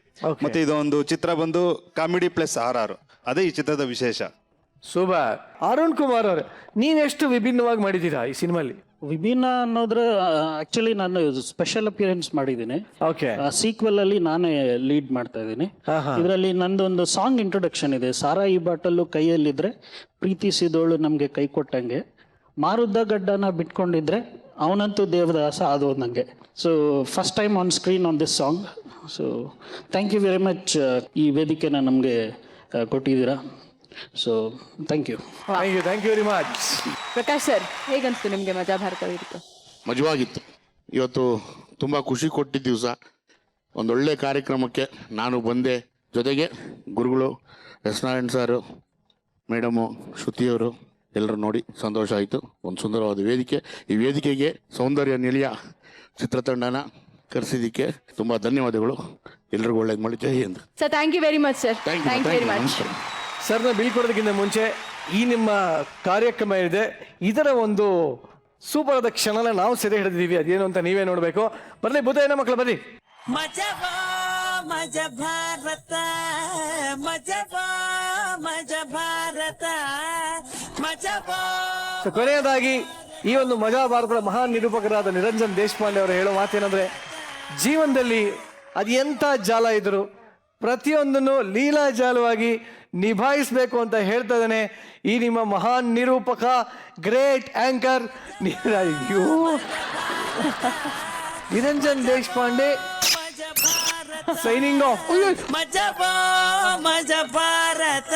ಮತ್ತೆ ಇದೊಂದು ಚಿತ್ರ ಬಂದು ಕಾಮಿಡಿ ಪ್ಲಸ್ RR, ಅದೇ ಈ ಚಿತ್ರದ ವಿಶೇಷ. ಸೂಪರ್. ಅರುಣ್ ಕುಮಾರ್ ಅವ್ರೆ, ನೀವೆಷ್ಟು ವಿಭಿನ್ನವಾಗಿ ಮಾಡಿದ್ದೀರಾ ಈ ಸಿನಿಮಾಲಿ? ವಿಭಿನ್ನ ಅನ್ನೋದ್ರ ಆಕ್ಚುಲಿ ನಾನು ಸ್ಪೆಷಲ್ ಅಪಿಯರೆನ್ಸ್ ಮಾಡಿದ್ದೀನಿ. ಓಕೆ, ಸೀಕ್ವೆಲ್ ಅಲ್ಲಿ ನಾನೇ ಲೀಡ್ ಮಾಡ್ತಾ ಇದ್ದೀನಿ. ಇದರಲ್ಲಿ ನಂದೊಂದು ಸಾಂಗ್ ಇಂಟ್ರೊಡಕ್ಷನ್ ಇದೆ. ಸಾರಾ ಈ ಬಾಟಲ್ಲು ಕೈಯಲ್ಲಿದ್ರೆ ಪ್ರೀತಿಸಿದೋಳು ನಮಗೆ ಕೈ ಕೊಟ್ಟಂಗೆ, ಮಾರುದ್ದ ಗಡ್ಡನ ಬಿಟ್ಕೊಂಡಿದ್ರೆ ಅವನಂತೂ ದೇವದಾಸ ಅದು ನಂಗೆ. So first time on screen on this song. So thank you very much ಈ ವೇದಿಕೆನ ನಮಗೆ ಕೊಟ್ಟಿದ್ದೀರಾ. So thank you very much. Prakash sir, ಹೇಗನ್ಸ್ತು ನಿಮಗೆ ಮಜಾ ಭಾರತ ವೇದಿಕೆ? ಮಜವಾಗಿತ್ತು. ಇವತ್ತು ತುಂಬ ಖುಷಿ ಕೊಟ್ಟಿದ್ದ ದಿವಸ, ಒಂದೊಳ್ಳೆ ಕಾರ್ಯಕ್ರಮಕ್ಕೆ ನಾನು ಬಂದೆ. ಜೊತೆಗೆ ಗುರುಗಳು ಎಸ್ ನಾರಾಯಣ್ ಸಾರು, ಮೇಡಮು, ಶ್ರುತಿಯವರು ಎಲ್ಲರೂ ನೋಡಿ ಸಂತೋಷ ಆಯಿತು. ಒಂದು ಸುಂದರವಾದ ವೇದಿಕೆ. ಈ ವೇದಿಕೆಗೆ ಸೌಂದರ್ಯ ನಿಲಯ ಚಿತ್ರತಂಡನ ಕರೆಸಿದ್ದಕ್ಕೆ ತುಂಬ ಧನ್ಯವಾದಗಳು. ಎಲ್ರಿಗೂ ಒಳ್ಳೇದು ಮಾಡಿ. ಜೈ ಹಿಂದ್ sir. Thank you very much sir. Thank you very much. ಸರ್ನ ಬೀಳ್ಕೊಡೋದಕ್ಕಿಂತ ಮುಂಚೆ ಈ ನಿಮ್ಮ ಕಾರ್ಯಕ್ರಮ ಇದೆ, ಇದರ ಒಂದು ಸೂಪರ್ ಆದ ಕ್ಷಣನ ನಾವು ಸೆರೆ ಹಿಡಿದಿದ್ದೀವಿ. ಅದೇನು ಅಂತ ನೀವೇ ನೋಡಬೇಕು. ಬರ್ಲಿ ಬುದ್ಧ ಮಕ್ಕಳು ಬರ್ರಿ. ಮಜವಾ ಮಜ ಭಾರತ ಮಜವಾ ಮಜ ಭಾರತ ಮಜವಾ. ಕೊನೆಯದಾಗಿ ಈ ಒಂದು ಮಜಾ ಭಾರತದ ಮಹಾನ್ ನಿರೂಪಕರಾದ ನಿರಂಜನ್ ದೇಶಪಾಂಡೆ ಅವರು ಹೇಳೋ ಮಾತೇನಂದ್ರೆ, ಜೀವನದಲ್ಲಿ ಅದು ಎಂಥ ಜಾಲ ಇದ್ರು ಪ್ರತಿಯೊಂದನ್ನು ಲೀಲಾಜಾಲವಾಗಿ ನಿಭಾಯಿಸಬೇಕು ಅಂತ ಹೇಳ್ತಾ ಇದ್ದಾನೆ ಈ ನಿಮ್ಮ ಮಹಾನ್ ನಿರೂಪಕ, great anchor Niranjan Deshpande. Signing off. ಮಜವಾ ಮಜ ಭಾರತ